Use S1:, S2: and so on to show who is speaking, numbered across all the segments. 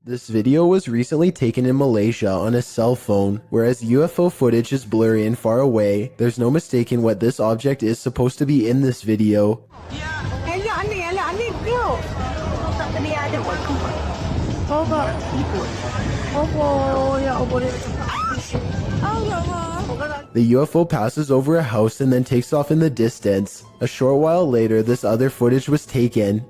S1: This video was recently taken in Malaysia on a cell phone. Whereas UFO footage is blurry and far away, there's no mistaking what this object is supposed to be in this video. The UFO passes over a house and then takes off in the distance. A short while later, this other footage was taken.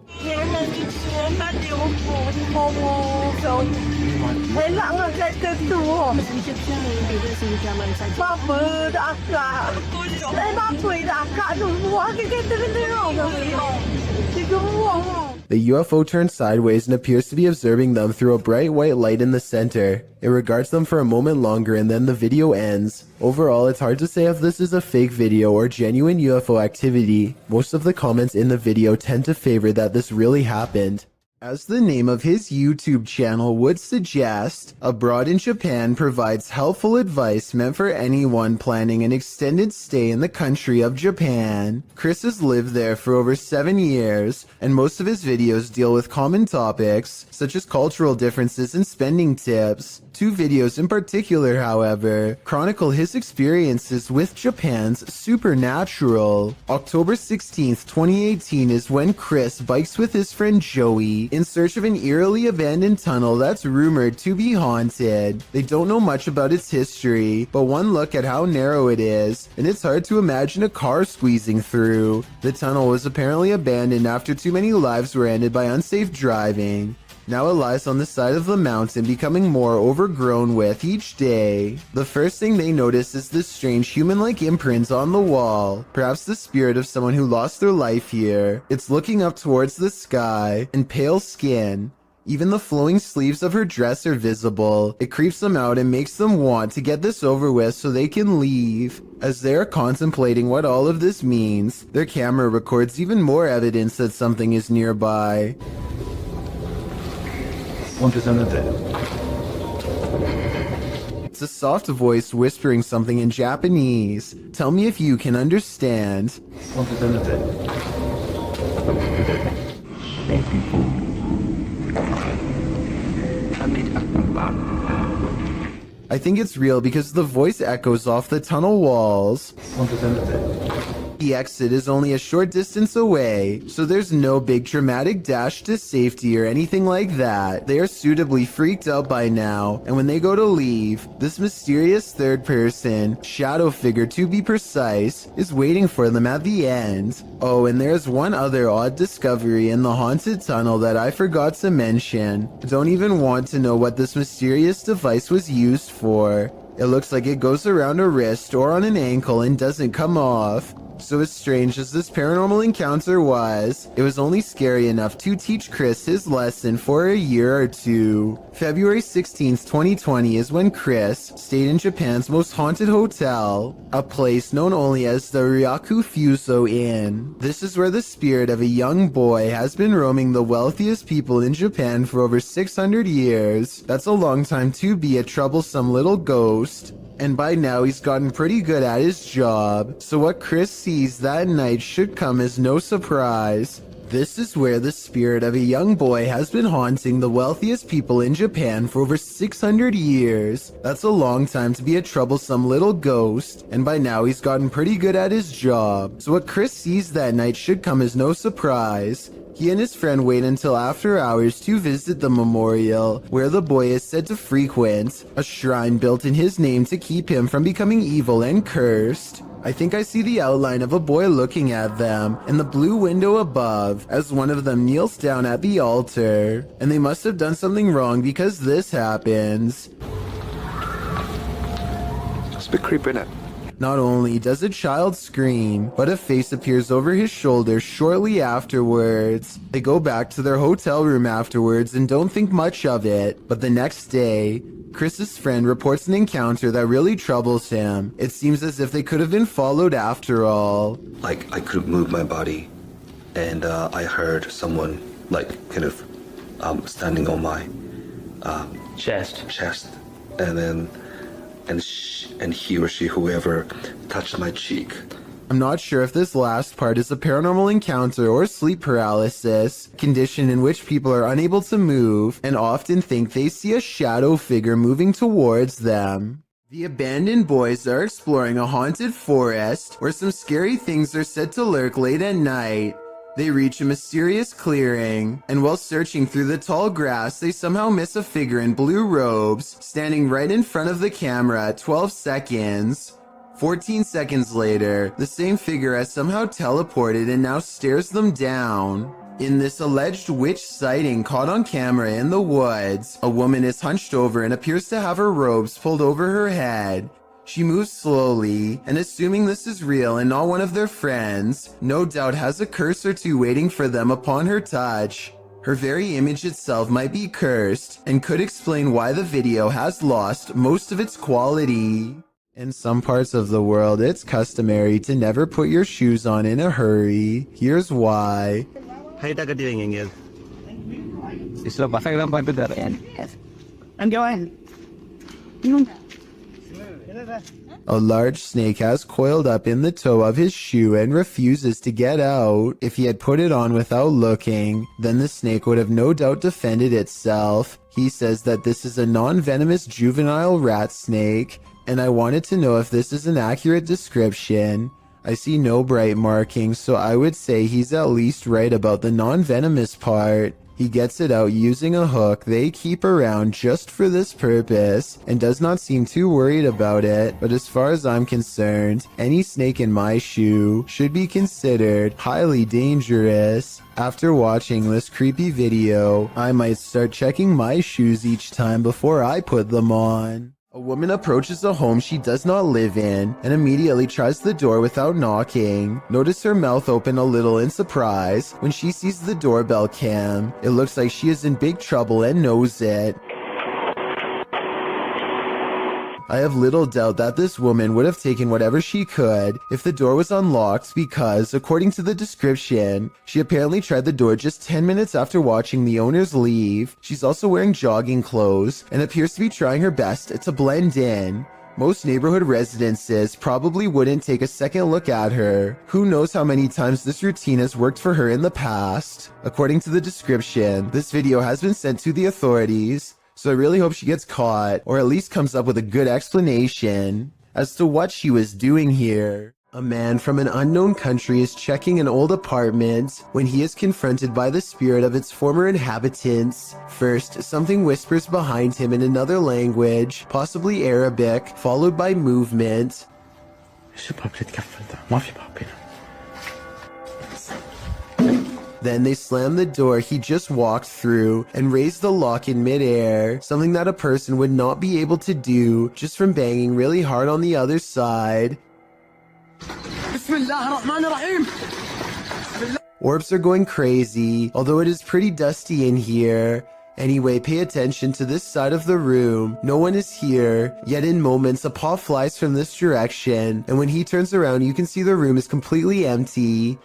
S1: The UFO turns sideways and appears to be observing them through a bright white light in the center. It regards them for a moment longer and then the video ends. Overall, it's hard to say if this is a fake video or genuine UFO activity. Most of the comments in the video tend to favor that this really happened. As the name of his YouTube channel would suggest, Abroad in Japan provides helpful advice meant for anyone planning an extended stay in the country of Japan. Chris has lived there for over 7 years, and most of his videos deal with common topics, such as cultural differences and spending tips. 2 videos in particular, however, chronicle his experiences with Japan's supernatural. October 16th, 2018 is when Chris bikes with his friend Joey in search of an eerily abandoned tunnel that's rumored to be haunted. They don't know much about its history, but one look at how narrow it is, and it's hard to imagine a car squeezing through. The tunnel was apparently abandoned after too many lives were ended by unsafe driving. Now it lies on the side of the mountain, becoming more overgrown with each day. The first thing they notice is this strange human-like imprint on the wall, perhaps the spirit of someone who lost their life here. It's looking up towards the sky, and pale skin. Even the flowing sleeves of her dress are visible. It creeps them out and makes them want to get this over with so they can leave. As they are contemplating what all of this means, their camera records even more evidence that something is nearby. It's a soft voice whispering something in Japanese. Tell me if you can understand. I think it's real because the voice echoes off the tunnel walls. The exit is only a short distance away, so there's no big dramatic dash to safety or anything like that. They are suitably freaked out by now, and when they go to leave, this mysterious third person, shadow figure to be precise, is waiting for them at the end. Oh, and there's one other odd discovery in the haunted tunnel that I forgot to mention. I don't even want to know what this mysterious device was used for. It looks like it goes around a wrist or on an ankle and doesn't come off. So as strange as this paranormal encounter was, it was only scary enough to teach Chris his lesson for a year or two. February 16th, 2020 is when Chris stayed in Japan's most haunted hotel, a place known only as the Ryaku Fuso Inn. This is where the spirit of a young boy has been roaming the wealthiest people in Japan for over 600 years. That's a long time to be a troublesome little ghost. And by now he's gotten pretty good at his job, so what Chris sees that night should come as no surprise. This is where the spirit of a young boy has been haunting the wealthiest people in Japan for over 600 years. That's a long time to be a troublesome little ghost, and by now he's gotten pretty good at his job, so what Chris sees that night should come as no surprise. He and his friend wait until after hours to visit the memorial, where the boy is said to frequent, a shrine built in his name to keep him from becoming evil and cursed. I think I see the outline of a boy looking at them in the blue window above as one of them kneels down at the altar. And they must have done something wrong because this happens.
S2: It's a bit creepy, isn't it?
S1: Not only does a child scream, but a face appears over his shoulder shortly afterwards. They go back to their hotel room afterwards and don't think much of it. But the next day, Chris's friend reports an encounter that really troubles him. It seems as if they could have been followed after all.
S3: Like, I couldn't move my body, and I heard someone, like, kind of standing on my chest, and then and he or she, whoever, touched my cheek,
S1: I'm not sure if this last part is a paranormal encounter or sleep paralysis, condition in which people are unable to move and often think they see a shadow figure moving towards them. The abandoned boys are exploring a haunted forest where some scary things are said to lurk late at night. They reach a mysterious clearing, and while searching through the tall grass, they somehow miss a figure in blue robes, standing right in front of the camera at 12 seconds. 14 seconds later, the same figure has somehow teleported and now stares them down. In this alleged witch sighting caught on camera in the woods, a woman is hunched over and appears to have her robes pulled over her head. She moves slowly, and assuming this is real and not one of their friends, no doubt has a curse or two waiting for them upon her touch. Her very image itself might be cursed, and could explain why the video has lost most of its quality. In some parts of the world, it's customary to never put your shoes on in a hurry. Here's why.
S2: I'm going.
S1: A large snake has coiled up in the toe of his shoe and refuses to get out. If he had put it on without looking, then the snake would have no doubt defended itself. He says that this is a non-venomous juvenile rat snake, and I wanted to know if this is an accurate description. I see no bright markings, so I would say he's at least right about the non-venomous part. He gets it out using a hook they keep around just for this purpose, and does not seem too worried about it. But as far as I'm concerned, any snake in my shoe should be considered highly dangerous. After watching this creepy video, I might start checking my shoes each time before I put them on. A woman approaches a home she does not live in and immediately tries the door without knocking. Notice her mouth open a little in surprise when she sees the doorbell cam. It looks like she is in big trouble and knows it. I have little doubt that this woman would have taken whatever she could if the door was unlocked because, according to the description, she apparently tried the door just 10 minutes after watching the owners leave. She's also wearing jogging clothes and appears to be trying her best to blend in. Most neighborhood residences probably wouldn't take a second look at her. Who knows how many times this routine has worked for her in the past. According to the description, this video has been sent to the authorities, so I really hope she gets caught, or at least comes up with a good explanation as to what she was doing here. A man from an unknown country is checking an old apartment when he is confronted by the spirit of its former inhabitants. First, something whispers behind him in another language, possibly Arabic, followed by movement. Then they slam the door he just walked through and raise the lock in midair, something that a person would not be able to do just from banging really hard on the other side. Orbs are going crazy, although it is pretty dusty in here. Anyway, pay attention to this side of the room. No one is here, yet in moments a paw flies from this direction, and when he turns around you can see the room is completely empty.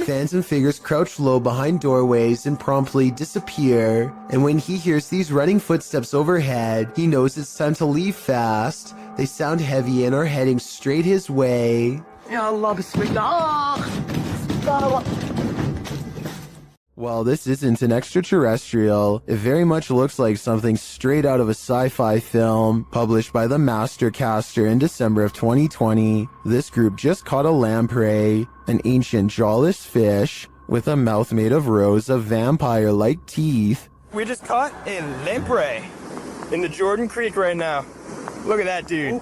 S1: Phantom figures crouch low behind doorways and promptly disappear, and when he hears these running footsteps overhead, he knows it's time to leave fast. They sound heavy and are heading straight his way. While this isn't an extraterrestrial, it very much looks like something straight out of a sci-fi film published by the Mastercaster in December of 2020. This group just caught a lamprey, an ancient jawless fish with a mouth made of rows of vampire-like teeth.
S4: We just caught a lamprey in the Jordan Creek right now. Look at that dude.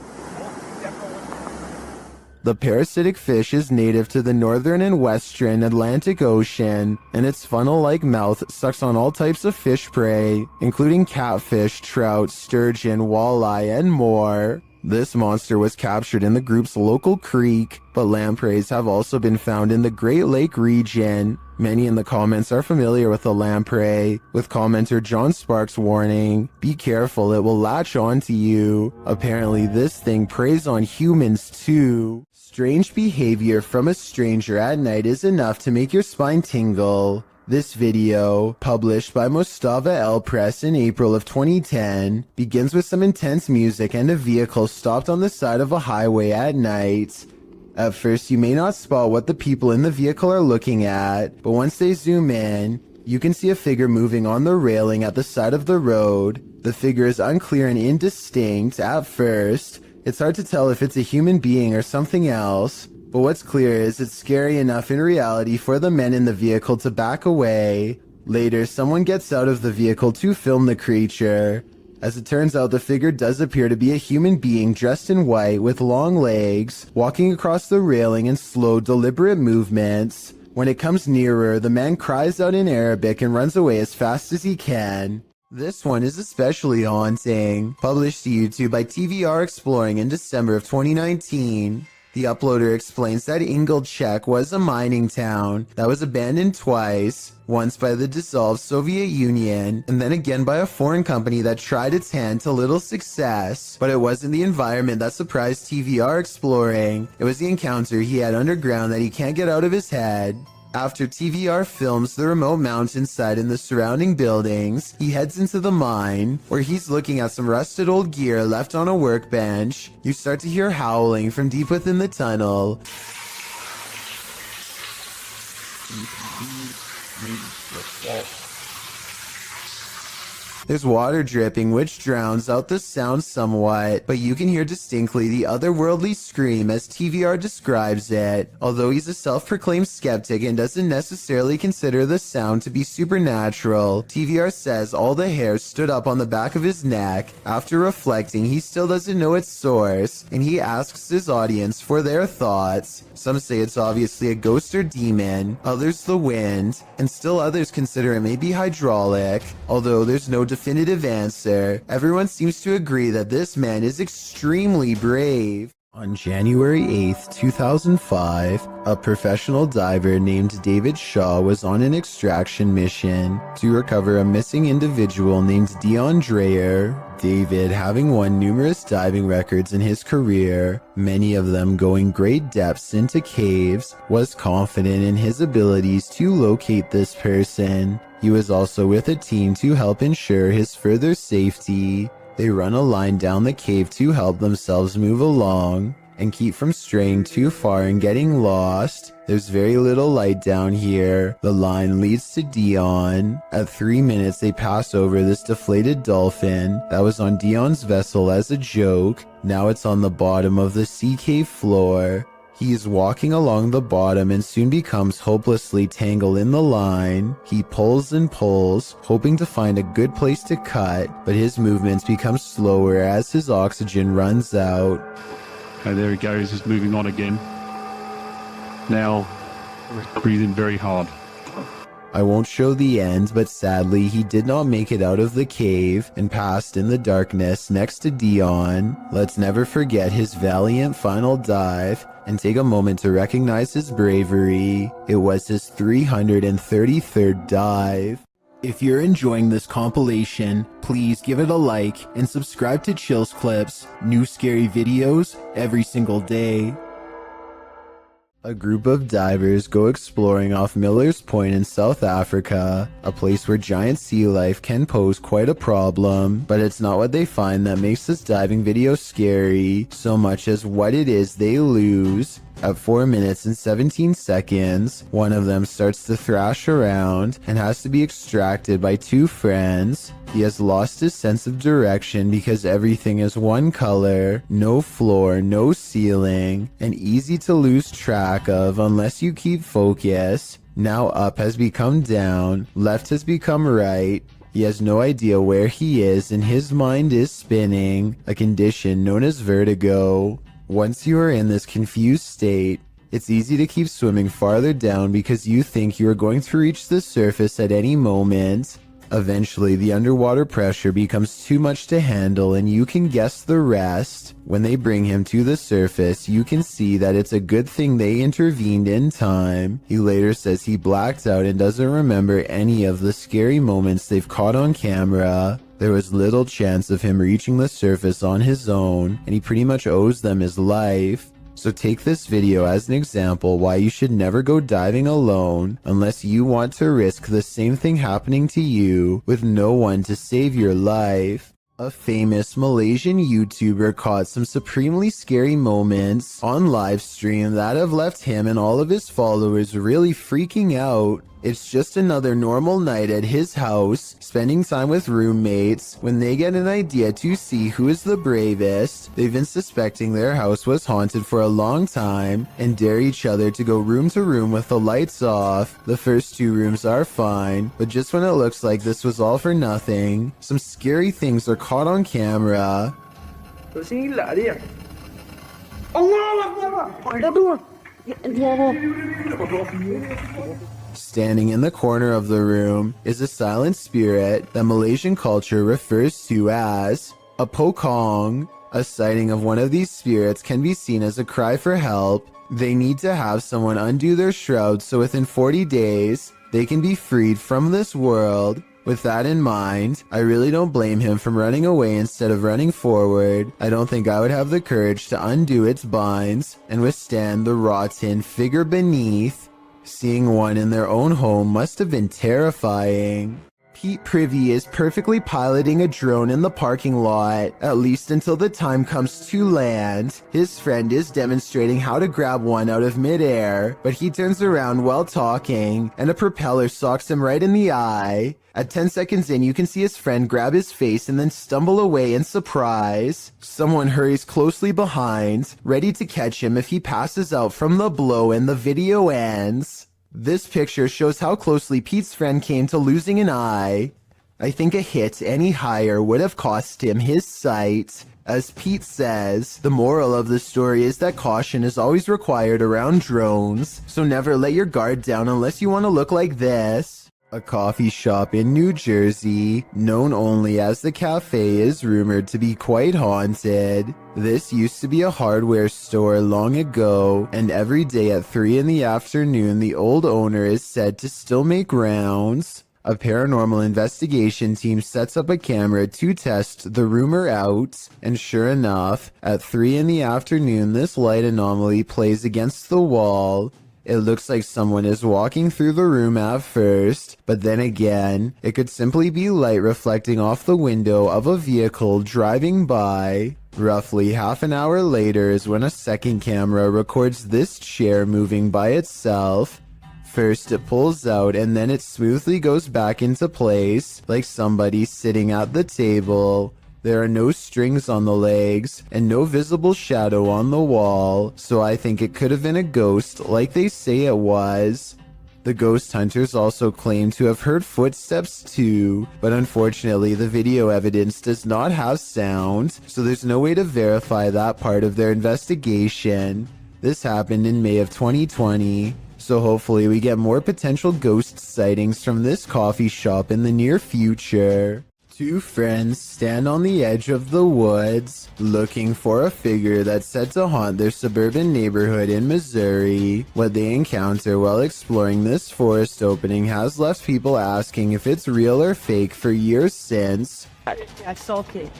S1: The parasitic fish is native to the northern and western Atlantic Ocean, and its funnel-like mouth sucks on all types of fish prey, including catfish, trout, sturgeon, walleye, and more. This monster was captured in the group's local creek, but lampreys have also been found in the Great Lake region. Many in the comments are familiar with the lamprey, with commenter John Sparks warning, "Be careful, it will latch onto you." Apparently this thing preys on humans too. Strange behavior from a stranger at night is enough to make your spine tingle. This video, published by Mustafa El Press in April of 2010, begins with some intense music and a vehicle stopped on the side of a highway at night. At first, you may not spot what the people in the vehicle are looking at, but once they zoom in, you can see a figure moving on the railing at the side of the road. The figure is unclear and indistinct at first. It's hard to tell if it's a human being or something else, but what's clear is it's scary enough in reality for the men in the vehicle to back away. Later, someone gets out of the vehicle to film the creature. As it turns out, the figure does appear to be a human being dressed in white with long legs, walking across the railing in slow, deliberate movements. When it comes nearer, the man cries out in Arabic and runs away as fast as he can. This one is especially haunting. Published to YouTube by TVR Exploring in December of 2019. The uploader explains that Ingolchek was a mining town that was abandoned twice, once by the dissolved Soviet Union, and then again by a foreign company that tried its hand to little success. But it wasn't the environment that surprised TVR Exploring, it was the encounter he had underground that he can't get out of his head. After TVR films the remote mountainside and the surrounding buildings, he heads into the mine, where he's looking at some rusted old gear left on a workbench. You start to hear howling from deep within the tunnel. There's water dripping, which drowns out the sound somewhat, but you can hear distinctly the otherworldly scream as TVR describes it. Although he's a self-proclaimed skeptic and doesn't necessarily consider the sound to be supernatural, TVR says all the hairs stood up on the back of his neck. After reflecting, he still doesn't know its source, and he asks his audience for their thoughts. Some say it's obviously a ghost or demon, others the wind, and still others consider it may be hydraulic. Although there's no definitive answer, everyone seems to agree that this man is extremely brave. On January 8th, 2005, a professional diver named David Shaw was on an extraction mission to recover a missing individual named Dion Dreyer. David, having won numerous diving records in his career, many of them going great depths into caves, was confident in his abilities to locate this person. He was also with a team to help ensure his further safety. They run a line down the cave to help themselves move along and keep from straying too far and getting lost. There's very little light down here. The line leads to Dion. At 3 minutes, they pass over this deflated dolphin that was on Dion's vessel as a joke. Now it's on the bottom of the sea cave floor. He is walking along the bottom and soon becomes hopelessly tangled in the line. He pulls and pulls, hoping to find a good place to cut, but his movements become slower as his oxygen runs out.
S5: Okay, there he goes, he's moving on again. Now, breathe in very hard.
S1: I won't show the end, but sadly he did not make it out of the cave and passed in the darkness next to Dion. Let's never forget his valiant final dive and take a moment to recognize his bravery. It was his 333rd dive. If you're enjoying this compilation, please give it a like and subscribe to Chills Clips, new scary videos every single day. A group of divers go exploring off Miller's Point in South Africa, a place where giant sea life can pose quite a problem, but it's not what they find that makes this diving video scary, so much as what it is they lose. At 4 minutes and 17 seconds, one of them starts to thrash around and has to be extracted by two friends. He has lost his sense of direction because everything is one color, no floor, no ceiling, and easy to lose track of unless you keep focus. Now up has become down, left has become right. He has no idea where he is and his mind is spinning, a condition known as vertigo. Once you are in this confused state, it's easy to keep swimming farther down because you think you are going to reach the surface at any moment. Eventually, the underwater pressure becomes too much to handle and you can guess the rest. When they bring him to the surface, you can see that it's a good thing they intervened in time. He later says he blacked out and doesn't remember any of the scary moments they've caught on camera. There was little chance of him reaching the surface on his own, and he pretty much owes them his life. So take this video as an example why you should never go diving alone unless you want to risk the same thing happening to you with no one to save your life. A famous Malaysian YouTuber caught some supremely scary moments on live stream that have left him and all of his followers really freaking out. It's just another normal night at his house, spending time with roommates, when they get an idea to see who is the bravest. They've been suspecting their house was haunted for a long time and dare each other to go room to room with the lights off. The first 2 rooms are fine, but just when it looks like this was all for nothing, some scary things are caught on camera. Standing in the corner of the room is a silent spirit that Malaysian culture refers to as a pokong. A sighting of one of these spirits can be seen as a cry for help. They need to have someone undo their shroud so within 40 days, they can be freed from this world. With that in mind, I really don't blame him from running away instead of running forward. I don't think I would have the courage to undo its binds and withstand the rotten figure beneath. Seeing one in their own home must have been terrifying. Pete Privy is perfectly piloting a drone in the parking lot, at least until the time comes to land. His friend is demonstrating how to grab one out of midair, but he turns around while talking, and a propeller socks him right in the eye. At 10 seconds in, you can see his friend grab his face and then stumble away in surprise. Someone hurries closely behind, ready to catch him if he passes out from the blow, and the video ends. This picture shows how closely Pete's friend came to losing an eye. I think a hit any higher would have cost him his sight. As Pete says, the moral of the story is that caution is always required around drones, so never let your guard down unless you want to look like this. A coffee shop in New Jersey, known only as the Cafe, is rumored to be quite haunted. This used to be a hardware store long ago, and every day at 3 in the afternoon, the old owner is said to still make rounds. A paranormal investigation team sets up a camera to test the rumor out, and sure enough, at 3 in the afternoon, this light anomaly plays against the wall. It looks like someone is walking through the room at first, but then again, it could simply be light reflecting off the window of a vehicle driving by. Roughly half an hour later is when a second camera records this chair moving by itself. First it pulls out and then it smoothly goes back into place, like somebody sitting at the table. There are no strings on the legs and no visible shadow on the wall, so I think it could have been a ghost like they say it was. The ghost hunters also claim to have heard footsteps too, but unfortunately the video evidence does not have sound, so there's no way to verify that part of their investigation. This happened in May of 2020, so hopefully we get more potential ghost sightings from this coffee shop in the near future. 2 friends stand on the edge of the woods, looking for a figure that's said to haunt their suburban neighborhood in Missouri. What they encounter while exploring this forest opening has left people asking if it's real or fake for years since.
S2: I saw it.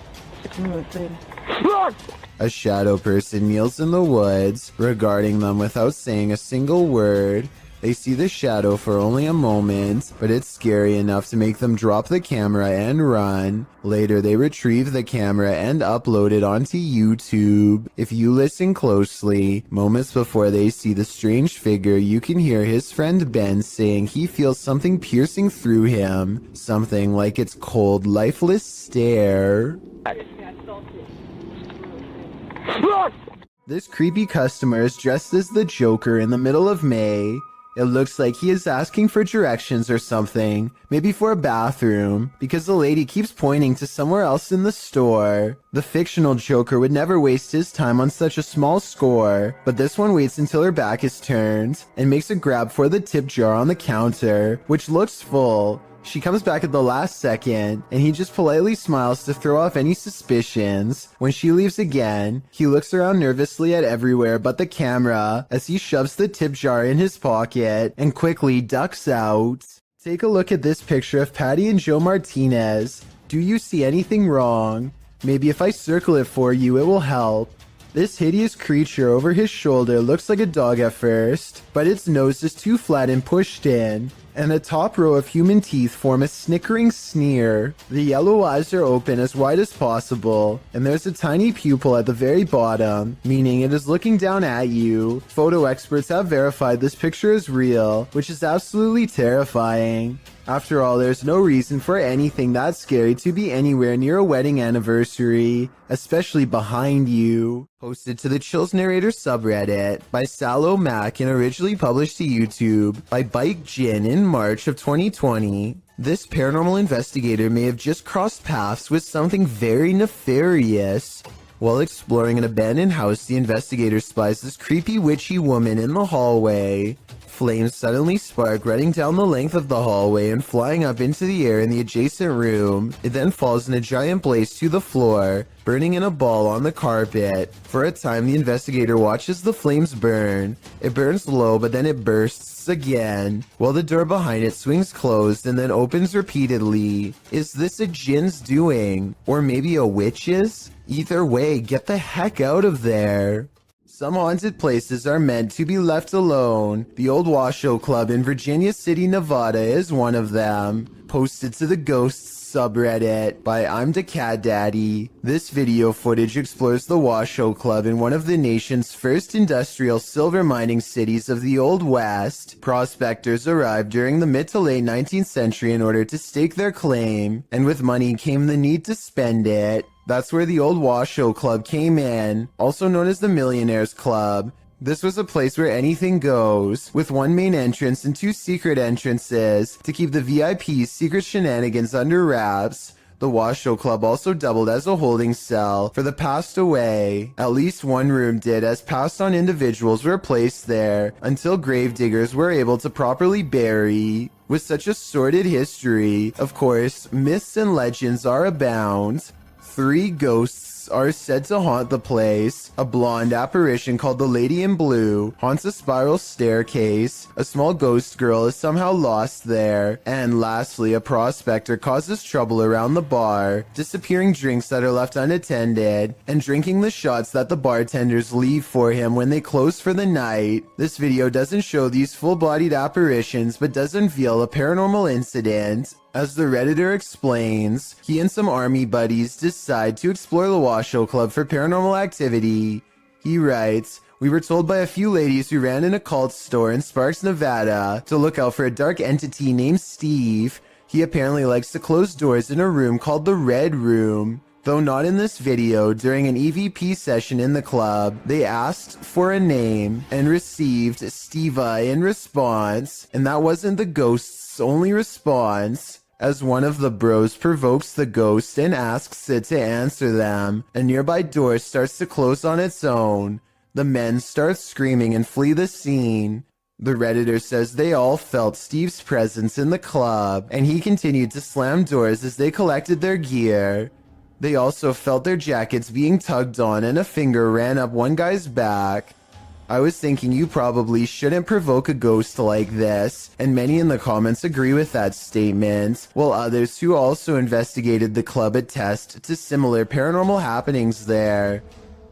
S1: A shadow person kneels in the woods, regarding them without saying a single word. They see the shadow for only a moment, but it's scary enough to make them drop the camera and run. Later, they retrieve the camera and upload it onto YouTube. If you listen closely, moments before they see the strange figure, you can hear his friend Ben saying he feels something piercing through him. Something like its cold, lifeless stare. This creepy customer is dressed as the Joker in the middle of May. It looks like he is asking for directions or something, maybe for a bathroom, because the lady keeps pointing to somewhere else in the store. The fictional Joker would never waste his time on such a small score, but this one waits until her back is turned and makes a grab for the tip jar on the counter, which looks full. She comes back at the last second, and he just politely smiles to throw off any suspicions. When she leaves again, he looks around nervously at everywhere but the camera as he shoves the tip jar in his pocket and quickly ducks out. Take a look at this picture of Patty and Joe Martinez. Do you see anything wrong? Maybe if I circle it for you, it will help. This hideous creature over his shoulder looks like a dog at first, but its nose is too flat and pushed in, and the top row of human teeth form a snickering sneer. The yellow eyes are open as wide as possible, and there's a tiny pupil at the very bottom, meaning it is looking down at you. Photo experts have verified this picture is real, which is absolutely terrifying. After all, there's no reason for anything that scary to be anywhere near a wedding anniversary, especially behind you. Posted to the Chills Narrator subreddit by Sallow Mac and originally published to YouTube by Bike Jin in March of 2020. This paranormal investigator may have just crossed paths with something very nefarious. While exploring an abandoned house, the investigator spies this creepy witchy woman in the hallway. Flames suddenly spark, running down the length of the hallway and flying up into the air in the adjacent room. It then falls in a giant blaze to the floor, burning in a ball on the carpet. For a time, the investigator watches the flames burn. It burns low, but then it bursts again, while the door behind it swings closed and then opens repeatedly. Is this a djinn's doing? Or maybe a witch's? Either way, get the heck out of there. Some haunted places are meant to be left alone. The Old Washoe Club in Virginia City, Nevada is one of them. Posted to the Ghosts subreddit by I'm the Cat Daddy. This video footage explores the Washoe Club in one of the nation's first industrial silver mining cities of the Old West. Prospectors arrived during the mid to late 19th century in order to stake their claim, and with money came the need to spend it. That's where the Old Washoe Club came in, also known as the Millionaires Club. This was a place where anything goes, with one main entrance and two secret entrances to keep the VIP's secret shenanigans under wraps. The Washoe Club also doubled as a holding cell for the passed away. At least one room did, as passed on individuals were placed there until gravediggers were able to properly bury. With such a sordid history, of course, myths and legends are abound. 3 ghosts are said to haunt the place. A blonde apparition called the Lady in Blue haunts a spiral staircase. A small ghost girl is somehow lost there. And lastly, a prospector causes trouble around the bar, disappearing drinks that are left unattended, and drinking the shots that the bartenders leave for him when they close for the night. This video doesn't show these full-bodied apparitions, but does unveil a paranormal incident. As the Redditor explains, he and some army buddies decide to explore the Washoe Club for paranormal activity. He writes, "We were told by a few ladies who ran an occult store in Sparks, Nevada, to look out for a dark entity named Steve. He apparently likes to close doors in a room called the Red Room." Though not in this video, during an EVP session in the club, they asked for a name and received Steva in response, and that wasn't the ghost's only response. As one of the bros provokes the ghost and asks it to answer them, a nearby door starts to close on its own. The men start screaming and flee the scene. The Redditor says they all felt Steve's presence in the club, and he continued to slam doors as they collected their gear. They also felt their jackets being tugged on, and a finger ran up one guy's back. I was thinking you probably shouldn't provoke a ghost like this, and many in the comments agree with that statement, while others who also investigated the club attest to similar paranormal happenings there.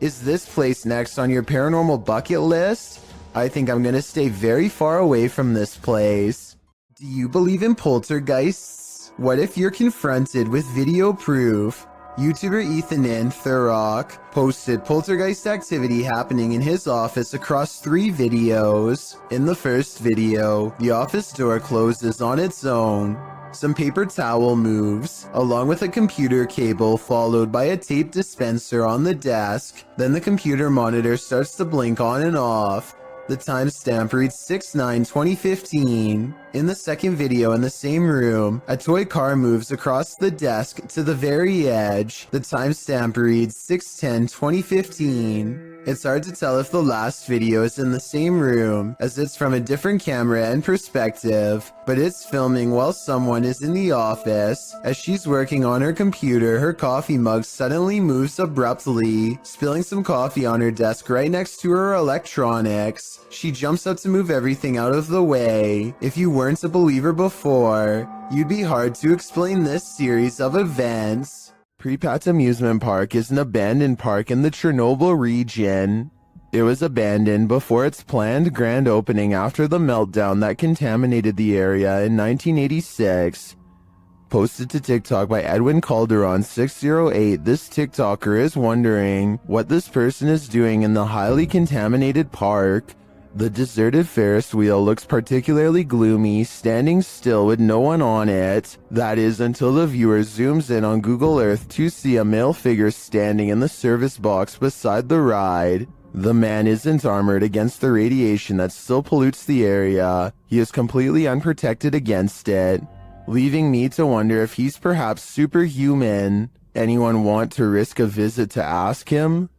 S1: Is this place next on your paranormal bucket list? I think I'm gonna stay very far away from this place. Do you believe in poltergeists? What if you're confronted with video proof? YouTuber Ethanin Thurrock posted poltergeist activity happening in his office across 3 videos. In the first video, the office door closes on its own. Some paper towel moves, along with a computer cable followed by a tape dispenser on the desk. Then the computer monitor starts to blink on and off. The timestamp reads 6/9/2015. In the second video in the same room, a toy car moves across the desk to the very edge. The timestamp reads 6/10/2015. It's hard to tell if the last video is in the same room, as it's from a different camera and perspective, but it's filming while someone is in the office. As she's working on her computer, her coffee mug suddenly moves abruptly, spilling some coffee on her desk right next to her electronics. She jumps up to move everything out of the way. If you weren't a believer before, you'd be hard to explain this series of events. Pripyat Amusement Park is an abandoned park in the Chernobyl region. It was abandoned before its planned grand opening after the meltdown that contaminated the area in 1986. Posted to TikTok by Edwin Calderon 608, this TikToker is wondering what this person is doing in the highly contaminated park. The deserted Ferris wheel looks particularly gloomy, standing still with no one on it. That is until the viewer zooms in on Google Earth to see a male figure standing in the service box beside the ride. The man isn't armored against the radiation that still pollutes the area. He is completely unprotected against it, leaving me to wonder if he's perhaps superhuman. Anyone want to risk a visit to ask him?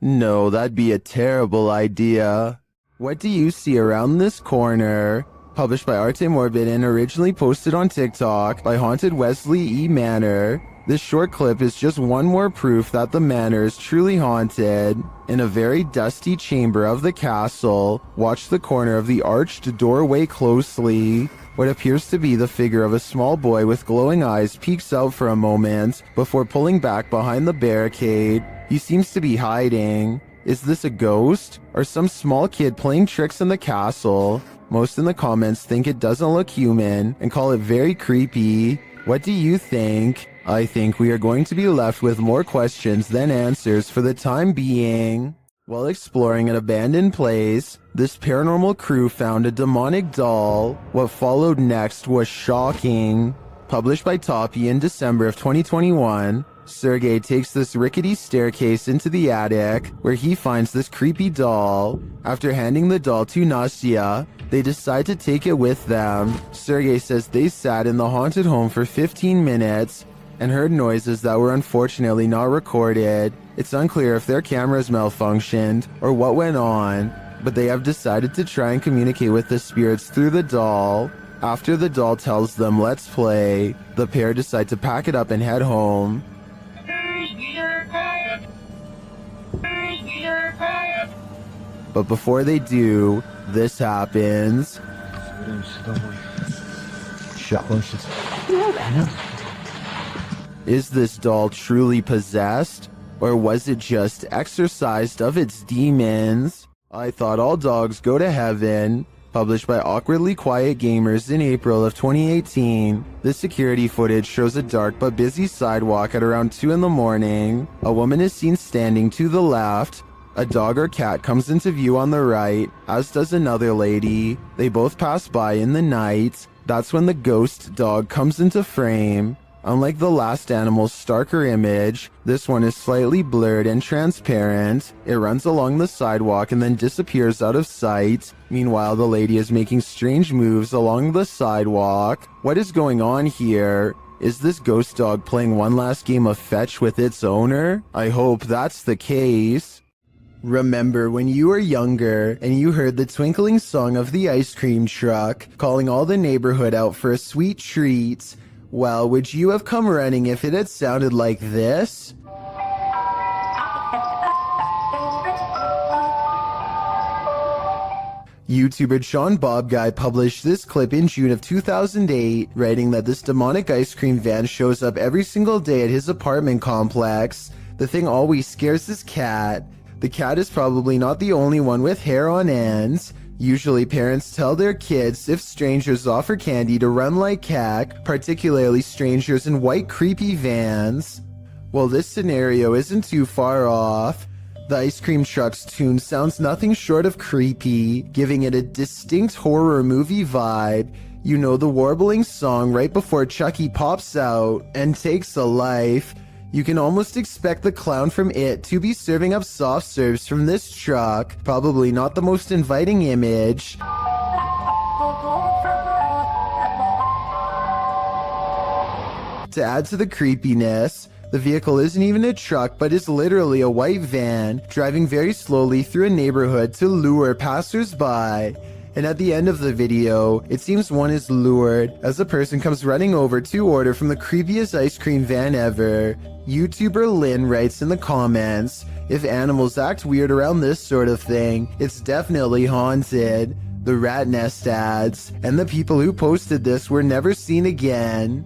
S1: No, that'd be a terrible idea. What do you see around this corner? Published by Arte Morbid and originally posted on TikTok by Haunted Wesley E. Manor. This short clip is just one more proof that the manor is truly haunted. In a very dusty chamber of the castle, watch the corner of the arched doorway closely. What appears to be the figure of a small boy with glowing eyes peeks out for a moment before pulling back behind the barricade. He seems to be hiding. Is this a ghost or some small kid playing tricks in the castle? Most in the comments think it doesn't look human and call it very creepy. What do you think? I think we are going to be left with more questions than answers for the time being. While exploring an abandoned place, this paranormal crew found a demonic doll. What followed next was shocking. Published by Toppy in December of 2021, Sergey takes this rickety staircase into the attic where he finds this creepy doll. After handing the doll to Nastya, they decide to take it with them. Sergey says they sat in the haunted home for 15 minutes and heard noises that were unfortunately not recorded. It's unclear if their cameras malfunctioned or what went on, but they have decided to try and communicate with the spirits through the doll. After the doll tells them let's play, the pair decide to pack it up and head home. But before they do, this happens. Is this doll truly possessed, or was it just exorcised of its demons? I Thought All Dogs Go to Heaven, published by Awkwardly Quiet Gamers in April of 2018. This security footage shows a dark but busy sidewalk at around 2 in the morning. A woman is seen standing to the left. A dog or cat comes into view on the right, as does another lady. They both pass by in the night. That's when the ghost dog comes into frame. Unlike the last animal's starker image, this one is slightly blurred and transparent. It runs along the sidewalk and then disappears out of sight. Meanwhile, the lady is making strange moves along the sidewalk. What is going on here? Is this ghost dog playing one last game of fetch with its owner? I hope that's the case. Remember when you were younger and you heard the twinkling song of the ice cream truck calling all the neighborhood out for a sweet treat? Well, would you have come running if it had sounded like this? YouTuber Sean Bob Guy published this clip in June of 2008, writing that this demonic ice cream van shows up every single day at his apartment complex. The thing always scares his cat. The cat is probably not the only one with hair on ends. Usually parents tell their kids if strangers offer candy to run like heck, particularly strangers in white creepy vans. Well, this scenario isn't too far off. The ice cream truck's tune sounds nothing short of creepy, giving it a distinct horror movie vibe. You know, the warbling song right before Chucky pops out and takes a life. You can almost expect the clown from It to be serving up soft serves from this truck. Probably not the most inviting image. To add to the creepiness, the vehicle isn't even a truck but is literally a white van driving very slowly through a neighborhood to lure passers-by. And at the end of the video, it seems one is lured as a person comes running over to order from the creepiest ice cream van ever. YouTuber Lynn writes in the comments, if animals act weird around this sort of thing, it's definitely haunted. The Rat Nest adds, and the people who posted this were never seen again.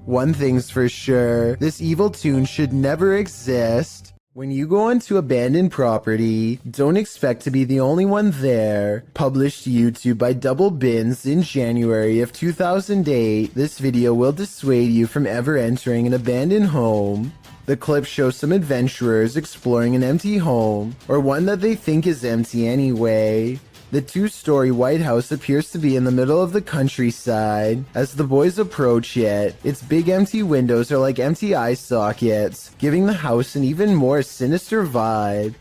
S1: One thing's for sure, this evil tune should never exist. When you go onto abandoned property, don't expect to be the only one there. Published to YouTube by Double Bins in January of 2008, this video will dissuade you from ever entering an abandoned home. The clip shows some adventurers exploring an empty home, or one that they think is empty anyway. The two-story White House appears to be in the middle of the countryside. As the boys approach it, its big empty windows are like empty eye sockets, giving the house an even more sinister vibe.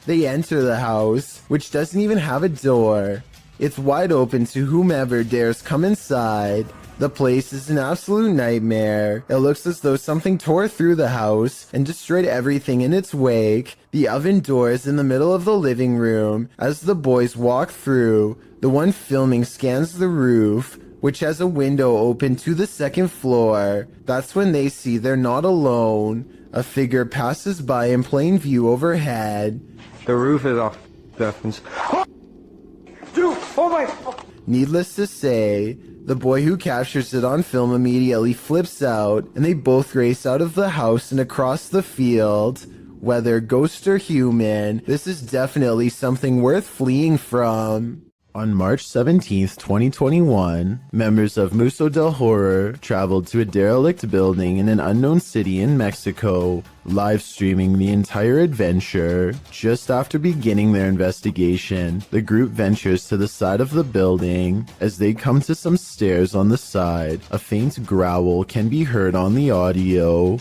S1: They enter the house, which doesn't even have a door. It's wide open to whomever dares come inside. The place is an absolute nightmare. It looks as though something tore through the house and destroyed everything in its wake. The oven door is in the middle of the living room. As the boys walk through, the one filming scans the roof, which has a window open to the second floor. That's when they see they're not alone. A figure passes by in plain view overhead.
S6: The roof is off. Dude, oh my...
S1: Needless to say, the boy who captures it on film immediately flips out, and they both race out of the house and across the field. Whether ghost or human, this is definitely something worth fleeing from. On March 17th, 2021, members of Museo del Horror traveled to a derelict building in an unknown city in Mexico, live streaming the entire adventure. Just after beginning their investigation, the group ventures to the side of the building. As they come to some stairs on the side, a faint growl can be heard on the audio.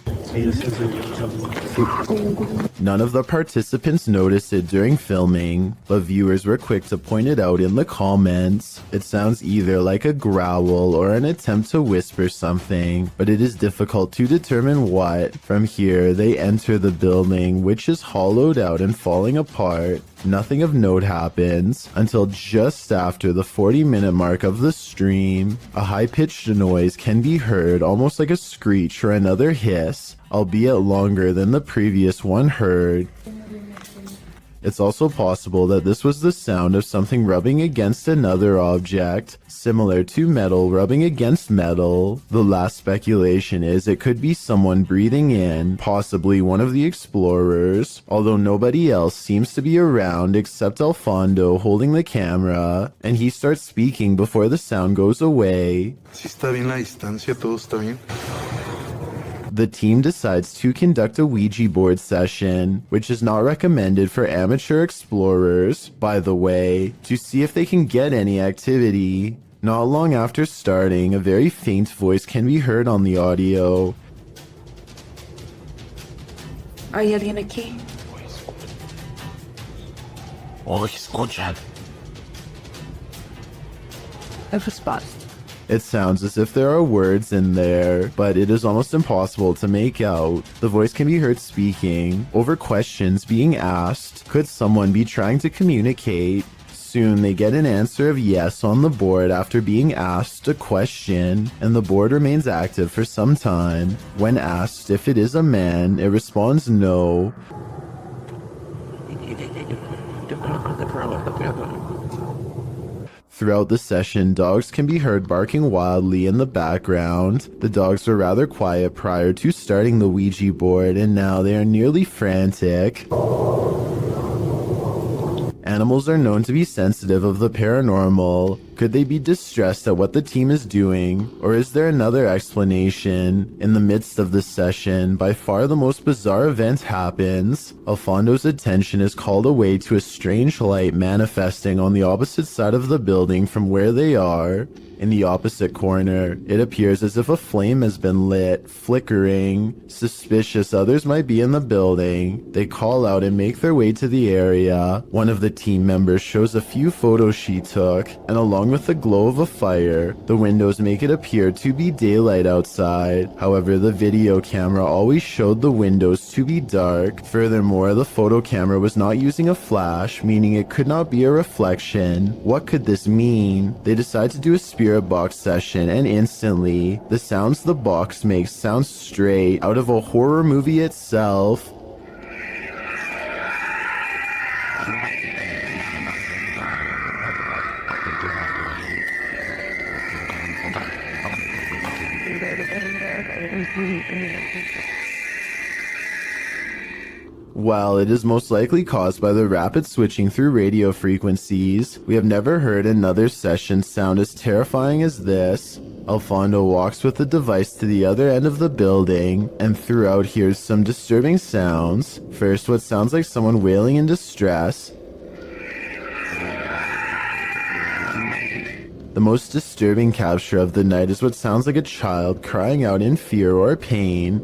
S1: None of the participants noticed it during filming, but viewers were quick to point it out in the comments. It sounds either like a growl or an attempt to whisper something, but it is difficult to determine what. From here, they enter the building, which is hollowed out and falling apart. Nothing of note happens until just after the 40-minute mark of the stream. A high-pitched noise can be heard, almost like a screech or another hiss, albeit longer than the previous one heard. It's also possible that this was the sound of something rubbing against another object, similar to metal rubbing against metal. The last speculation is it could be someone breathing in, possibly one of the explorers, although nobody else seems to be around except Alfondo holding the camera, and he starts speaking before the sound goes away.
S7: Si está bien la distancia, todo está bien.
S1: The team decides to conduct a Ouija board session, which is not recommended for amateur explorers, by the way, to see if they can get any activity. Not long after starting, a very faint voice can be heard on the audio.
S2: ¿Hay alguien aquí? A response.
S1: It sounds as if there are words in there, but it is almost impossible to make out. The voice can be heard speaking over questions being asked. Could someone be trying to communicate? Soon they get an answer of yes on the board after being asked a question, and the board remains active for some time. When asked if it is a man, it responds no. Throughout the session, dogs can be heard barking wildly in the background. The dogs were rather quiet prior to starting the Ouija board, and now they are nearly frantic. Animals are known to be sensitive of the paranormal. Could they be distressed at what the team is doing? Or is there another explanation? In the midst of the session, by far the most bizarre event happens. Alfondo's attention is called away to a strange light manifesting on the opposite side of the building from where they are. In the opposite corner, it appears as if a flame has been lit, flickering. Suspicious others might be in the building. They call out and make their way to the area. One of the team members shows a few photos she took, and along with the glow of a fire, the windows make it appear to be daylight outside. However, the video camera always showed the windows to be dark. Furthermore, the photo camera was not using a flash, meaning it could not be a reflection. What could this mean? They decide to do a spirit box session, and instantly, the sounds the box makes sound straight out of a horror movie itself. Well, it is most likely caused by the rapid switching through radio frequencies. We have never heard another session sound as terrifying as this. Alfondo walks with the device to the other end of the building, and throughout hears some disturbing sounds. First, what sounds like someone wailing in distress. The most disturbing capture of the night is what sounds like a child crying out in fear or pain.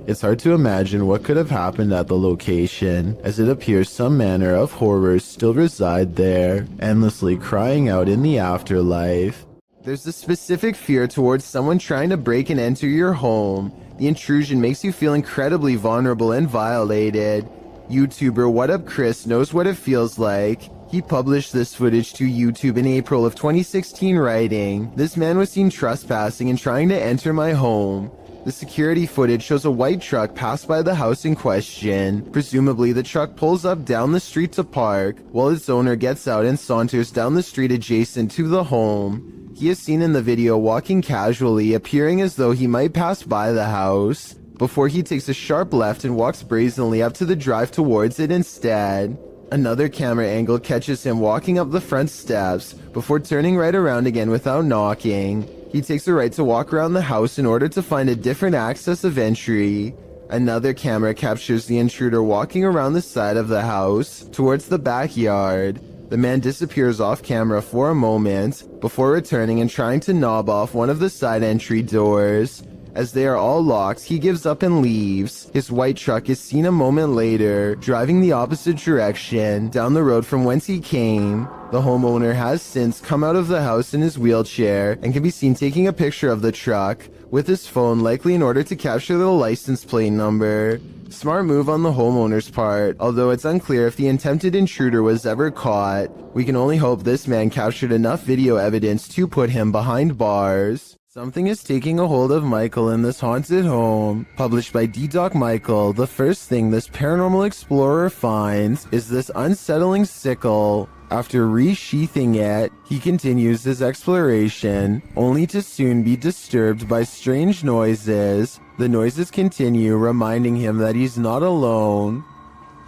S1: It's hard to imagine what could have happened at the location, as it appears some manner of horrors still reside there, endlessly crying out in the afterlife. There's a specific fear towards someone trying to break and enter your home. The intrusion makes you feel incredibly vulnerable and violated. YouTuber What Up Chris knows what it feels like. He published this footage to YouTube in April of 2016 writing, "This man was seen trespassing and trying to enter my home." The security footage shows a white truck pass by the house in question. Presumably, the truck pulls up down the street to park, while its owner gets out and saunters down the street adjacent to the home. He is seen in the video walking casually, appearing as though he might pass by the house, before he takes a sharp left and walks brazenly up to the drive towards it instead. Another camera angle catches him walking up the front steps, before turning right around again without knocking. He takes a right to walk around the house in order to find a different access of entry. Another camera captures the intruder walking around the side of the house, towards the backyard. The man disappears off camera for a moment, before returning and trying to knob off one of the side entry doors. As they are all locked, he gives up and leaves. His white truck is seen a moment later, driving the opposite direction, down the road from whence he came. The homeowner has since come out of the house in his wheelchair and can be seen taking a picture of the truck with his phone, likely in order to capture the license plate number. Smart move on the homeowner's part, although it's unclear if the attempted intruder was ever caught. We can only hope this man captured enough video evidence to put him behind bars. Something is taking a hold of Michael in this haunted home. Published by D-Doc Michael, the first thing this paranormal explorer finds is this unsettling sickle. After resheathing it, he continues his exploration, only to soon be disturbed by strange noises. The noises continue, reminding him that he's not alone.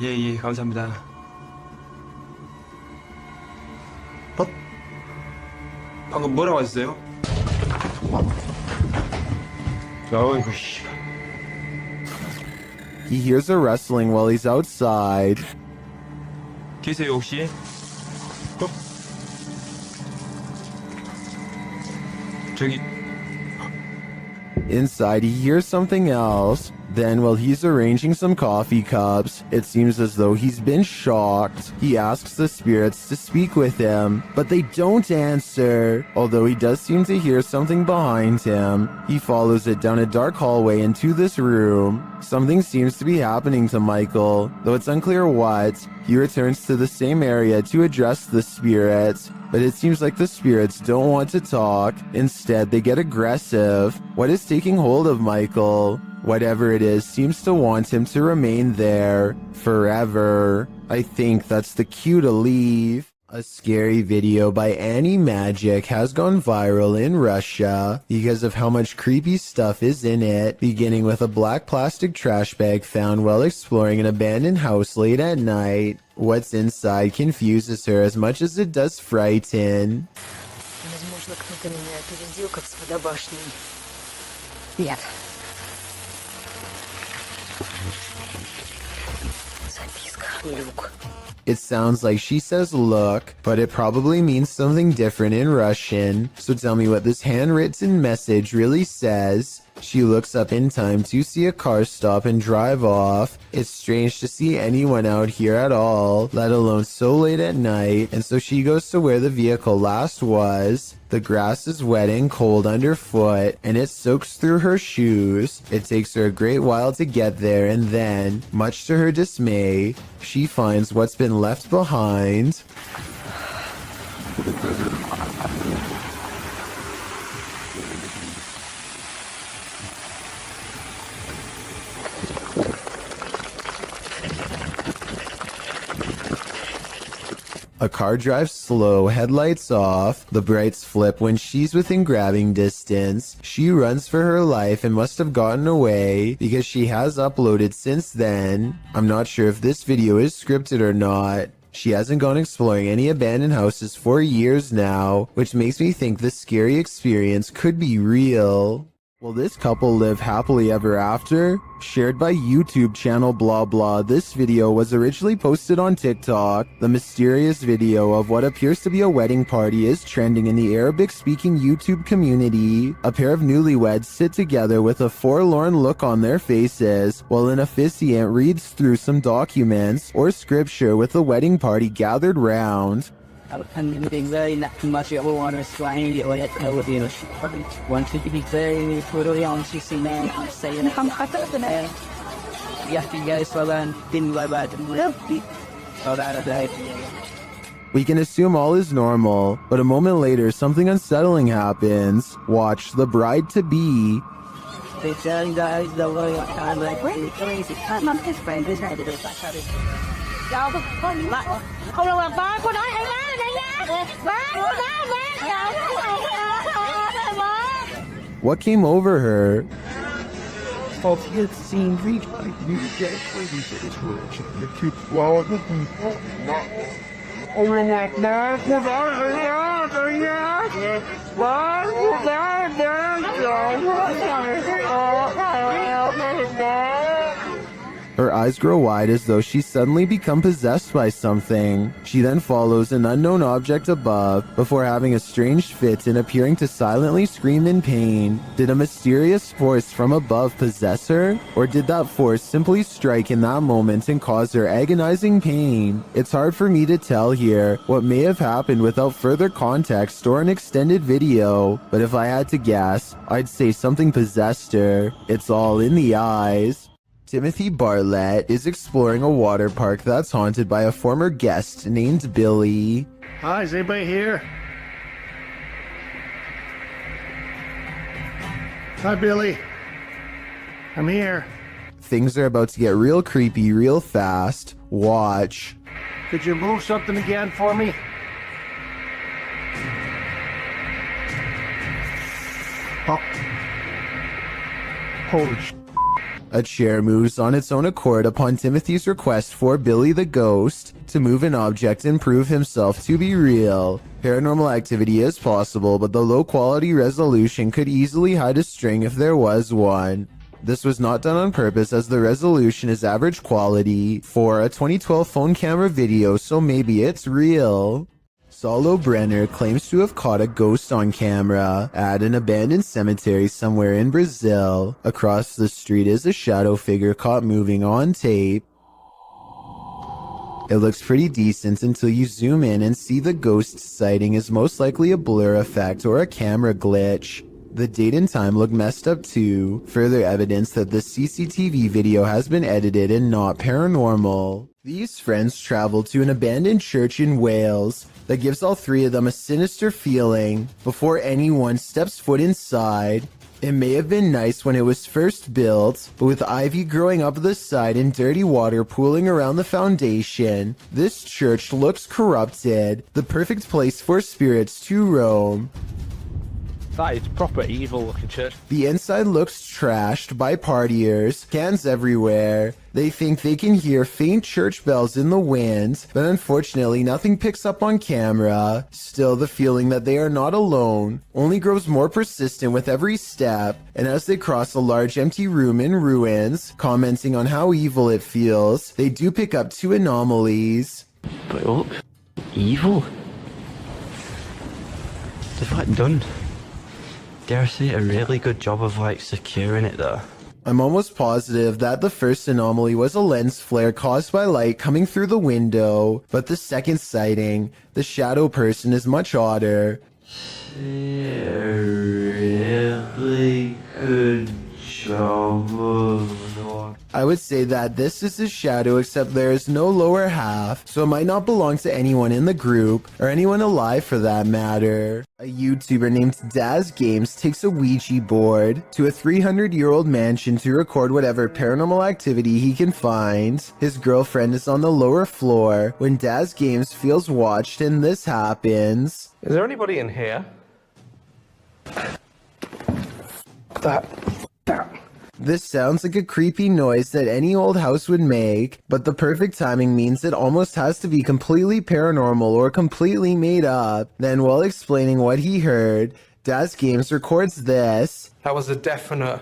S8: 예, 감사합니다. 방금 뭐라고 하셨어요? 어이구, 씨.
S1: He hears a rustling while he's outside.
S8: 계세요, 혹시? 저기,
S1: Inside, he hears something else. Then, while he's arranging some coffee cups, it seems as though he's been shocked. He asks the spirits to speak with him, but they don't answer. Although he does seem to hear something behind him, he follows it down a dark hallway into this room. Something seems to be happening to Michael, though it's unclear what. He returns to the same area to address the spirits, but it seems like the spirits don't want to talk. Instead, they get aggressive. What is taking hold of Michael? Whatever it is seems to want him to remain there forever. I think that's the cue to leave. A scary video by Annie Magic has gone viral in Russia because of how much creepy stuff is in it, beginning with a black plastic trash bag found while exploring an abandoned house late at night. What's inside confuses her as much as it does frighten.
S2: Возможно, кто-то меня опередил, как с водобашней. Нет. Записка. Люк.
S1: It sounds like she says look, but it probably means something different in Russian. So tell me what this handwritten message really says. She looks up in time to see a car stop and drive off. It's strange to see anyone out here at all, let alone so late at night, and so she goes to where the vehicle last was. The grass is wet and cold underfoot, and it soaks through her shoes. It takes her a great while to get there, and then, much to her dismay, she finds what's been left behind. A A car drives slow, headlights off. The brights flip when she's within grabbing distance. She runs for her life and must have gotten away because she has uploaded since then. I'm not sure if this video is scripted or not. She hasn't gone exploring any abandoned houses for years now, which makes me think this scary experience could be real. Will this couple live happily ever after? Shared by YouTube channel blah blah, this video was originally posted on TikTok. The mysterious video of what appears to be a wedding party is trending in the Arabic-speaking YouTube community. A pair of newlyweds sit together with a forlorn look on their faces, while an officiant reads through some documents or scripture with the wedding party gathered round.
S9: Wanted to be very brutally honest, you see, man. I'm saying, I'm man.
S1: We can assume all is normal, but a moment later something unsettling happens. Watch the bride-to-be.
S9: They tell you guys the way I'm like, really crazy. I'm his friend, this had to do it.
S10: Không được là ba cô nói hay má này nha. Má cô nói.
S1: What came over her? Her eyes grow wide as though she's suddenly become possessed by something. She then follows an unknown object above before having a strange fit and appearing to silently scream in pain. Did a mysterious force from above possess her? Or did that force simply strike in that moment and cause her agonizing pain? It's hard for me to tell here what may have happened without further context or an extended video, but if I had to guess, I'd say something possessed her. It's all in the eyes. Timothy Bartlett is exploring a water park that's haunted by a former guest named Billy.
S11: Hi, is anybody here? Hi, Billy. I'm here.
S1: Things are about to get real creepy real fast. Watch.
S11: Could you move something again for me? Oh. Holy sh**.
S1: A chair moves on its own accord upon Timothy's request for Billy the Ghost to move an object and prove himself to be real. Paranormal activity is possible, but the low quality resolution could easily hide a string if there was one. This was not done on purpose as the resolution is average quality for a 2012 phone camera video, so maybe it's real. Saulo Brenner claims to have caught a ghost on camera at an abandoned cemetery somewhere in Brazil. Across the street is a shadow figure caught moving on tape. It looks pretty decent until you zoom in and see the ghost sighting is most likely a blur effect or a camera glitch. The date and time look messed up too, further evidence that the CCTV video has been edited and not paranormal. These friends travel to an abandoned church in Wales that gives all three of them a sinister feeling before anyone steps foot inside. It may have been nice when it was first built, but with ivy growing up the side and dirty water pooling around the foundation, this church looks corrupted, the perfect place for spirits to roam.
S6: That is proper evil looking church.
S1: The inside looks trashed by partiers, cans everywhere. They think they can hear faint church bells in the wind, but unfortunately nothing picks up on camera. Still, the feeling that they are not alone only grows more persistent with every step, and as they cross a large empty room in ruins, commenting on how evil it feels, they do pick up two anomalies.
S12: But it looks evil. They've done, dare I say, a really good job of securing it though.
S1: I'm almost positive that the first anomaly was a lens flare caused by light coming through the window, but the second sighting, the shadow person, is much odder.
S12: A really good job of
S1: I would say that this is his shadow, except there is no lower half, so it might not belong to anyone in the group, or anyone alive for that matter. A YouTuber named Daz Games takes a Ouija board to a 300-year-old mansion to record whatever paranormal activity he can find. His girlfriend is on the lower floor when Daz Games feels watched, and this happens.
S6: Is there anybody in here?
S1: This sounds like a creepy noise that any old house would make, but the perfect timing means it almost has to be completely paranormal or completely made up. Then, while explaining what he heard, Daz Games records this.
S6: That was a definite.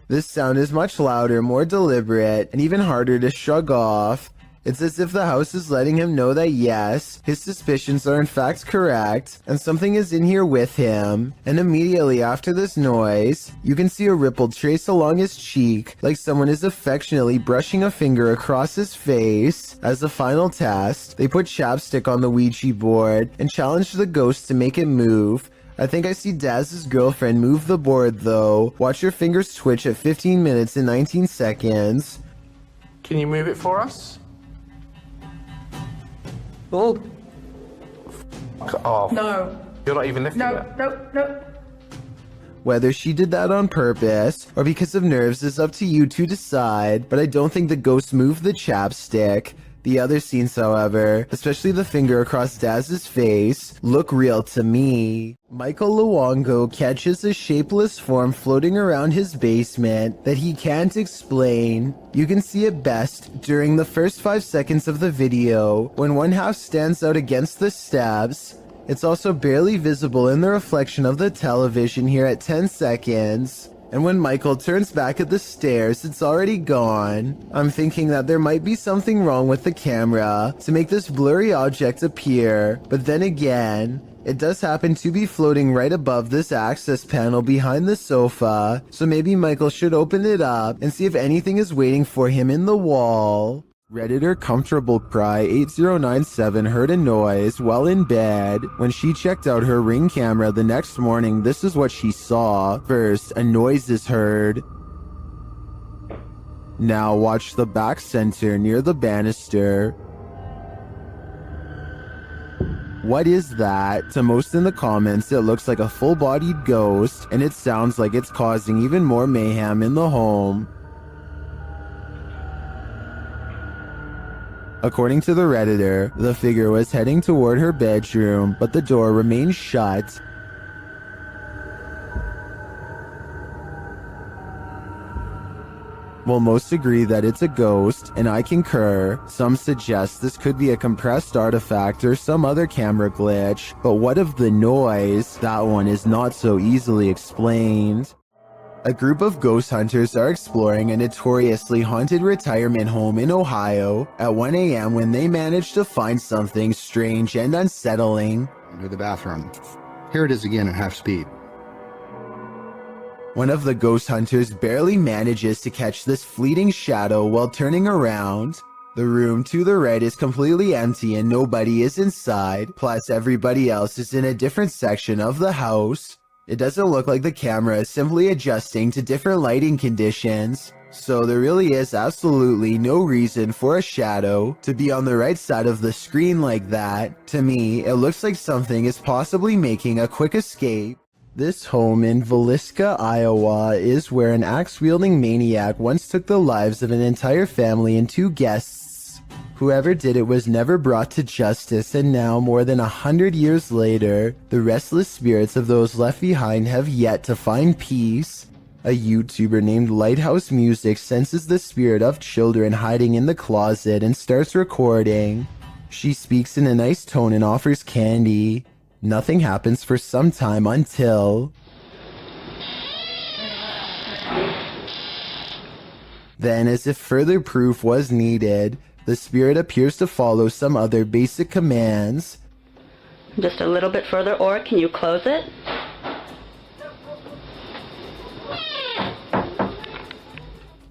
S1: This sound is much louder, more deliberate, and even harder to shrug off. It's as if the house is letting him know that yes, his suspicions are in fact correct, and something is in here with him. And immediately after this noise, you can see a ripple trace along his cheek, like someone is affectionately brushing a finger across his face. As a final test, they put chapstick on the Ouija board and challenge the ghost to make it move. I think I see Daz's girlfriend move the board though. Watch your fingers twitch at 15 minutes and 19 seconds.
S6: Can you move it for us? Oh. Oh.
S9: No.
S6: You're not even lifting it.
S9: No.
S1: Whether she did that on purpose or because of nerves is up to you to decide, but I don't think the ghost moved the chapstick. The other scenes, however, especially the finger across Daz's face, look real to me. Michael Luongo catches a shapeless form floating around his basement that he can't explain. You can see it best during the first 5 seconds of the video, when one half stands out against the steps. It's also barely visible in the reflection of the television here at 10 seconds. And when Michael turns back at the stairs, it's already gone. I'm thinking that there might be something wrong with the camera to make this blurry object appear, but then again, it does happen to be floating right above this access panel behind the sofa, so maybe Michael should open it up and see if anything is waiting for him in the wall. Redditor Comfortable Cry 8097 heard a noise while in bed. When she checked out her Ring camera the next morning, this is what she saw. First, a noise is heard. Now watch the back center near the banister. What is that? To most in the comments, it looks like a full-bodied ghost, and it sounds like it's causing even more mayhem in the home. According to the Redditor, the figure was heading toward her bedroom, but the door remained shut. While most agree that it's a ghost, and I concur, some suggest this could be a compressed artifact or some other camera glitch, but what of the noise? That one is not so easily explained. A group of ghost hunters are exploring a notoriously haunted retirement home in Ohio at 1 a.m. when they manage to find something strange and unsettling.
S13: Into the bathroom. Here it is again at half speed.
S1: One of the ghost hunters barely manages to catch this fleeting shadow while turning around. The room to the right is completely empty and nobody is inside, plus everybody else is in a different section of the house. It doesn't look like the camera is simply adjusting to different lighting conditions, so there really is absolutely no reason for a shadow to be on the right side of the screen like that. To me, it looks like something is possibly making a quick escape. This home in Villisca, Iowa is where an axe-wielding maniac once took the lives of an entire family and 2 guests. Whoever did it was never brought to justice, and now, more than 100 years later, the restless spirits of those left behind have yet to find peace. A YouTuber named Lighthouse Music senses the spirit of children hiding in the closet and starts recording. She speaks in a nice tone and offers candy. Nothing happens for some time until... Then, as if further proof was needed, the spirit appears to follow some other basic commands.
S10: Just a little bit further, or can you close it?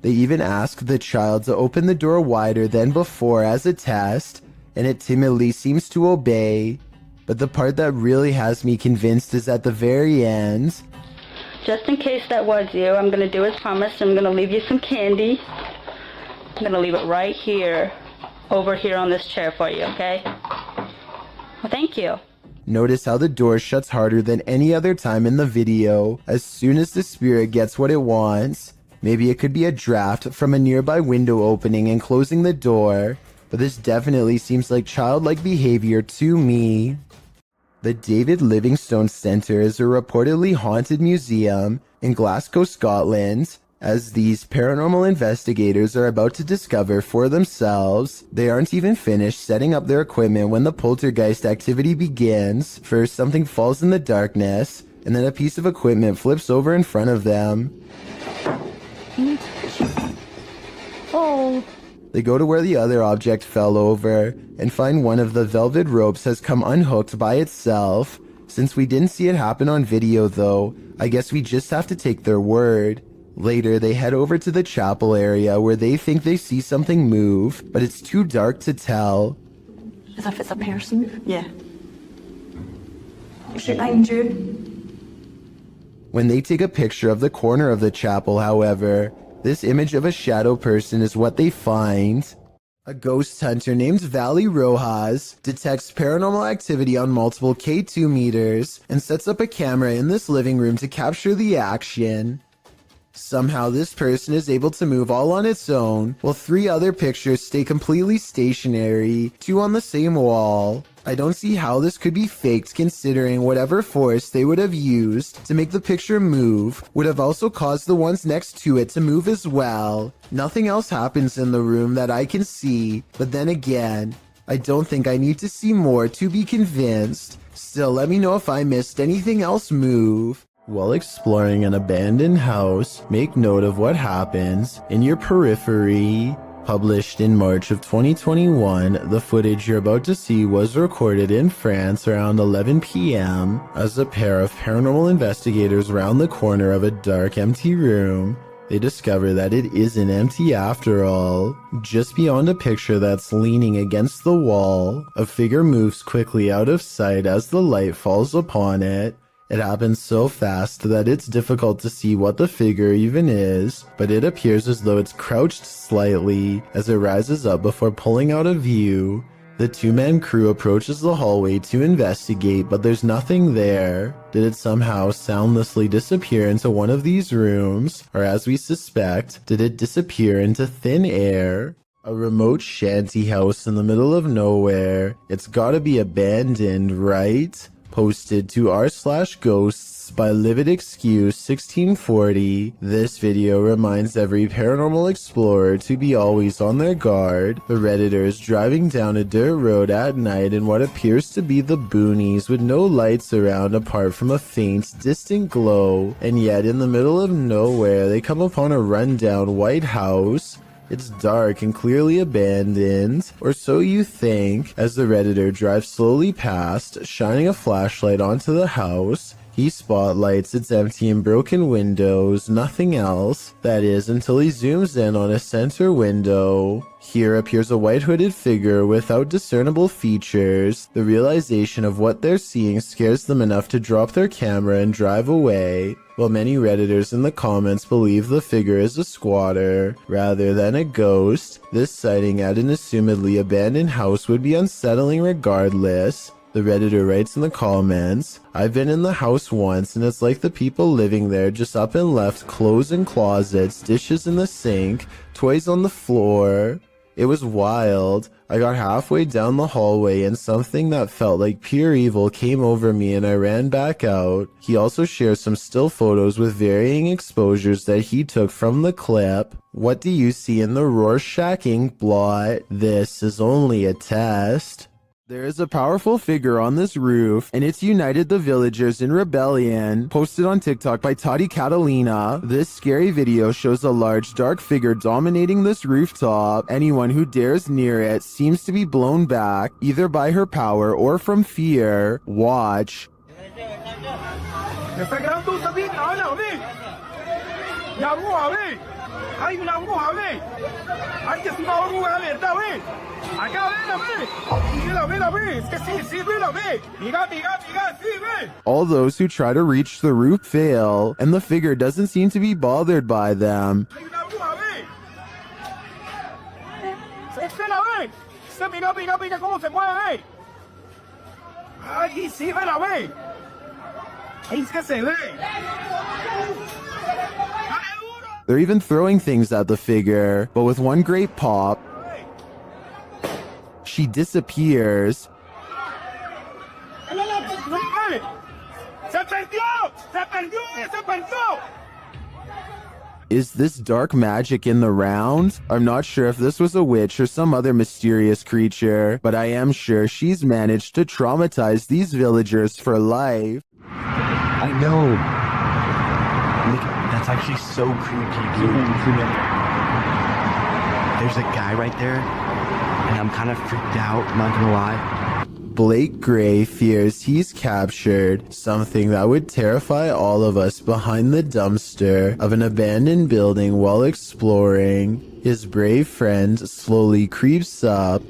S1: They even ask the child to open the door wider than before as a test, and it timidly seems to obey. But the part that really has me convinced is at the very end.
S10: just in case that was you, I'm going to do as promised. I'm going to leave you some candy. I'm going to leave it right here, over here on this chair for you, okay? Well, thank you.
S1: Notice how the door shuts harder than any other time in the video as soon as the spirit gets what it wants. Maybe it could be a draft from a nearby window opening and closing the door, but this definitely seems like childlike behavior to me. The David Livingstone Centre is a reportedly haunted museum in Glasgow, Scotland. As these paranormal investigators are about to discover for themselves, they aren't even finished setting up their equipment when the poltergeist activity begins. First, something falls in the darkness, and then a piece of equipment flips over in front of them.
S10: Oh.
S1: They go to where the other object fell over and find one of the velvet ropes has come unhooked by itself. Since we didn't see it happen on video though, I guess we just have to take their word. Later, they head over to the chapel area where they think they see something move, but it's too dark to tell.
S2: As if it's a person? Yeah. Is it behind you?
S1: When they take a picture of the corner of the chapel, however, this image of a shadow person is what they find. A ghost hunter named Valley Rojas detects paranormal activity on multiple K2 meters and sets up a camera in this living room to capture the action. Somehow this person is able to move all on its own, while 3 other pictures stay completely stationary, 2 on the same wall. I don't see how this could be faked considering whatever force they would have used to make the picture move would have also caused the ones next to it to move as well. Nothing else happens in the room that I can see, but then again, I don't think I need to see more to be convinced. Still, let me know if I missed anything else move. While exploring an abandoned house, make note of what happens in your periphery. Published in March of 2021, the footage you're about to see was recorded in France around 11 p.m. as a pair of paranormal investigators round the corner of a dark, empty room. They discover that it isn't empty after all. Just beyond a picture that's leaning against the wall, a figure moves quickly out of sight as the light falls upon it. It happens so fast that it's difficult to see what the figure even is, but it appears as though it's crouched slightly as it rises up before pulling out of view. The 2-man crew approaches the hallway to investigate, but there's nothing there. Did it somehow soundlessly disappear into one of these rooms? Or as we suspect, did it disappear into thin air? A remote shanty house in the middle of nowhere. It's gotta be abandoned, right? Posted to r/ghosts by Livid Excuse 1640. This video reminds every paranormal explorer to be always on their guard. The Redditor is driving down a dirt road at night in what appears to be the boonies with no lights around apart from a faint, distant glow. And yet in the middle of nowhere they come upon a rundown white house. It's dark and clearly abandoned, or so you think, as the Redditor drives slowly past, shining a flashlight onto the house. He spotlights its empty and broken windows, nothing else. That is, until he zooms in on a center window. Here appears a white hooded figure without discernible features. The realization of what they're seeing scares them enough to drop their camera and drive away. While many Redditors in the comments believe the figure is a squatter rather than a ghost, this sighting at an assumedly abandoned house would be unsettling regardless. The Redditor writes in the comments, "I've been in the house once and it's like the people living there just up and left clothes in closets, dishes in the sink, toys on the floor. It was wild. I got halfway down the hallway and something that felt like pure evil came over me and I ran back out." He also shares some still photos with varying exposures that he took from the clip. What do you see in the Rorschach ink blot? This is only a test. There is a powerful figure on this roof, and it's united the villagers in rebellion. Posted on TikTok by Tati Catalina, this scary video shows a large dark figure dominating this rooftop. Anyone who dares near it seems to be blown back, either by her power or from fear. Watch.
S4: Hay una aguja, ve. Hay que una aguja, ¿verdad, ve? Acá, ve, ve. Es que sí, ve. Mira, sí, ve.
S1: All those who try to reach the roof fail, and the figure doesn't seem to be bothered by them.
S4: Hay una aguja, ve. Espera, ve. Mira cómo se mueve, ve. Ay, sí, ve. Es que se ve.
S1: They're even throwing things at the figure, but with one great pop, she disappears.
S4: Se perdió.
S1: Is this dark magic in the round? I'm not sure if this was a witch or some other mysterious creature, but I am sure she's managed to traumatize these villagers for life.
S12: I know. Look, that's actually so creepy, dude. There's a guy right there, and I'm kind of freaked out, not gonna lie.
S1: Blake Gray fears he's captured, something that would terrify all of us behind the dumpster of an abandoned building while exploring. His brave friend slowly creeps up.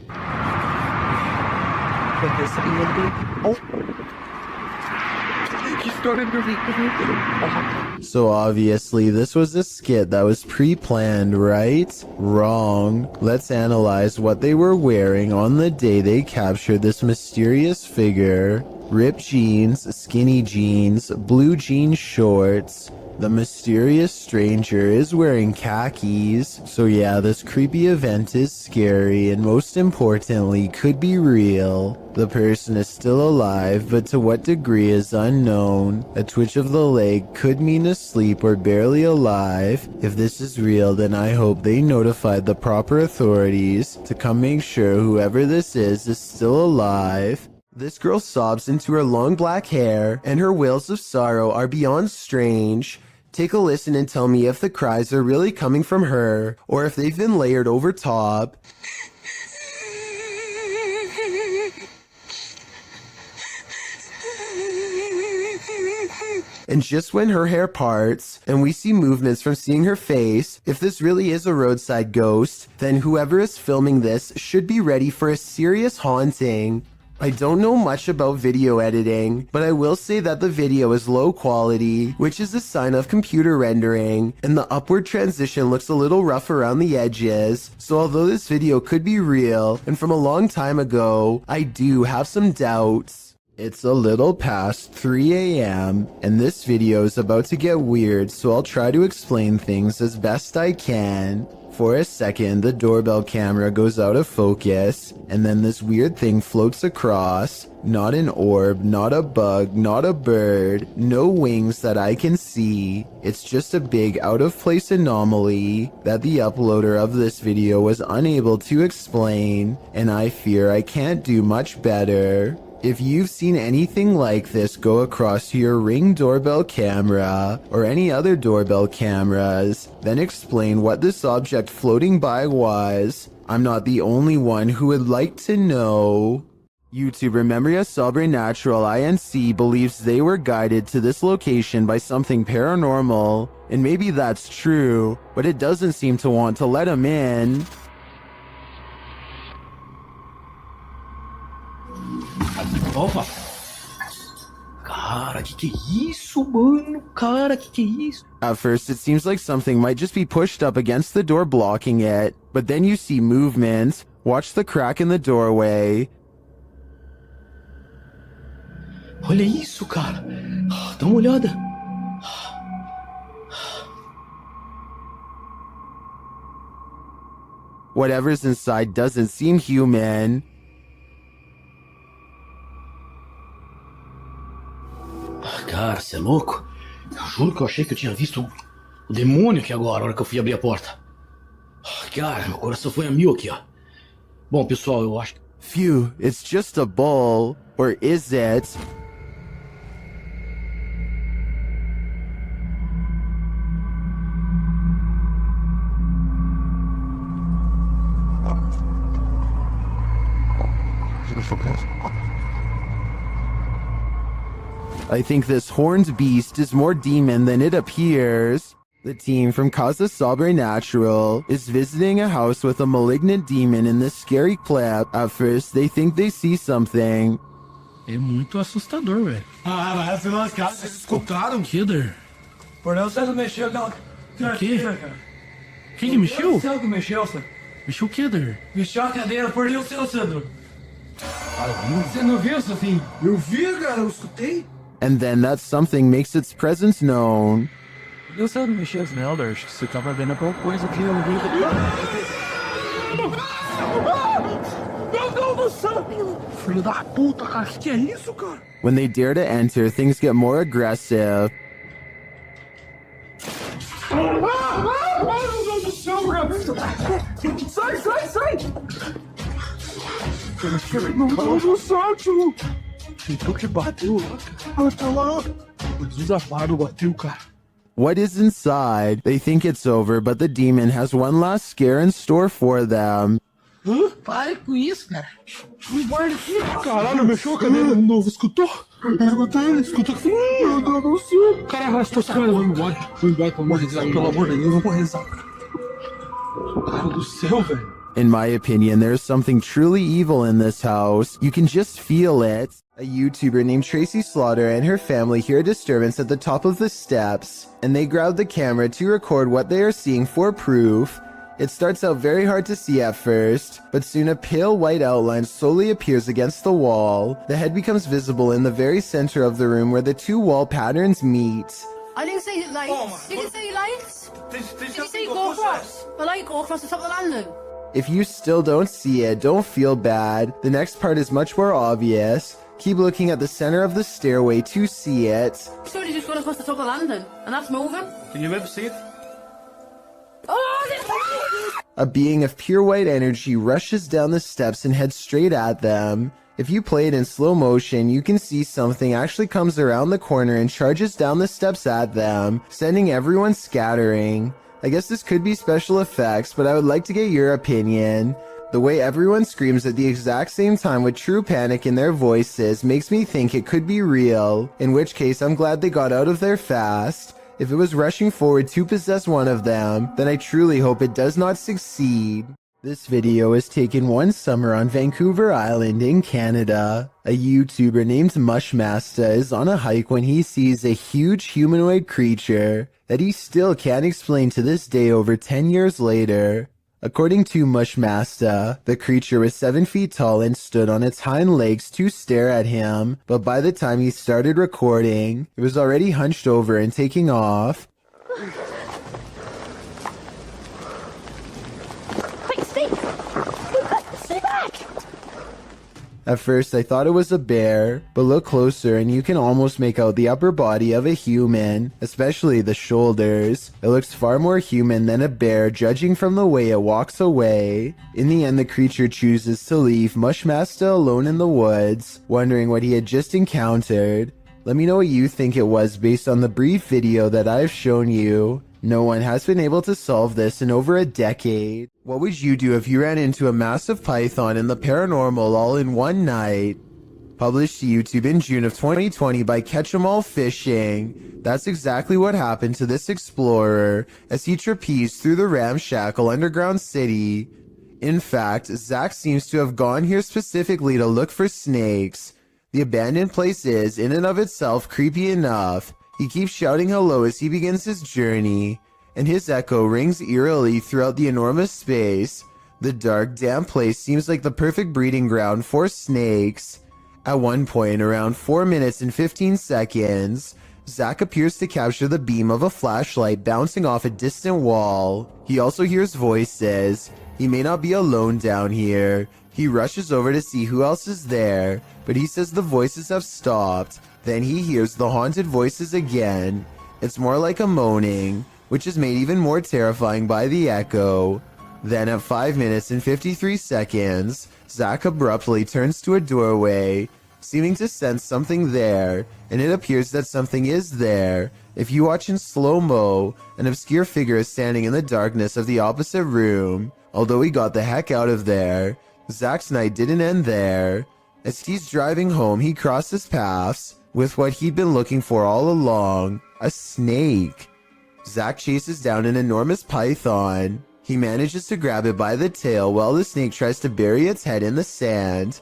S1: So obviously this was a skit that was pre-planned, right? Wrong. Let's analyze what they were wearing on the day they captured this mysterious figure. Ripped jeans, skinny jeans, blue jean shorts. The mysterious stranger is wearing khakis. So yeah, this creepy event is scary and most importantly could be real. The person is still alive, but to what degree is unknown. A twitch of the leg could mean asleep or barely alive. If this is real, then I hope they notified the proper authorities to come make sure whoever this is still alive. This girl sobs into her long black hair, and her wails of sorrow are beyond strange. Take a listen and tell me if the cries are really coming from her, or if they've been layered over top. And just when her hair parts, and we see movements from seeing her face, if this really is a roadside ghost, then whoever is filming this should be ready for a serious haunting. I don't know much about video editing, but I will say that the video is low quality, which is a sign of computer rendering, and the upward transition looks a little rough around the edges. So although this video could be real and from a long time ago, I do have some doubts. It's a little past 3 a.m. and this video is about to get weird, so I'll try to explain things as best I can. For a second, the doorbell camera goes out of focus, and then this weird thing floats across. Not an orb, not a bug, not a bird, no wings that I can see. It's just a big out-of-place anomaly that the uploader of this video was unable to explain, and I fear I can't do much better. If you've seen anything like this go across your Ring doorbell camera or any other doorbell cameras, then explain what this object floating by was. I'm not the only one who would like to know. YouTuber Memoria Sobrenatural INC believes they were guided to this location by something paranormal, and maybe that's true, but it doesn't seem to want to let him in.
S11: Opa! Cara, que é isso, mano? Cara, que é isso?
S1: At first, it seems like something might just be pushed up against the door blocking it, but then you see movement. Watch the crack in the doorway.
S11: Olha isso, cara. Dá uma olhada.
S1: Whatever's inside doesn't seem human.
S11: Cara, você é louco? Eu juro que eu achei que eu tinha visto o demônio aqui agora, na hora que eu fui abrir a porta. Cara, meu coração foi a mil aqui, ó. Bom, pessoal, eu acho que...
S1: Phew, it's just a bull. Or is it? I think this horned beast is more demon than it appears. The team from Casa Sobrenatural is visiting a house with a malignant demon in this scary clip. At first, they think they see something.
S11: É muito assustador, velho.
S4: Ah, mas se lascar, vocês escutaram?
S11: Kidder.
S4: Por não, você não mexeu, não.
S11: O quê? Quem que mexeu?
S4: Você que mexeu, Sandro.
S11: Mexeu o Kidder.
S4: Mexeu a cadeira, por Deus, seu Sandro. Você não viu, Sofinho? Eu vi, cara, eu escutei.
S1: And then that something makes its presence known.
S4: Eu sei não mexeu os elders, você tava vendo alguma coisa aqui, eu vi. Meu Deus do céu! Filho da puta, cara, que é isso, cara?
S1: When they dare to enter, things get more aggressive.
S4: Meu Deus do céu, cara! Sai, sai, sai! Meu Deus do céu, tio! Então que bateu lá, cara? Tá lá! O desafado bateu, cara.
S1: What is inside? They think it's over, but the demon has one last scare in store for them.
S11: Hã? Pare com isso, cara. Me guarda aqui.
S4: Caralho, mexeu a cadeira de novo, escutou? Escutou que meu Deus do céu. Cara, arrastou essa cadeira, vamos embora. Vamos embora, vamos rezar, pelo amor de Deus, vamos rezar. Cara do céu, velho.
S1: In my opinion, there's something truly evil in this house. You can just feel it. A YouTuber named Tracy Slaughter and her family hear a disturbance at the top of the steps, and they grab the camera to record what they are seeing for proof. It starts out very hard to see at first, but soon a pale white outline slowly appears against the wall. The head becomes visible in the very center of the room where the two wall patterns meet.
S9: I didn't say lights. Did you say lights? Did you say go across? The light go across the top of the landing.
S1: If you still don't see it, don't feel bad. The next part is much more obvious. Keep looking at the center of the stairway to see it.
S9: Somebody just gone across the top of the landing, and that's moving.
S4: Can you ever see it?
S9: Oh,
S1: A being of pure white energy rushes down the steps and heads straight at them. If you play it in slow motion, you can see something actually comes around the corner and charges down the steps at them, sending everyone scattering. I guess this could be special effects, but I would like to get your opinion. The way everyone screams at the exact same time with true panic in their voices makes me think it could be real, in which case I'm glad they got out of there fast. If it was rushing forward to possess one of them, then I truly hope it does not succeed. This video was taken one summer on Vancouver Island in Canada. A YouTuber named Mushmasta is on a hike when he sees a huge humanoid creature that he still can't explain to this day over 10 years later. According to Mushmasta, the creature was 7 feet tall and stood on its hind legs to stare at him, but by the time he started recording, it was already hunched over and taking off.
S9: quick, stay! Stay back!
S1: At first I thought it was a bear, but look closer and you can almost make out the upper body of a human, especially the shoulders. It looks far more human than a bear judging from the way it walks away. In the end the creature chooses to leave Mushmasta alone in the woods, wondering what he had just encountered. Let me know what you think it was based on the brief video that I've shown you. No one has been able to solve this in over a decade. What would you do if you ran into a massive python in the paranormal all in one night? Published to YouTube in June of 2020 by Catch 'em All Fishing. That's exactly what happened to this explorer as he trapezed through the ramshackle underground city. In fact, Zach seems to have gone here specifically to look for snakes. The abandoned place is, in and of itself, creepy enough. He keeps shouting hello as he begins his journey, and his echo rings eerily throughout the enormous space. The dark, damp place seems like the perfect breeding ground for snakes. At one point, around 4 minutes and 15 seconds, Zach appears to capture the beam of a flashlight bouncing off a distant wall. He also hears voices. He may not be alone down here. He rushes over to see who else is there, but he says the voices have stopped. Then he hears the haunted voices again. It's more like a moaning, which is made even more terrifying by the echo. Then at 5 minutes and 53 seconds, Zach abruptly turns to a doorway, seeming to sense something there, and it appears that something is there. If you watch in slow-mo, an obscure figure is standing in the darkness of the opposite room. Although he got the heck out of there, Zach's night didn't end there. As he's driving home, he crosses paths with what he'd been looking for all along, a snake. Zach chases down an enormous python. He manages to grab it by the tail while the snake tries to bury its head in the sand.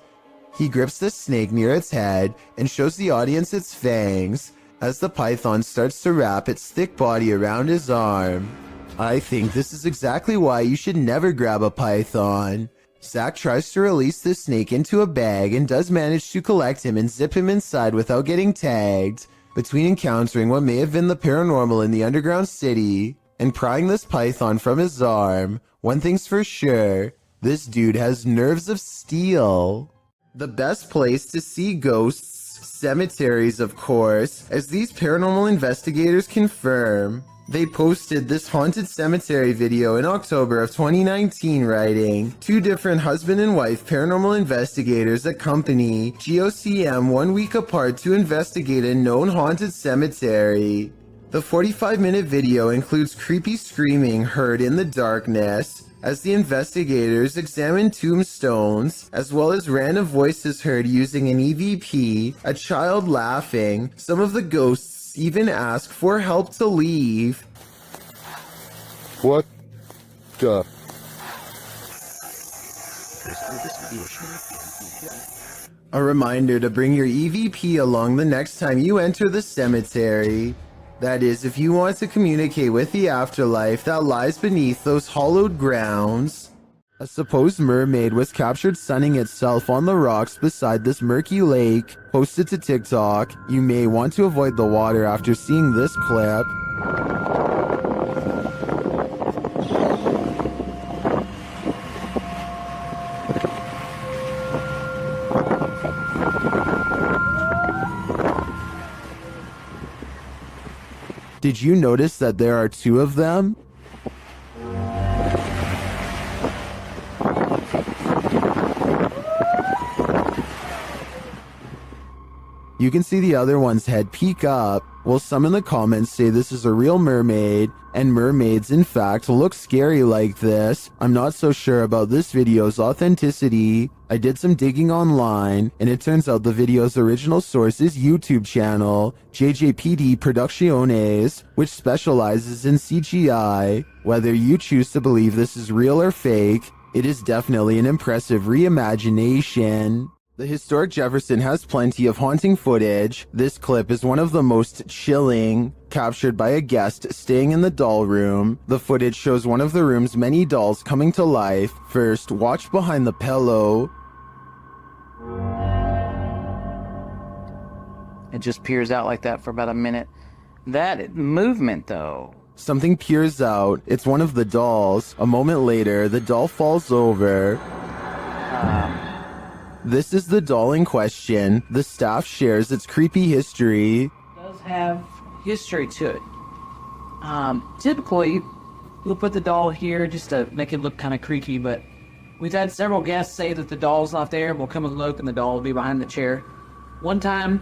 S1: He grips the snake near its head and shows the audience its fangs as the python starts to wrap its thick body around his arm. I think this is exactly why you should never grab a python. Zach tries to release the snake into a bag and does manage to collect him and zip him inside without getting tagged. Between encountering what may have been the paranormal in the underground city and prying this python from his arm, one thing's for sure, this dude has nerves of steel. The best place to see ghosts, cemeteries of course, as these paranormal investigators confirm. They posted this haunted cemetery video in October of 2019 writing, 2 different husband and wife paranormal investigators accompany GOCM 1 week apart to investigate a known haunted cemetery. The 45-minute video includes creepy screaming heard in the darkness as the investigators examine tombstones, as well as random voices heard using an EVP, a child laughing. Some of the ghosts even ask for help to leave.
S13: What the?
S1: A reminder to bring your EVP along the next time you enter the cemetery. That is, if you want to communicate with the afterlife that lies beneath those hollowed grounds. A supposed mermaid was captured sunning itself on the rocks beside this murky lake. Posted to TikTok. You may want to avoid the water after seeing this clip. Did you notice that there are 2 of them? You can see the other one's head peek up. Well, some in the comments say this is a real mermaid, and mermaids in fact look scary like this. I'm not so sure about this video's authenticity. I did some digging online, and it turns out the video's original source is YouTube channel, JJPD Producciones, which specializes in CGI. Whether you choose to believe this is real or fake, it is definitely an impressive reimagination. The historic Jefferson has plenty of haunting footage. This clip is one of the most chilling, captured by a guest staying in the doll room. The footage shows one of the room's many dolls coming to life. First, watch behind the pillow.
S14: It just peers out like that for about a minute. That movement, though.
S1: Something peers out. It's one of the dolls. A moment later, the doll falls over. This is the doll in question. The staff shares its creepy history.
S14: It does have history to it. Typically, we'll put the doll here just to make it look kind of creepy, but we've had several guests say that the doll's not there, and we'll come and look, and the doll will be behind the chair. One time,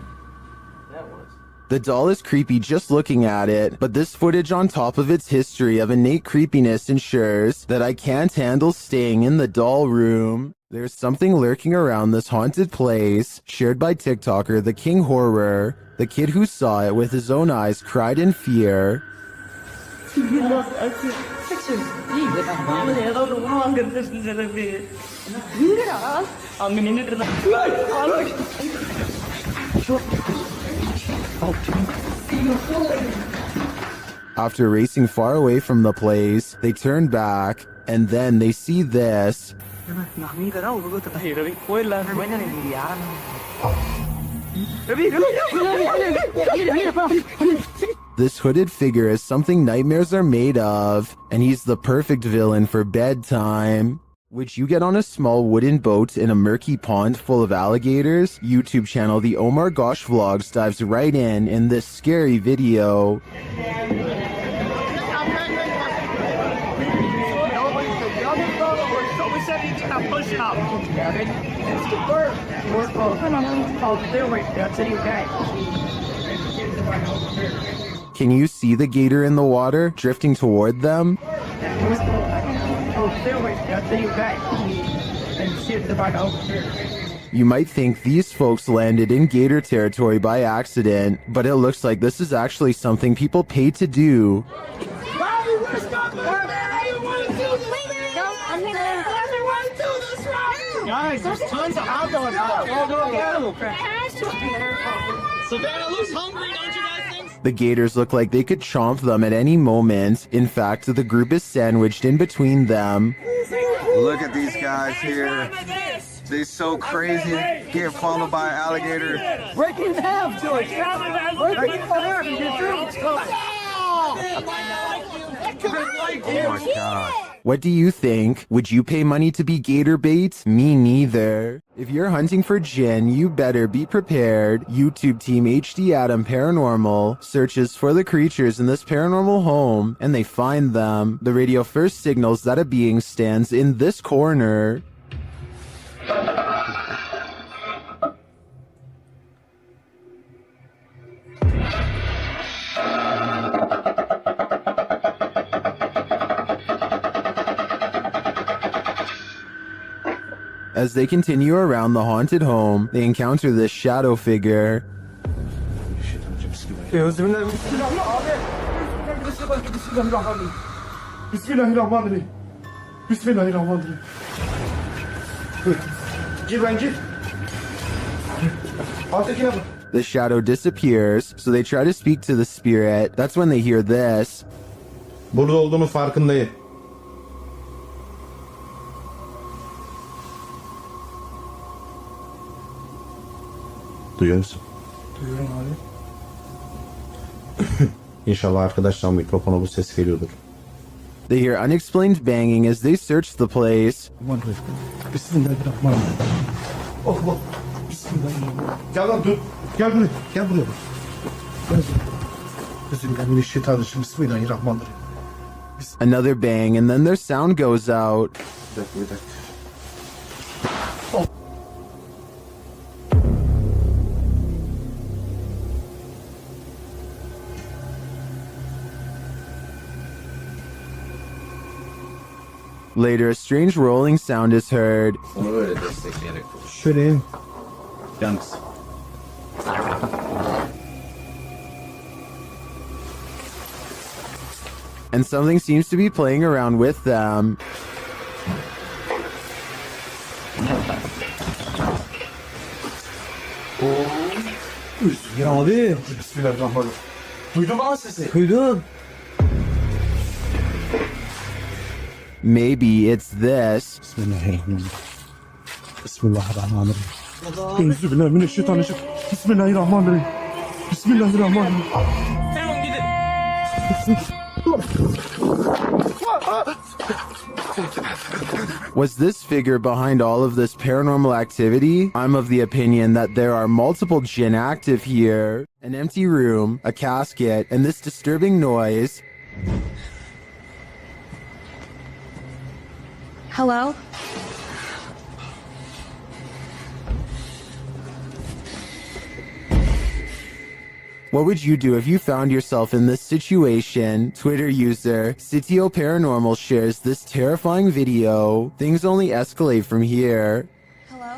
S1: the doll is creepy just looking at it, but this footage on top of its history of innate creepiness ensures that I can't handle staying in the doll room. There's something lurking around this haunted place, shared by TikToker The King Horror. The kid who saw it with his own eyes cried in fear. After racing far away from the place, they turn back, and then they see this. This hooded figure is something nightmares are made of, and he's the perfect villain for bedtime. Would you get on a small wooden boat in a murky pond full of alligators? YouTube channel The Omar Gosh Vlogs dives right in this scary video. Can you see the gator in the water, drifting toward them? You might think these folks landed in gator territory by accident, but it looks like this is actually something people pay to do.
S9: Guys, there's tons of hot dogs out. Go get them. Savannah looks hungry, don't you guys think?
S1: The gators look like they could chomp them at any moment. In fact, the group is sandwiched in between them.
S15: Look at these guys here. They're so crazy. Get followed by an alligator.
S9: Break it in half, George. Break it in half and get through.
S15: Oh my God.
S1: What do you think? Would you pay money to be gator bait? Me neither. If you're hunting for Jinn, you better be prepared. YouTube team HD Adam Paranormal searches for the creatures in this paranormal home, and they find them. The radio first signals that a being stands in this corner. As they continue around the haunted home, they encounter this shadow figure. The shadow disappears, so they try to speak to the spirit. That's when they hear this.
S7: Burada olduğumu farkındayım. Duyuyor musun?
S4: Duyuyorum abi.
S7: İnşallah arkadaşlar mikrofona bu ses geliyordur.
S1: They hear unexplained banging as they search the place.
S4: Bismillahirrahmanirrahim. Allah. Bismillahirrahmanirrahim. Gel lan dur. Gel buraya. Gel buraya bak. Gel. Bismillahirrahmanirrahim. Bismillahirrahmanirrahim.
S1: Another bang, and then their sound goes out.
S7: Bir dakika.
S1: Later, a strange rolling sound is heard.
S7: Onu böyle destekleyerek konuş. Şöyle in. Yalnız.
S1: And something seems to be playing around with them.
S4: Ya abi. Bismillahirrahmanirrahim. Duydun mu sesi? Duydum.
S1: Maybe it's this.
S4: Bismillahirrahmanirrahim. Bismillahirrahmanirrahim. Euzubillahimineşşeytanirracim. Bismillahirrahmanirrahim. Bismillahirrahmanirrahim.
S1: Was this figure behind all of this paranormal activity? I'm of the opinion that there are multiple jinn active here. An empty room, a casket, and this disturbing noise.
S16: Hello?
S1: What would you do if you found yourself in this situation? Twitter user Sitio Paranormal shares this terrifying video. Things only escalate from here.
S16: Hello?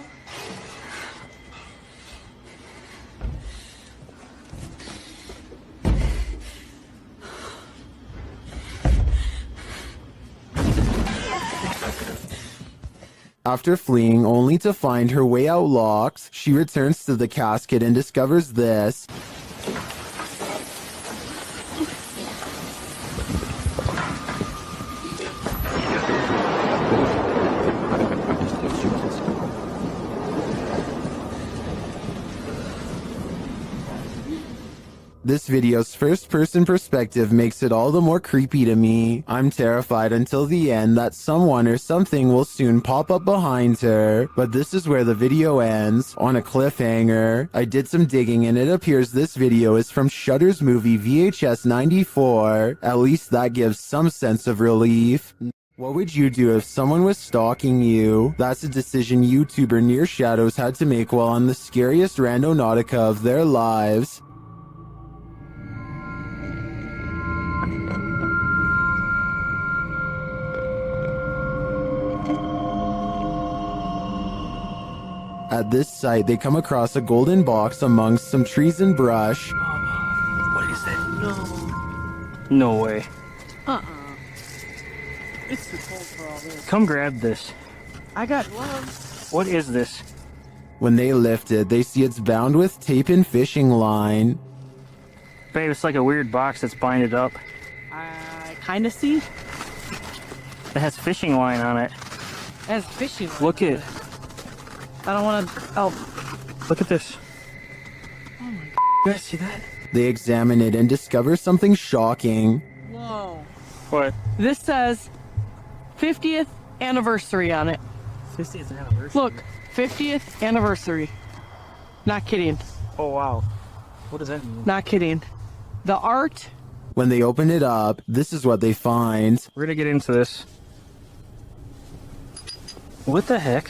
S1: After fleeing only to find her way out locked, she returns to the casket and discovers this. This video's first-person perspective makes it all the more creepy to me. I'm terrified until the end that someone or something will soon pop up behind her. But this is where the video ends, on a cliffhanger. I did some digging and it appears this video is from Shudder's movie VHS 94. At least that gives some sense of relief. What would you do if someone was stalking you? That's a decision YouTuber Near Shadows had to make while on the scariest randonautica of their lives. At this site, they come across a golden box amongst some trees and brush.
S11: What is that?
S16: No way.
S14: It's too cold for all this.
S16: Come grab this.
S14: I got gloves.
S16: What is this?
S1: When they lift it, they see it's bound with tape and fishing line.
S16: Babe, it's like a weird box that's binded up.
S14: I kind of see.
S16: It has fishing line on it.
S14: It has fishing line.
S16: Look at.
S14: I don't want to. Oh.
S16: Look at this.
S14: Oh my God.
S16: You guys see that?
S1: They examine it and discover something shocking.
S14: Whoa.
S16: What?
S14: This says 50th anniversary on it.
S16: 50th anniversary?
S14: Look, 50th anniversary. Not kidding.
S16: Oh, wow. What does that mean?
S14: Not kidding. The art.
S1: When they open it up, this is what they find.
S16: We're gonna get into this. What the heck?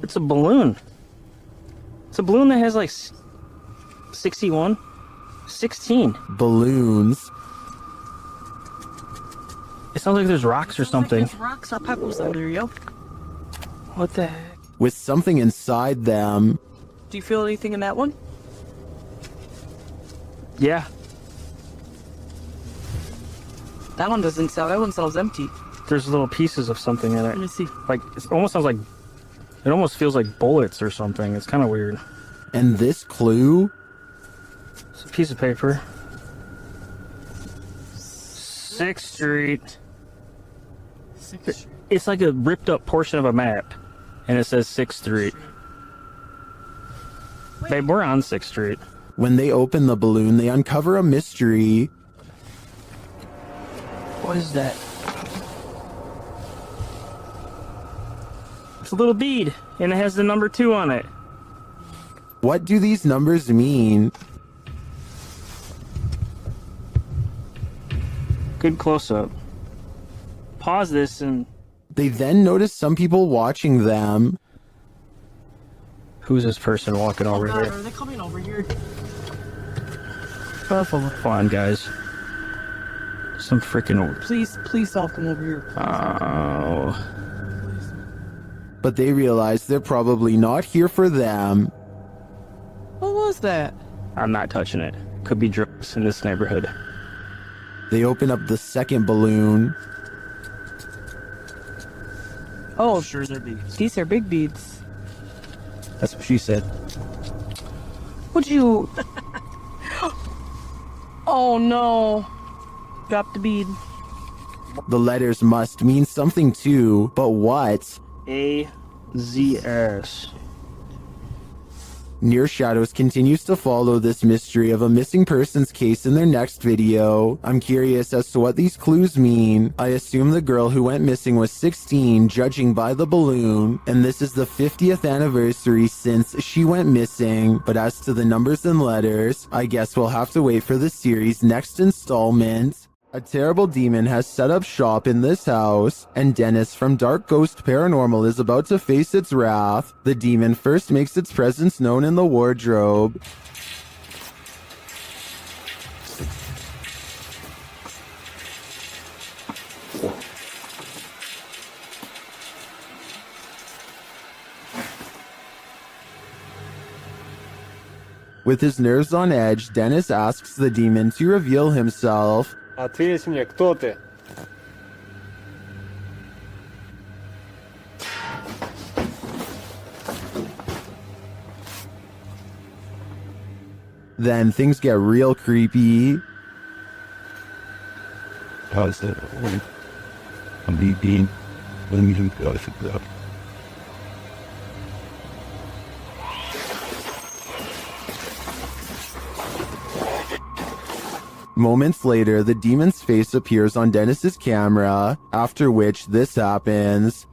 S16: It's a balloon. It's a balloon that has like 61? 16.
S1: Balloons.
S16: It sounds like there's rocks or something.
S14: There's rocks or pebbles under you.
S16: What the heck?
S1: With something inside them.
S14: Do you feel anything in that one?
S16: Yeah.
S14: That one doesn't sell. That one sells empty.
S16: There's little pieces of something in it.
S14: Let me see.
S16: Like, it almost sounds like, it almost feels like bullets or something. It's kind of weird.
S1: And this clue?
S16: It's a piece of paper. 6th Street. It's like a ripped up portion of a map. And it says 6th Street. Babe, we're on 6th Street.
S1: When they open the balloon, they uncover a mystery.
S16: What is that? It's a little bead, and it has the number 2 on it.
S1: What do these numbers mean?
S16: Good close-up. Pause this and...
S1: They then notice some people watching them.
S16: Who's this person walking over
S14: God,
S16: here?
S14: are they coming over here?
S16: Come on, guys. Some freaking...
S14: Please don't come over here.
S16: Oh.
S1: But they realize they're probably not here for them.
S14: What was that?
S16: I'm not touching it. Could be drugs in this neighborhood.
S1: They open up the second balloon.
S14: Oh,
S16: Sure they're beads.
S14: these are big beads.
S16: That's what she said.
S14: Would you... Oh no. Drop the bead.
S1: The letters must mean something too, but what?
S16: A-Z-S.
S1: Near Shadows continues to follow this mystery of a missing persons case in their next video. I'm curious as to what these clues mean. I assume the girl who went missing was 16, judging by the balloon, and this is the 50th anniversary since she went missing. But as to the numbers and letters, I guess we'll have to wait for the series' next installment. A terrible demon has set up shop in this house, and Dennis from Dark Ghost Paranormal is about to face its wrath. The demon first makes its presence known in the wardrobe. With his nerves on edge, Dennis asks the demon to reveal himself.
S17: Ответь мне, кто ты?
S1: Then things get real creepy.
S5: How's it? I'm being let me go for that.
S1: Moments later, the demon's face appears on Dennis's camera, after which this happens.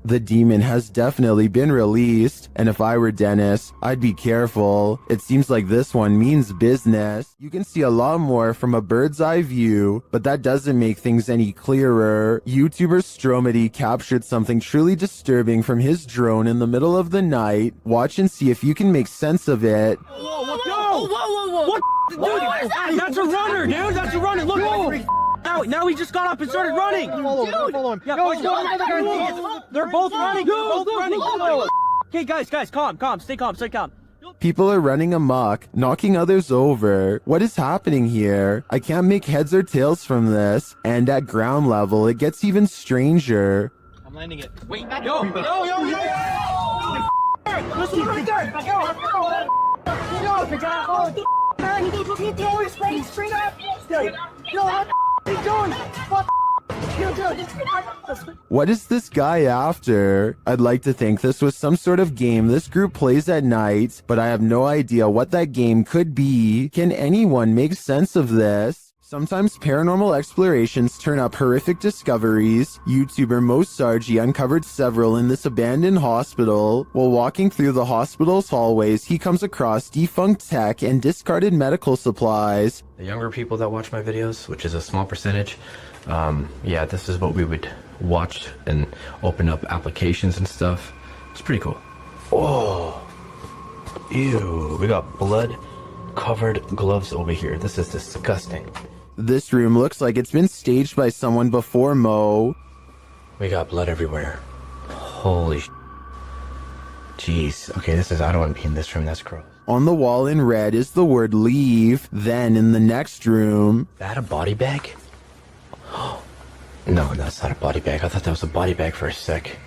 S1: The demon has definitely been released, and if I were Dennis, I'd be careful. It seems like this one means business. You can see a lot more from a bird's eye view, but that doesn't make things any clearer. YouTuber Stromedy captured something truly disturbing from his drone in the middle of the night. Watch and see if you can make sense of it.
S4: Whoa,
S16: Dude, that's a runner, dude. That's a runner. Look. Now he just got up and started running.
S7: Follow him.
S16: Yeah, they're both running. They're both running. Okay, guys, calm. Stay calm.
S1: People are running amok, knocking others over. What is happening here? I can't make heads or tails from this. And at ground level, it gets even stranger.
S16: I'm landing it.
S14: Wait, yo! Listen right there!
S1: What is this guy after? I'd like to think this was some sort of game this group plays at night, but I have no idea what that game could be. Can anyone make sense of this? Sometimes paranormal explorations turn up horrific discoveries. YouTuber Mo Sargi uncovered several in this abandoned hospital. While walking through the hospital's hallways, he comes across defunct tech and discarded medical supplies.
S17: The younger people that watch my videos, which is a small percentage, yeah, this is what we would watch and open up applications and stuff. It's pretty cool. Oh, ew, we got blood covered gloves over here. This is disgusting.
S1: This room looks like it's been staged by someone before Mo.
S17: We got blood everywhere. Holy jeez. Okay, I don't want to be in this room. That's gross.
S1: On the wall in red is the word leave. Then in the next room...
S17: Is that a body bag? No, that's not a body bag. I thought that was a body bag for a sec.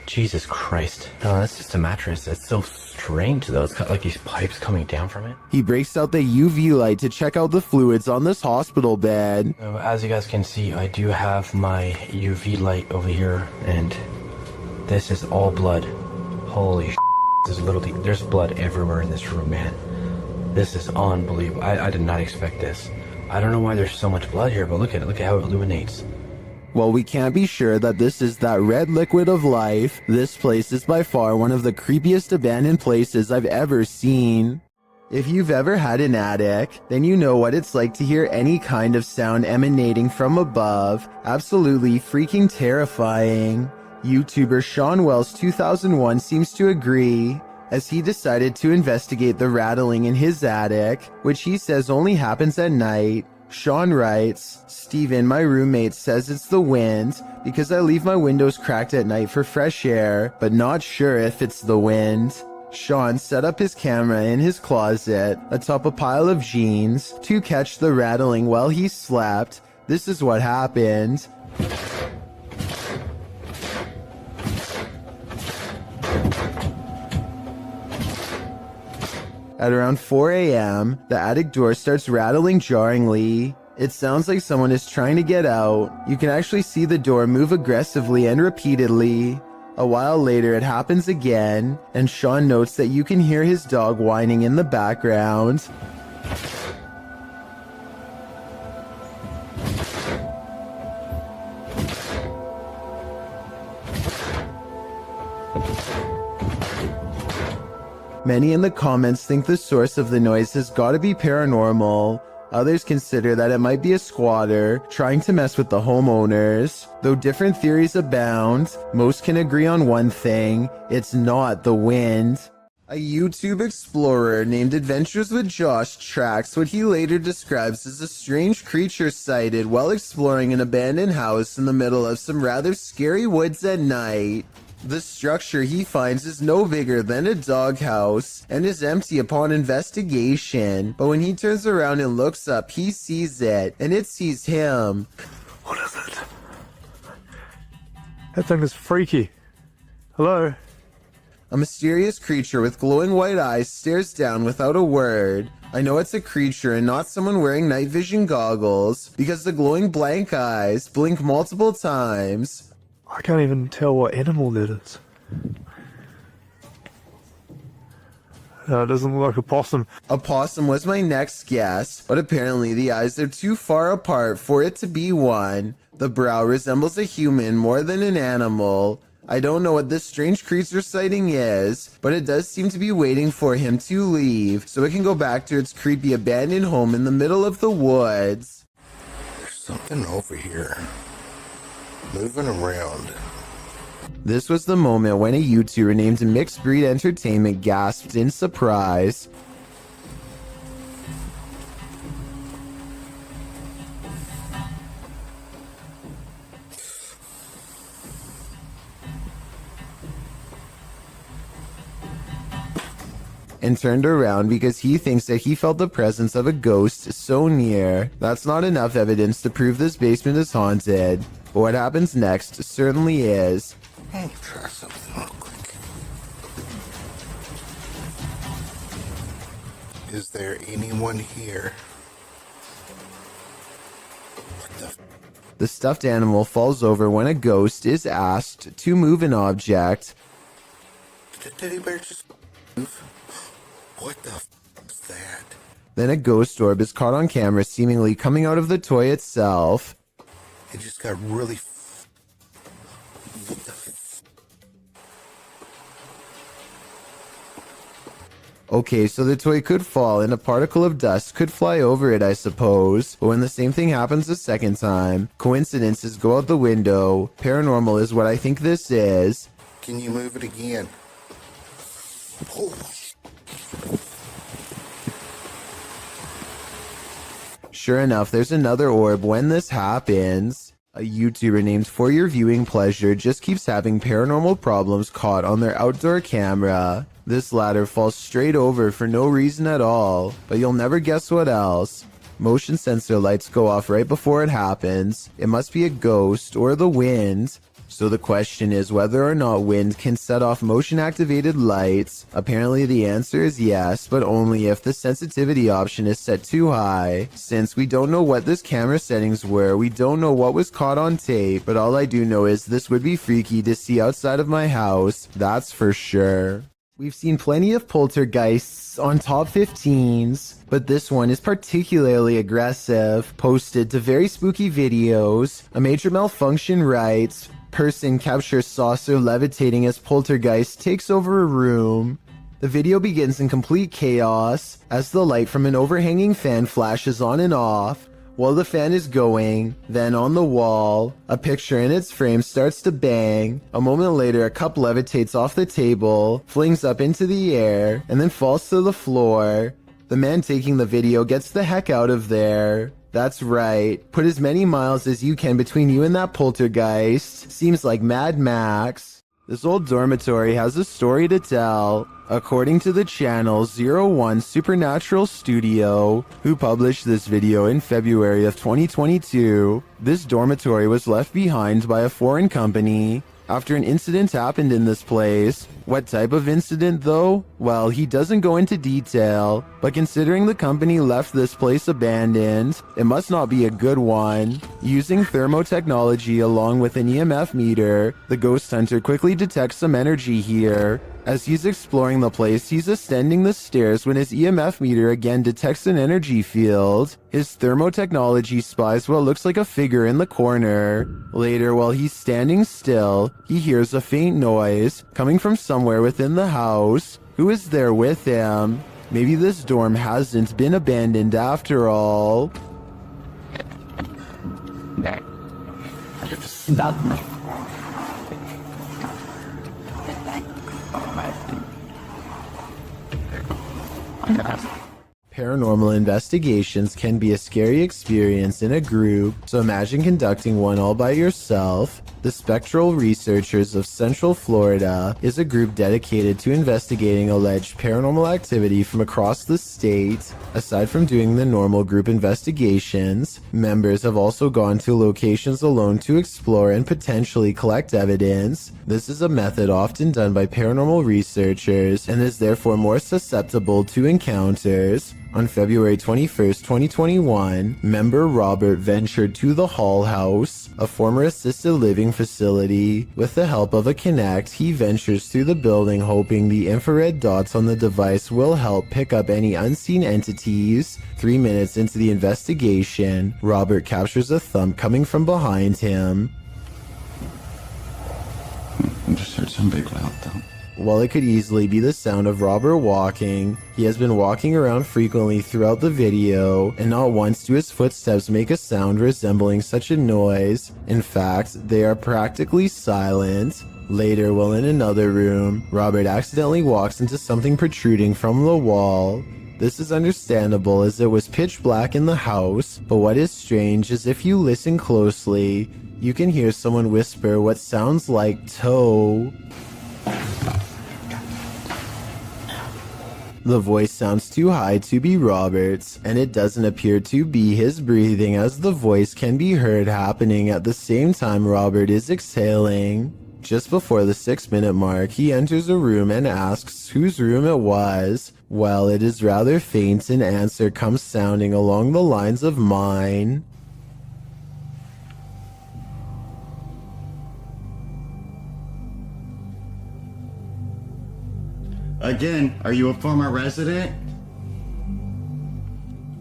S17: Jesus Christ. No, that's just a mattress. It's so strange though. It's got like these pipes coming down from it.
S1: He breaks out the UV light to check out the fluids on this hospital bed.
S17: As you guys can see, I do have my UV light over here, and this is all blood. Holy there's blood everywhere in this room, man. This is unbelievable. I did not expect this. I don't know why there's so much blood here, but look at it. Look at how it illuminates.
S1: Well, we can't be sure that this is that red liquid of life. This place is by far one of the creepiest abandoned places I've ever seen. If you've ever had an attic, then you know what it's like to hear any kind of sound emanating from above. Absolutely freaking terrifying. YouTuber Sean Wells 2001 seems to agree, as he decided to investigate the rattling in his attic, which he says only happens at night. Sean writes, Steven, my roommate, says it's the wind because I leave my windows cracked at night for fresh air, but not sure if it's the wind. Sean set up his camera in his closet atop a pile of jeans to catch the rattling while he slept. This is what happened. At around 4 a.m., the attic door starts rattling jarringly. It sounds like someone is trying to get out. You can actually see the door move aggressively and repeatedly. A while later, it happens again, and Sean notes that you can hear his dog whining in the background. Many in the comments think the source of the noise has got to be paranormal. Others consider that it might be a squatter trying to mess with the homeowners. Though different theories abound, most can agree on one thing: it's not the wind. A YouTube explorer named Adventures with Josh tracks what he later describes as a strange creature sighted while exploring an abandoned house in the middle of some rather scary woods at night. The structure he finds is no bigger than a doghouse and is empty upon investigation, but when he turns around and looks up, he sees it, and it sees him.
S18: What is it? That thing is freaky. Hello?
S1: A mysterious creature with glowing white eyes stares down without a word. I know it's a creature and not someone wearing night vision goggles, because the glowing blank eyes blink multiple times.
S18: I can't even tell what animal that is. No, it doesn't look like a possum.
S1: A possum was my next guess, but apparently the eyes are too far apart for it to be one. The brow resembles a human more than an animal. I don't know what this strange creature sighting is, but it does seem to be waiting for him to leave, so it can go back to its creepy abandoned home in the middle of the woods.
S19: There's something over here. Moving around.
S1: This was the moment when a YouTuber named Mixed Breed Entertainment gasped in surprise. and turned around because he thinks that he felt the presence of a ghost so near. That's not enough evidence to prove this basement is haunted, but what happens next certainly is.
S19: Let me try something real quick. Is there anyone here?
S1: The stuffed animal falls over when a ghost is asked to move an object.
S19: Did the teddy bear just move? What the is that?
S1: Then a ghost orb is caught on camera seemingly coming out of the toy itself.
S19: It just got really. What the
S1: Okay, so the toy could fall and a particle of dust could fly over it, I suppose. But when the same thing happens a second time, coincidences go out the window. Paranormal is what I think this is.
S19: Can you move it again? Oh.
S1: Sure enough, there's another orb when this happens. A YouTuber named For Your Viewing Pleasure just keeps having paranormal problems caught on their outdoor camera. This ladder falls straight over for no reason at all, but you'll never guess what else. Motion sensor lights go off right before it happens. It must be a ghost or the wind. So the question is whether or not wind can set off motion-activated lights. Apparently the answer is yes, but only if the sensitivity option is set too high. Since we don't know what this camera settings were, we don't know what was caught on tape, but all I do know is this would be freaky to see outside of my house, that's for sure. We've seen plenty of poltergeists on top 15s, but this one is particularly aggressive. Posted to very spooky videos. A major malfunction writes, person captures saucer levitating as poltergeist takes over a room. The video begins in complete chaos as the light from an overhanging fan flashes on and off. While the fan is going, then on the wall, a picture in its frame starts to bang. A moment later, a cup levitates off the table, flings up into the air, and then falls to the floor. The man taking the video gets the heck out of there. That's right, put as many miles as you can between you and that poltergeist. Seems like Mad Max. This old dormitory has a story to tell. According to the channel 01 Supernatural Studio, who published this video in February of 2022, this dormitory was left behind by a foreign company after an incident happened in this place. What type of incident though? Well, he doesn't go into detail, but considering the company left this place abandoned, it must not be a good one. Using thermotechnology along with an EMF meter, the ghost hunter quickly detects some energy here. As he's exploring the place, he's ascending the stairs when his EMF meter again detects an energy field. His thermotechnology spies what looks like a figure in the corner. Later, while he's standing still, he hears a faint noise coming from somewhere within the house. Who is there with him? Maybe this dorm hasn't been abandoned after all. Paranormal investigations can be a scary experience in a group, so imagine conducting one all by yourself. The Spectral Researchers of Central Florida is a group dedicated to investigating alleged paranormal activity from across the state. Aside from doing the normal group investigations, members have also gone to locations alone to explore and potentially collect evidence. This is a method often done by paranormal researchers and is therefore more susceptible to encounters. On February 21st, 2021, member Robert ventured to the Hall House, a former assisted living facility. With the help of a Kinect, he ventures through the building hoping the infrared dots on the device will help pick up any unseen entities. 3 minutes into the investigation, Robert captures a thump coming from behind him.
S20: I just heard some big loud thump.
S1: While it could easily be the sound of Robert walking, he has been walking around frequently throughout the video, and not once do his footsteps make a sound resembling such a noise. In fact, they are practically silent. Later, while in another room, Robert accidentally walks into something protruding from the wall. This is understandable as it was pitch black in the house, but what is strange is if you listen closely, you can hear someone whisper what sounds like toe. The voice sounds too high to be Robert's, and it doesn't appear to be his breathing, as the voice can be heard happening at the same time Robert is exhaling. Just before the 6-minute mark, he enters a room and asks whose room it was. Well, it is rather faint, an answer comes sounding along the lines of mine.
S20: Again, are you a former resident?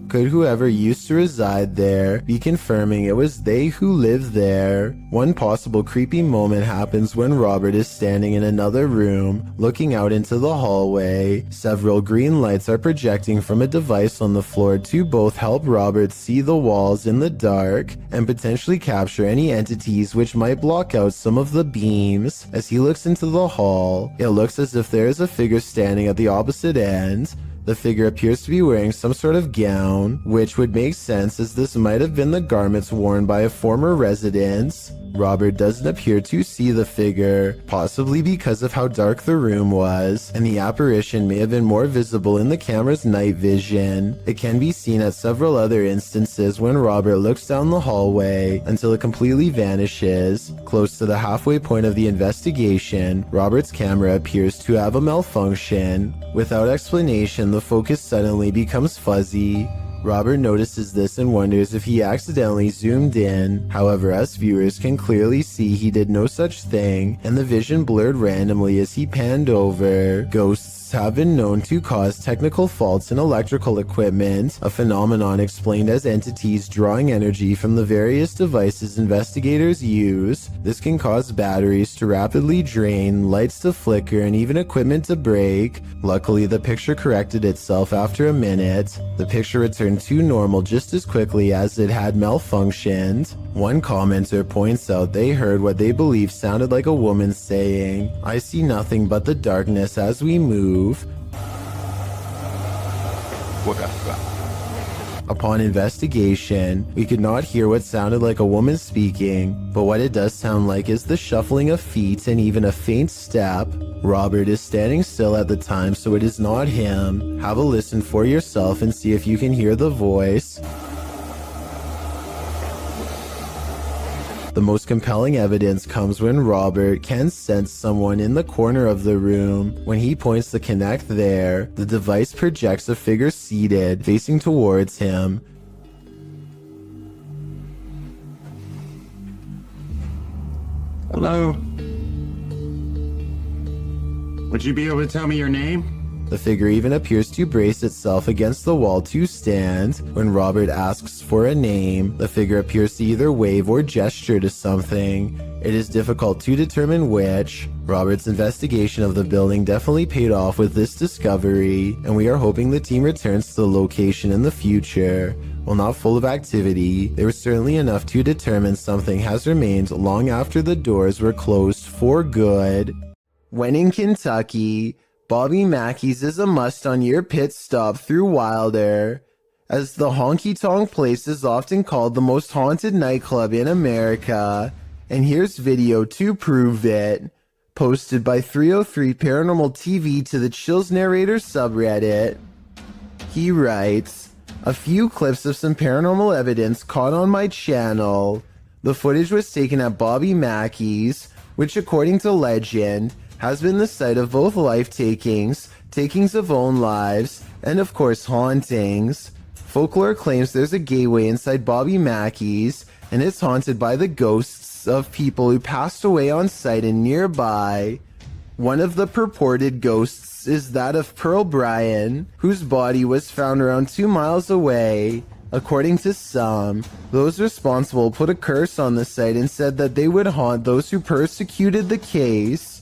S1: Could whoever used to reside there be confirming it was they who lived there? One possible creepy moment happens when Robert is standing in another room, looking out into the hallway. Several green lights are projecting from a device on the floor to both help Robert see the walls in the dark and potentially capture any entities which might block out some of the beams. As he looks into the hall, it looks as if there is a figure standing at the opposite end. The figure appears to be wearing some sort of gown, which would make sense as this might have been the garments worn by a former resident. Robert doesn't appear to see the figure, possibly because of how dark the room was, and the apparition may have been more visible in the camera's night vision. It can be seen at several other instances when Robert looks down the hallway until it completely vanishes. Close to the halfway point of the investigation, Robert's camera appears to have a malfunction. Without explanation, the focus suddenly becomes fuzzy. Robert notices this and wonders if he accidentally zoomed in. However, us viewers can clearly see he did no such thing, and the vision blurred randomly as he panned over. Ghosts have been known to cause technical faults in electrical equipment, a phenomenon explained as entities drawing energy from the various devices investigators use. This can cause batteries to rapidly drain, lights to flicker, and even equipment to break. Luckily, the picture corrected itself after a minute. The picture returned to normal just as quickly as it had malfunctioned. One commenter points out they heard what they believe sounded like a woman saying, "I see nothing but the darkness as we move." Upon investigation, we could not hear what sounded like a woman speaking, but what it does sound like is the shuffling of feet and even a faint step. Robert is standing still at the time, so it is not him. Have a listen for yourself and see if you can hear the voice. The most compelling evidence comes when Robert can sense someone in the corner of the room. When he points the Kinect there, the device projects a figure seated, facing towards him.
S20: Hello? Would you be able to tell me your name?
S1: The figure even appears to brace itself against the wall to stand. When Robert asks for a name, the figure appears to either wave or gesture to something. It is difficult to determine which. Robert's investigation of the building definitely paid off with this discovery, and we are hoping the team returns to the location in the future. While not full of activity, there was certainly enough to determine something has remained long after the doors were closed for good. When in Kentucky, Bobby Mackey's is a must on your pit stop through Wilder, as the honky tonk place is often called the most haunted nightclub in America, and here's video to prove it. Posted by 303 Paranormal TV to the Chills Narrator subreddit. He writes, "A few clips of some paranormal evidence caught on my channel. The footage was taken at Bobby Mackey's, which according to legend, has been the site of both life-takings, takings of own lives, and of course hauntings. Folklore claims there's a gateway inside Bobby Mackey's, and it's haunted by the ghosts of people who passed away on site and nearby. One of the purported ghosts is that of Pearl Bryan, whose body was found around 2 miles away. According to some, those responsible put a curse on the site and said that they would haunt those who persecuted the case.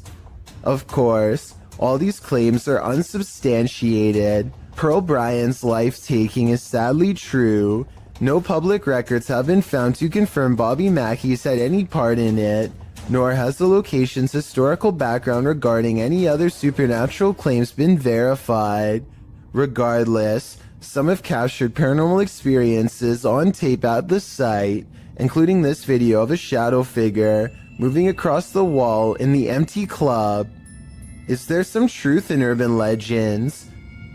S1: Of course, all these claims are unsubstantiated. Pearl Bryan's life-taking is sadly true. No public records have been found to confirm Bobby Mackey's had any part in it, nor has the location's historical background regarding any other supernatural claims been verified. Regardless, some have captured paranormal experiences on tape at the site, including this video of a shadow figure moving across the wall in the empty club. Is there some truth in urban legends?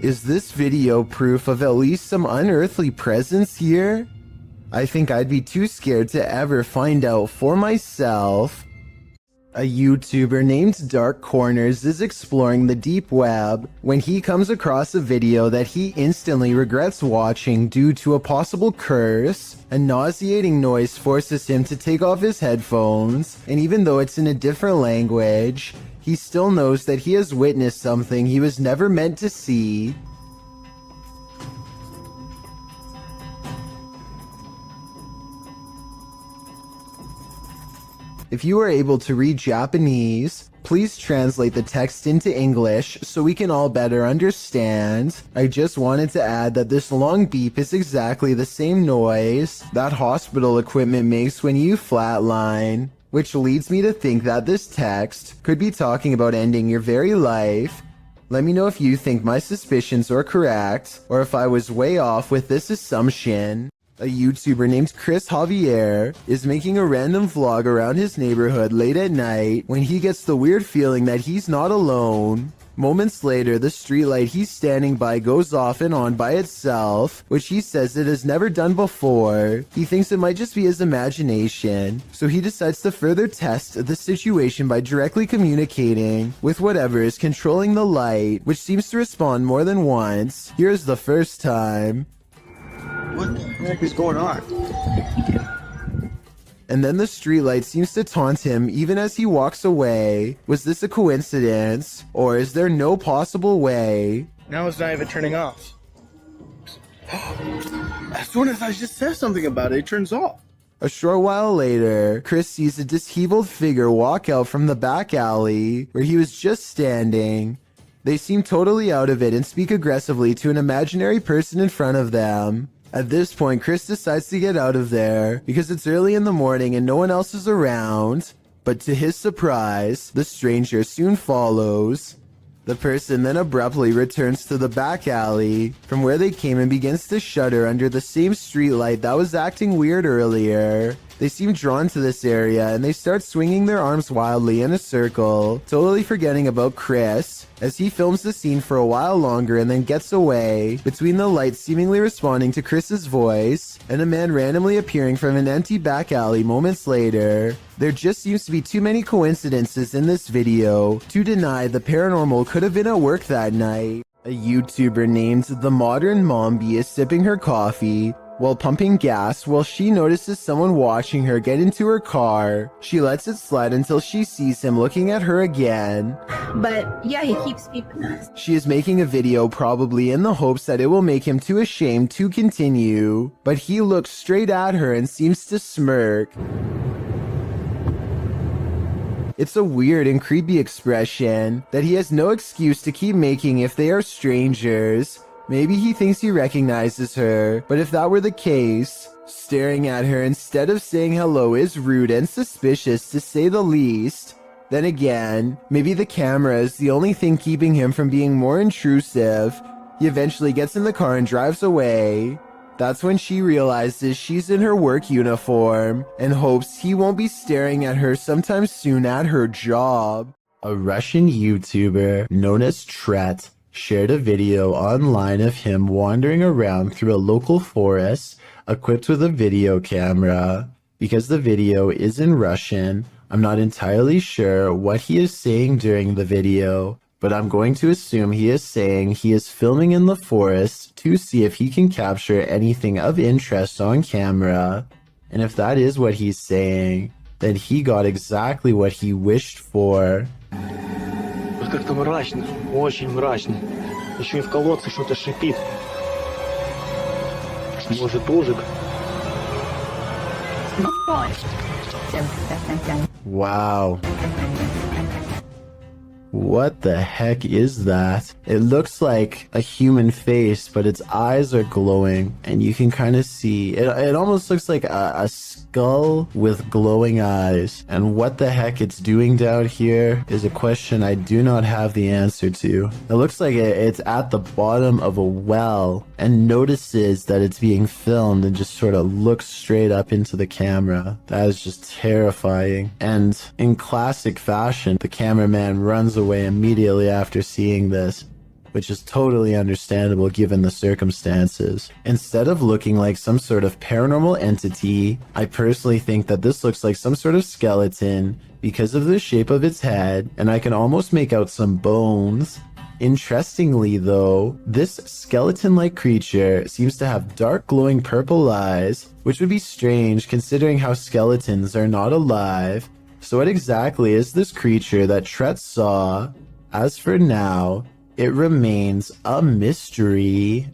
S1: Is this video proof of at least some unearthly presence here? I think I'd be too scared to ever find out for myself. A YouTuber named Dark Corners is exploring the deep web when he comes across a video that he instantly regrets watching due to a possible curse. A nauseating noise forces him to take off his headphones, and even though it's in a different language, he still knows that he has witnessed something he was never meant to see. If you are able to read Japanese, please translate the text into English so we can all better understand. I just wanted to add that this long beep is exactly the same noise that hospital equipment makes when you flatline, which leads me to think that this text could be talking about ending your very life. Let me know if you think my suspicions are correct, or if I was way off with this assumption. A YouTuber named Chris Javier is making a random vlog around his neighborhood late at night when he gets the weird feeling that he's not alone. Moments later, the streetlight he's standing by goes off and on by itself, which he says it has never done before. He thinks it might just be his imagination, so he decides to further test the situation by directly communicating with whatever is controlling the light, which seems to respond more than once. Here's the first time.
S15: What the heck is going on?
S1: And then the streetlight seems to taunt him even as he walks away. Was this a coincidence? Or is there no possible way?
S7: Now it's not even turning off. As soon as I just said something about it, it turns off.
S1: A short while later, Chris sees a disheveled figure walk out from the back alley where he was just standing. They seem totally out of it and speak aggressively to an imaginary person in front of them. At this point, Chris decides to get out of there because it's early in the morning and no one else is around. But to his surprise, the stranger soon follows. The person then abruptly returns to the back alley from where they came and begins to shudder under the same streetlight that was acting weird earlier. They seem drawn to this area and they start swinging their arms wildly in a circle, totally forgetting about Chris, as he films the scene for a while longer and then gets away, between the lights seemingly responding to Chris's voice, and a man randomly appearing from an empty back alley moments later. There just seems to be too many coincidences in this video to deny the paranormal could have been at work that night. A YouTuber named The Modern Mombi is sipping her coffee while pumping gas while she notices someone watching her get into her car. She lets it slide until she sees him looking at her again.
S21: But yeah, he keeps peeping us.
S1: She is making a video probably in the hopes that it will make him too ashamed to continue, but he looks straight at her and seems to smirk. It's a weird and creepy expression that he has no excuse to keep making if they are strangers. Maybe he thinks he recognizes her, but if that were the case, staring at her instead of saying hello is rude and suspicious to say the least. Then again, maybe the camera is the only thing keeping him from being more intrusive. He eventually gets in the car and drives away. That's when she realizes she's in her work uniform and hopes he won't be staring at her sometime soon at her job. A Russian YouTuber known as Tret shared a video online of him wandering around through a local forest equipped with a video camera. Because the video is in Russian, I'm not entirely sure what he is saying during the video, but I'm going to assume he is saying he is filming in the forest to see if he can capture anything of interest on camera. And if that is what he's saying, then he got exactly what he wished for.
S16: Как-то мрачно, очень мрачно. Еще и в колодце что-то шипит. Может, ужик?
S1: Wow. What the heck is that? It looks like a human face, but its eyes are glowing, and you can kind of see it almost looks like a skull with glowing eyes. And what the heck it's doing down here is a question I do not have the answer to. It looks like it's at the bottom of a well and notices that it's being filmed and just sort of looks straight up into the camera. That is just terrifying. And in classic fashion, the cameraman runs away immediately after seeing this. which is totally understandable given the circumstances. Instead of looking like some sort of paranormal entity, I personally think that this looks like some sort of skeleton because of the shape of its head, and I can almost make out some bones. Interestingly though, this skeleton-like creature seems to have dark glowing purple eyes, which would be strange considering how skeletons are not alive. So what exactly is this creature that Tret saw? As for now, it remains a mystery.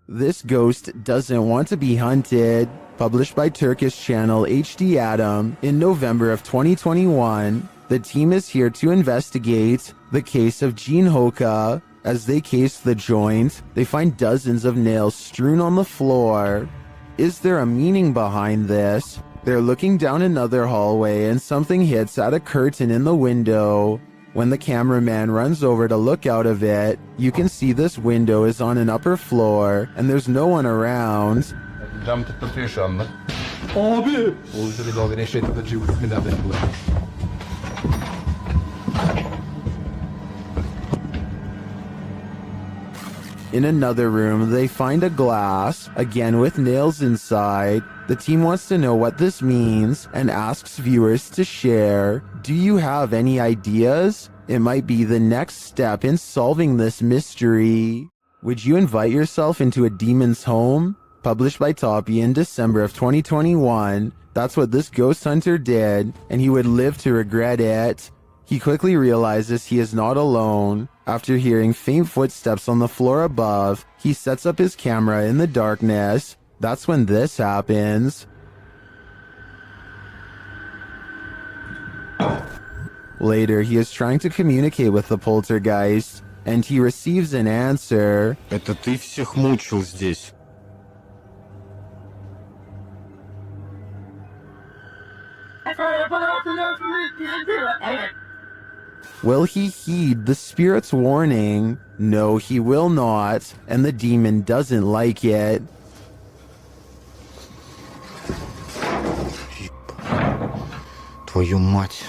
S1: This ghost doesn't want to be hunted. Published by Turkish channel HD Adam in November of 2021, the team is here to investigate the case of Jean Hoka. As they case the joint, they find dozens of nails strewn on the floor. Is there a meaning behind this? They're looking down another hallway and something hits at a curtain in the window. When the cameraman runs over to look out of it, you can see this window is on an upper floor and there's no one around.
S4: Cam tıklatıyor şu anda. Abi! Bismillahirrahmanirrahim.
S1: In another room, they find a glass, again with nails inside. The team wants to know what this means and asks viewers to share. Do you have any ideas? It might be the next step in solving this mystery. Would you invite yourself into a demon's home? Published by Toppy in December of 2021. That's what this ghost hunter did, and he would live to regret it. He quickly realizes he is not alone. After hearing faint footsteps on the floor above, he sets up his camera in the darkness. That's when this happens. Later, he is trying to communicate with the poltergeist, and he receives an answer.
S20: Это ты всех мучил здесь.
S1: Will he heed the spirit's warning? No, he will not, and the demon doesn't like it.
S20: Твою мать.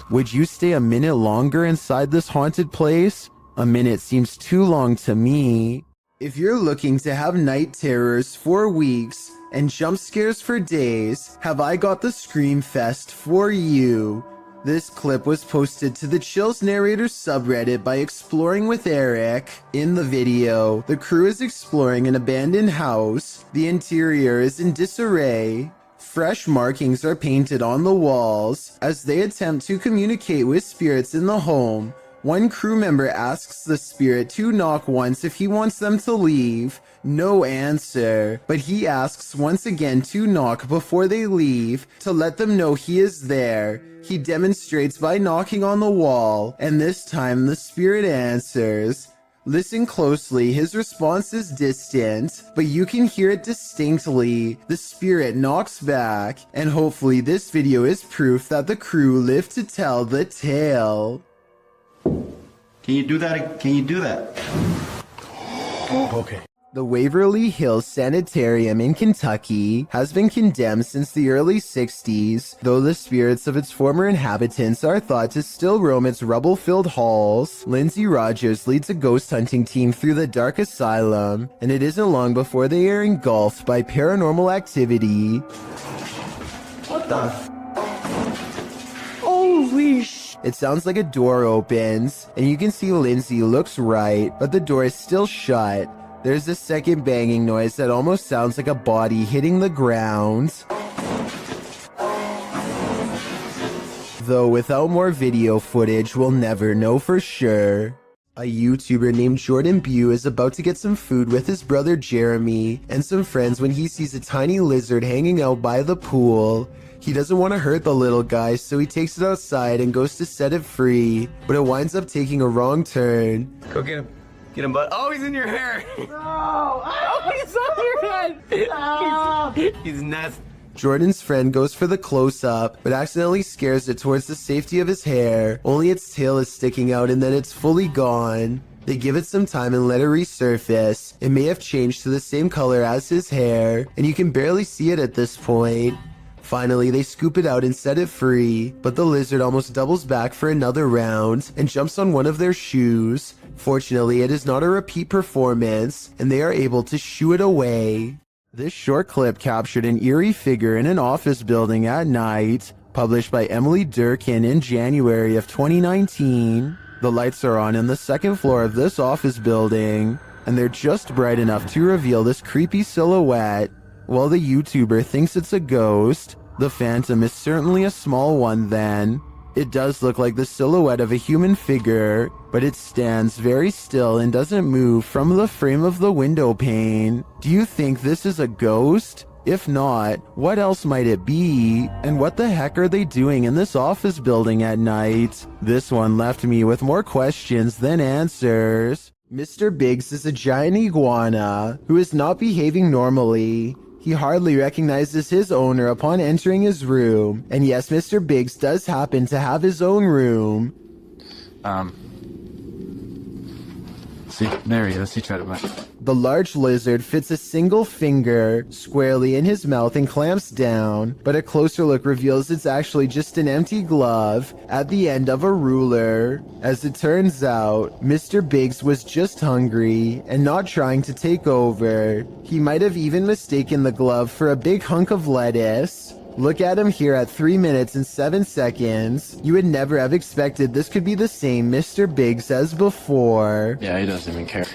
S1: Would you stay a minute longer inside this haunted place? A minute seems too long to me. If you're looking to have night terrors for weeks and jump scares for days, have I got the Scream Fest for you. This clip was posted to the Chills Narrators subreddit by Exploring with Eric. In the video, the crew is exploring an abandoned house. The interior is in disarray. Fresh markings are painted on the walls. As they attempt to communicate with spirits in the home, one crew member asks the spirit to knock once if he wants them to leave. No answer, but he asks once again to knock before they leave to let them know he is there. He demonstrates by knocking on the wall, and this time the spirit answers. Listen closely, his response is distant, but you can hear it distinctly. The spirit knocks back, and hopefully this video is proof that the crew lived to tell the tale.
S20: Can you do that? Can you do that?
S1: Okay. The Waverly Hills Sanitarium in Kentucky has been condemned since the early 60s, though the spirits of its former inhabitants are thought to still roam its rubble-filled halls. Lindsay Rogers leads a ghost hunting team through the dark asylum, and it isn't long before they are engulfed by paranormal activity.
S14: What the? Holy sh!
S1: It sounds like a door opens, and you can see Lindsay looks right, but the door is still shut. There's a second banging noise that almost sounds like a body hitting the ground. Though without more video footage, we'll never know for sure. A YouTuber named Jordan Bew is about to get some food with his brother Jeremy and some friends when he sees a tiny lizard hanging out by the pool. He doesn't want to hurt the little guy, so he takes it outside and goes to set it free, but it winds up taking a wrong turn.
S6: Go get him. Get him, bud. Oh, he's in your hair.
S14: Oh, he's on your head.
S6: He's nuts.
S1: Jordan's friend goes for the close-up, but accidentally scares it towards the safety of his hair. Only its tail is sticking out and then it's fully gone. They give it some time and let it resurface. It may have changed to the same color as his hair, and you can barely see it at this point. Finally, they scoop it out and set it free, but the lizard almost doubles back for another round and jumps on one of their shoes. Fortunately, it is not a repeat performance, and they are able to shoo it away. This short clip captured an eerie figure in an office building at night, published by Emily Durkin in January of 2019. The lights are on the second floor of this office building, and they're just bright enough to reveal this creepy silhouette. While the YouTuber thinks it's a ghost, the phantom is certainly a small one then. It does look like the silhouette of a human figure, but it stands very still and doesn't move from the frame of the window pane. Do you think this is a ghost? If not, what else might it be? And what the heck are they doing in this office building at night? This one left me with more questions than answers. Mr. Biggs is a giant iguana who is not behaving normally. He hardly recognizes his owner upon entering his room. And yes, Mr. Biggs does happen to have his own room.
S3: See, there he is. He tried to bite.
S1: The large lizard fits a single finger squarely in his mouth and clamps down, but a closer look reveals it's actually just an empty glove at the end of a ruler. As it turns out, Mr. Biggs was just hungry and not trying to take over. He might have even mistaken the glove for a big hunk of lettuce. Look at him here at 3 minutes and 7 seconds. You would never have expected this could be the same Mr. Biggs as before.
S3: Yeah, he doesn't even care.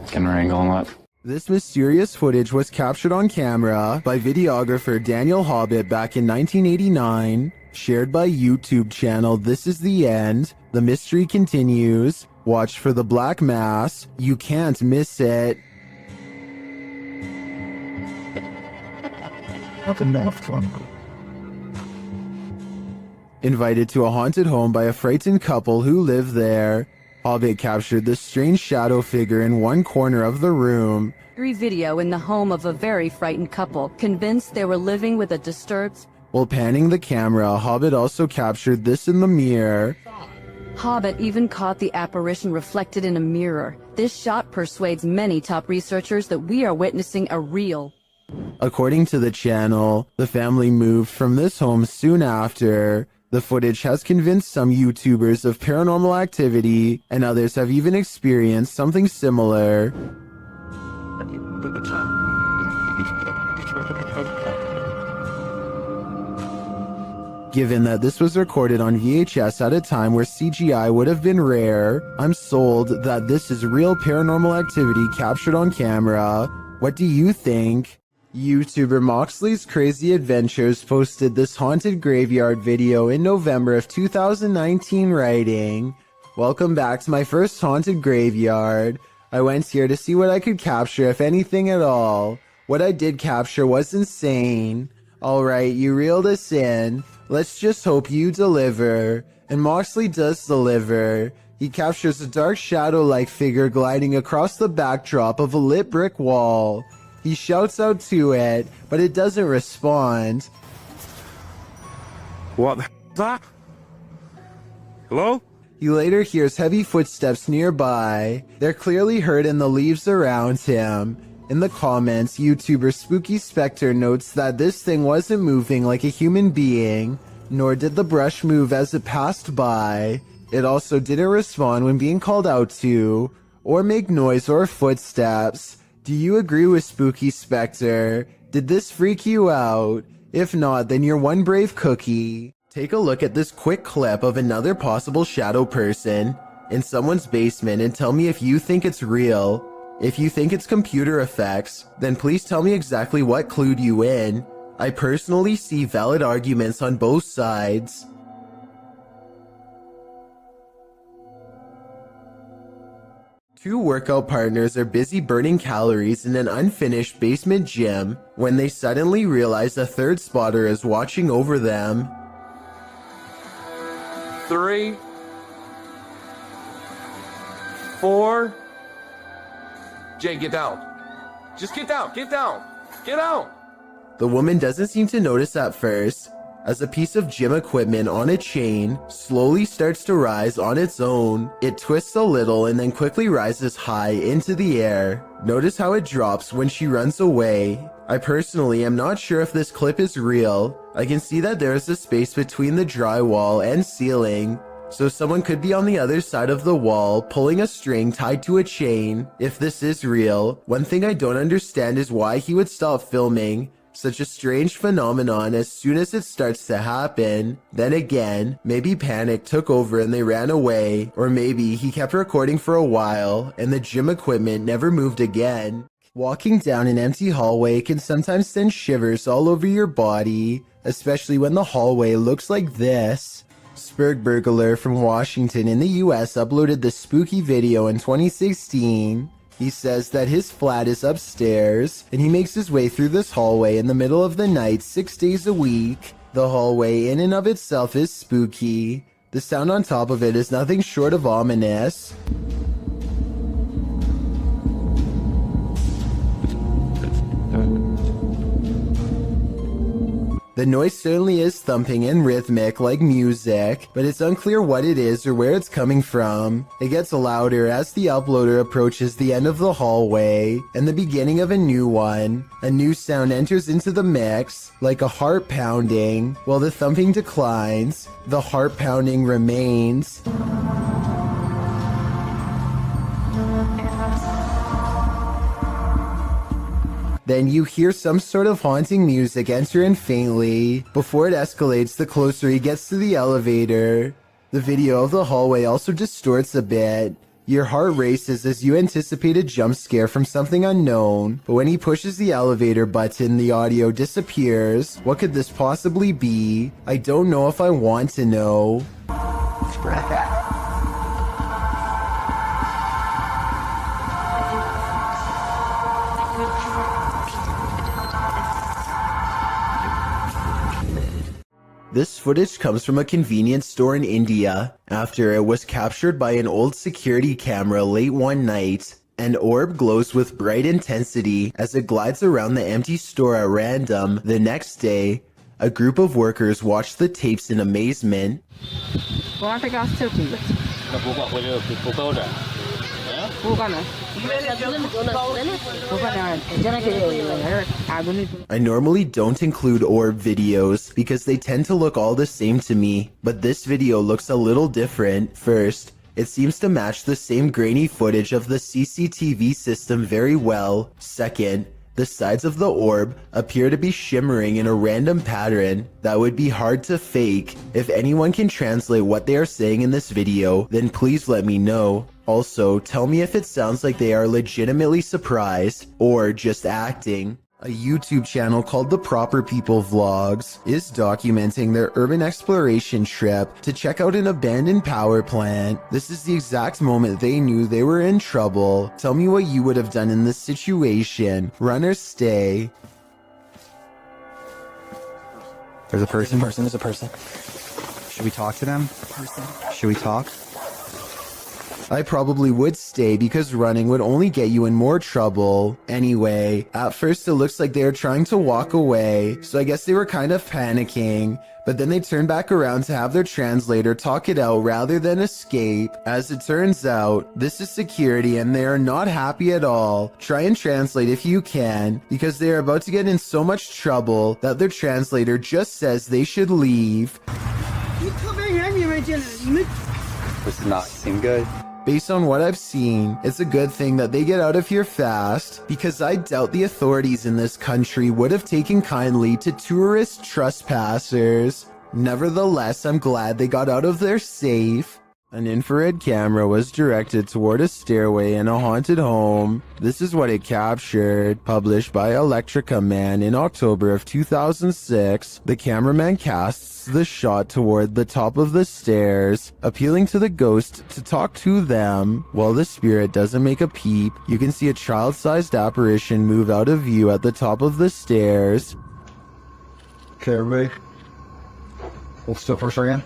S3: Can wrangle him up.
S1: This mysterious footage was captured on camera by videographer Daniel Hobbit back in 1989, shared by YouTube channel This Is The End. The mystery continues. Watch for the black mass. You can't miss it.
S7: Not enough fun.
S1: Invited to a haunted home by a frightened couple who live there, Hobbit captured this strange shadow figure in one corner of the room.
S22: Video in the home of a very frightened couple, convinced they were living with a disturbed...
S1: While panning the camera, Hobbit also captured this in the mirror.
S22: Hobbit even caught the apparition reflected in a mirror. This shot persuades many top researchers that we are witnessing a real...
S1: According to the channel, the family moved from this home soon after. The footage has convinced some YouTubers of paranormal activity, and others have even experienced something similar. Given that this was recorded on VHS at a time where CGI would have been rare, I'm sold that this is real paranormal activity captured on camera. What do you think? YouTuber Moxley's Crazy Adventures posted this haunted graveyard video in November of 2019, writing, "Welcome back to my first haunted graveyard. I went here to see what I could capture, if anything at all. What I did capture was insane. Alright, you reeled us in. Let's just hope you deliver." And Moxley does deliver. He captures a dark shadow-like figure gliding across the backdrop of a lit brick wall. He shouts out to it, but it doesn't respond.
S18: What the is that? Hello?
S1: He later hears heavy footsteps nearby. They're clearly heard in the leaves around him. In the comments, YouTuber Spooky Spectre notes that this thing wasn't moving like a human being, nor did the brush move as it passed by. It also didn't respond when being called out to, or make noise or footsteps. Do you agree with Spooky Spectre? Did this freak you out? If not, then you're one brave cookie. Take a look at this quick clip of another possible shadow person in someone's basement and tell me if you think it's real. If you think it's computer effects, then please tell me exactly what clued you in. I personally see valid arguments on both sides. Two workout partners are busy burning calories in an unfinished basement gym when they suddenly realize a third spotter is watching over them.
S4: 3, 4. Jay, get down. Just get down. Get down. Get out.
S1: The woman doesn't seem to notice at first, as a piece of gym equipment on a chain slowly starts to rise on its own. It twists a little and then quickly rises high into the air. Notice how it drops when she runs away. I personally am not sure if this clip is real. I can see that there is a space between the drywall and ceiling, so someone could be on the other side of the wall pulling a string tied to a chain. If this is real, one thing I don't understand is why he would stop filming such a strange phenomenon as soon as it starts to happen. Then again, maybe panic took over and they ran away, or maybe he kept recording for a while and the gym equipment never moved again. Walking down an empty hallway can sometimes send shivers all over your body, especially when the hallway looks like this. Spurgburglar from Washington in the US uploaded this spooky video in 2016. He says that his flat is upstairs, and he makes his way through this hallway in the middle of the night 6 days a week. The hallway in and of itself is spooky. The sound on top of it is nothing short of ominous. The noise certainly is thumping and rhythmic like music, but it's unclear what it is or where it's coming from. It gets louder as the uploader approaches the end of the hallway and the beginning of a new one. A new sound enters into the mix, like a heart pounding. While the thumping declines, the heart pounding remains. Then you hear some sort of haunting music enter in faintly, before it escalates the closer he gets to the elevator. The video of the hallway also distorts a bit. Your heart races as you anticipate a jump scare from something unknown, but when he pushes the elevator button, the audio disappears. What could this possibly be? I don't know if I want to know. This footage comes from a convenience store in India after it was captured by an old security camera late one night. An orb glows with bright intensity as it glides around the empty store at random. The next day, a group of workers watch the tapes in amazement. I normally don't include orb videos because they tend to look all the same to me, but this video looks a little different. First, it seems to match the same grainy footage of the CCTV system very well. Second, the sides of the orb appear to be shimmering in a random pattern that would be hard to fake. If anyone can translate what they are saying in this video, then please let me know. Also, tell me if it sounds like they are legitimately surprised or just acting. A YouTube channel called The Proper People Vlogs is documenting their urban exploration trip to check out an abandoned power plant. This is the exact moment they knew they were in trouble. Tell me what you would have done in this situation. Run or stay.
S8: There's a person. There's a person. Should we talk to them? Should we talk?
S1: I probably would stay because running would only get you in more trouble. Anyway, at first it looks like they were trying to walk away, so I guess they were kind of panicking. But then they turned back around to have their translator talk it out rather than escape. As it turns out, this is security and they are not happy at all. Try and translate if you can, because they are about to get in so much trouble that their translator just says they should leave.
S8: This does not seem good.
S1: Based on what I've seen, it's a good thing that they get out of here fast, because I doubt the authorities in this country would have taken kindly to tourist trespassers. Nevertheless, I'm glad they got out of there safe. An infrared camera was directed toward a stairway in a haunted home. This is what it captured. Published by Electrica Man in October of 2006, the cameraman casts the shot toward the top of the stairs, appealing to the ghost to talk to them. While the spirit doesn't make a peep, you can see a child-sized apparition move out of view at the top of the stairs.
S8: Okay, everybody. Let's do it first again.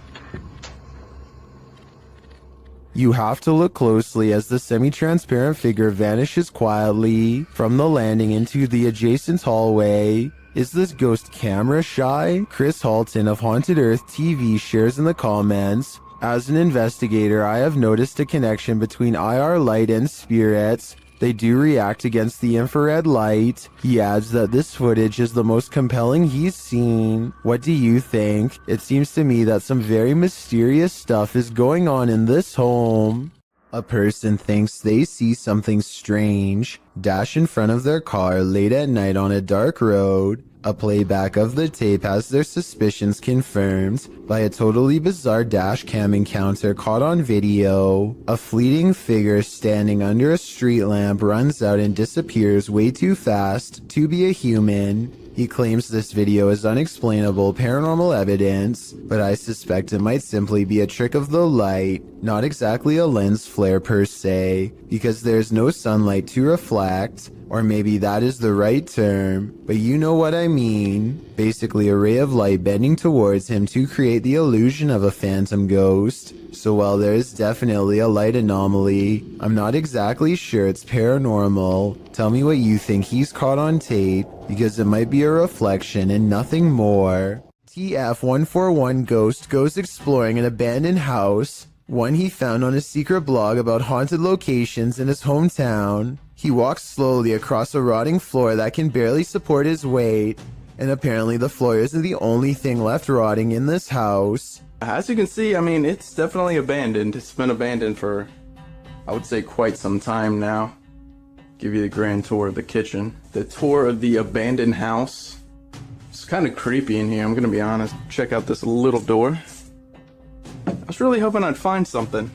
S1: You have to look closely as the semi-transparent figure vanishes quietly from the landing into the adjacent hallway. Is this ghost camera shy? Chris Halton of Haunted Earth TV shares in the comments, as an investigator, I have noticed a connection between IR light and spirits. They do react against the infrared light. He adds that this footage is the most compelling he's seen. What do you think? It seems to me that some very mysterious stuff is going on in this home. A person thinks they see something strange dash in front of their car late at night on a dark road. A playback of the tape has their suspicions confirmed by a totally bizarre dash cam encounter caught on video. A fleeting figure standing under a street lamp runs out and disappears way too fast to be a human. He claims this video is unexplainable paranormal evidence, but I suspect it might simply be a trick of the light, not exactly a lens flare per se, because there's no sunlight to reflect, or maybe that is the right term, but you know what I mean. Basically a ray of light bending towards him to create the illusion of a phantom ghost. So while there is definitely a light anomaly, I'm not exactly sure it's paranormal. Tell me what you think he's caught on tape, because it might be a reflection and nothing more. TF141 Ghost goes exploring an abandoned house, one he found on a secret blog about haunted locations in his hometown. He walks slowly across a rotting floor that can barely support his weight, and apparently the floor isn't the only thing left rotting in this house.
S6: As you can see, I mean, it's definitely abandoned. It's been abandoned for, I would say, quite some time now. Give you the grand tour of the kitchen. The tour of the abandoned house. It's kind of creepy in here, I'm gonna be honest. Check out this little door. I was really hoping I'd find something.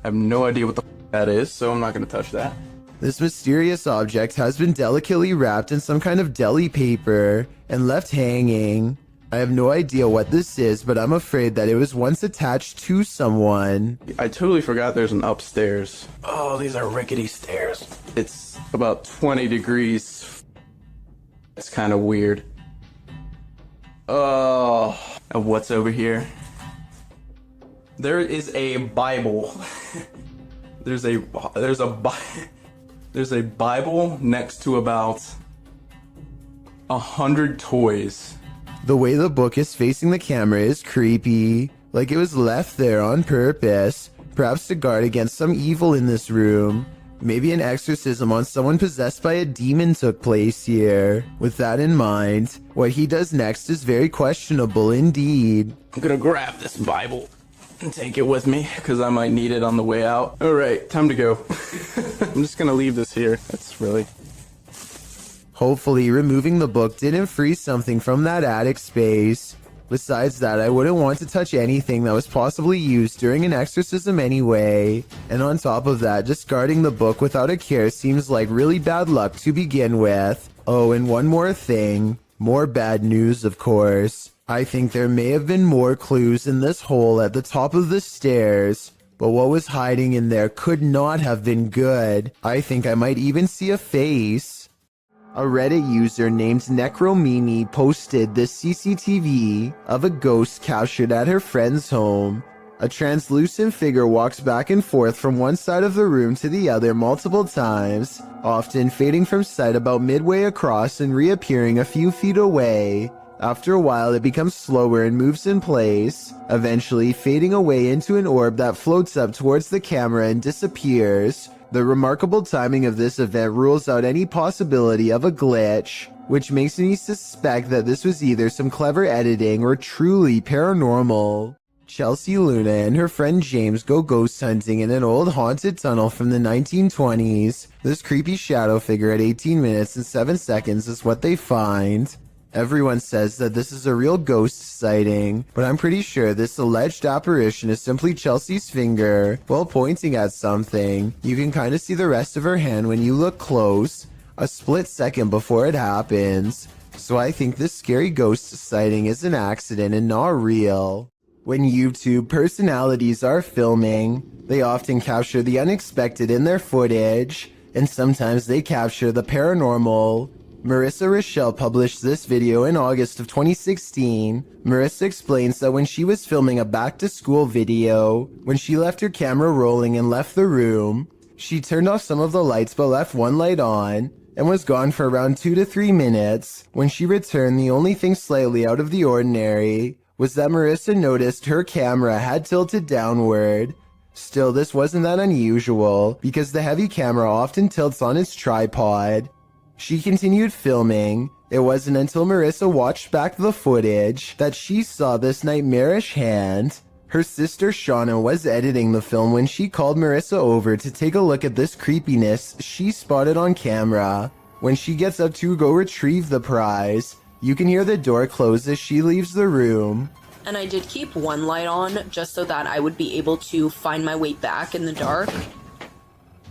S6: I have no idea what the that is, so I'm not gonna touch that.
S1: This mysterious object has been delicately wrapped in some kind of deli paper and left hanging. I have no idea what this is, but I'm afraid that it was once attached to someone.
S6: I totally forgot there's an upstairs. Oh, these are rickety stairs. It's about 20 degrees. It's kind of weird. Oh, and what's over here? There is a Bible. There's a Bible next to about 100 toys.
S1: The way the book is facing the camera is creepy, like it was left there on purpose, perhaps to guard against some evil in this room. Maybe an exorcism on someone possessed by a demon took place here. With that in mind, what he does next is very questionable indeed.
S6: I'm gonna grab this Bible and take it with me, because I might need it on the way out. Alright, time to go. I'm just gonna leave this here. That's really...
S1: Hopefully, removing the book didn't free something from that attic space. Besides that, I wouldn't want to touch anything that was possibly used during an exorcism anyway. And on top of that, discarding the book without a care seems like really bad luck to begin with. Oh, and one more thing. More bad news, of course. I think there may have been more clues in this hole at the top of the stairs. But what was hiding in there could not have been good. I think I might even see a face. A Reddit user named Necromimi posted this CCTV of a ghost captured at her friend's home. A translucent figure walks back and forth from one side of the room to the other multiple times, often fading from sight about midway across and reappearing a few feet away. After a while, it becomes slower and moves in place, eventually fading away into an orb that floats up towards the camera and disappears. The remarkable timing of this event rules out any possibility of a glitch, which makes me suspect that this was either some clever editing or truly paranormal. Chelsea Luna and her friend James go ghost hunting in an old haunted tunnel from the 1920s. This creepy shadow figure at 18 minutes and 7 seconds is what they find. Everyone says that this is a real ghost sighting, but I'm pretty sure this alleged apparition is simply Chelsea's finger while pointing at something. You can kind of see the rest of her hand when you look close, a split second before it happens. So I think this scary ghost sighting is an accident and not real. When YouTube personalities are filming, they often capture the unexpected in their footage, and sometimes they capture the paranormal. Marissa Rochelle published this video in August of 2016. Marissa explains that when she was filming a back-to-school video, when she left her camera rolling and left the room, she turned off some of the lights but left one light on. and was gone for around 2 to 3 minutes. When she returned, the only thing slightly out of the ordinary was that Marissa noticed her camera had tilted downward. Still, this wasn't that unusual, because the heavy camera often tilts on its tripod. She continued filming. It wasn't until Marissa watched back the footage that she saw this nightmarish hand. Her sister Shauna was editing the film when she called Marissa over to take a look at this creepiness she spotted on camera. When she gets up to go retrieve the prize, you can hear the door close as she leaves the room.
S2: And I did keep one light on just so that I would be able to find my way back in the dark.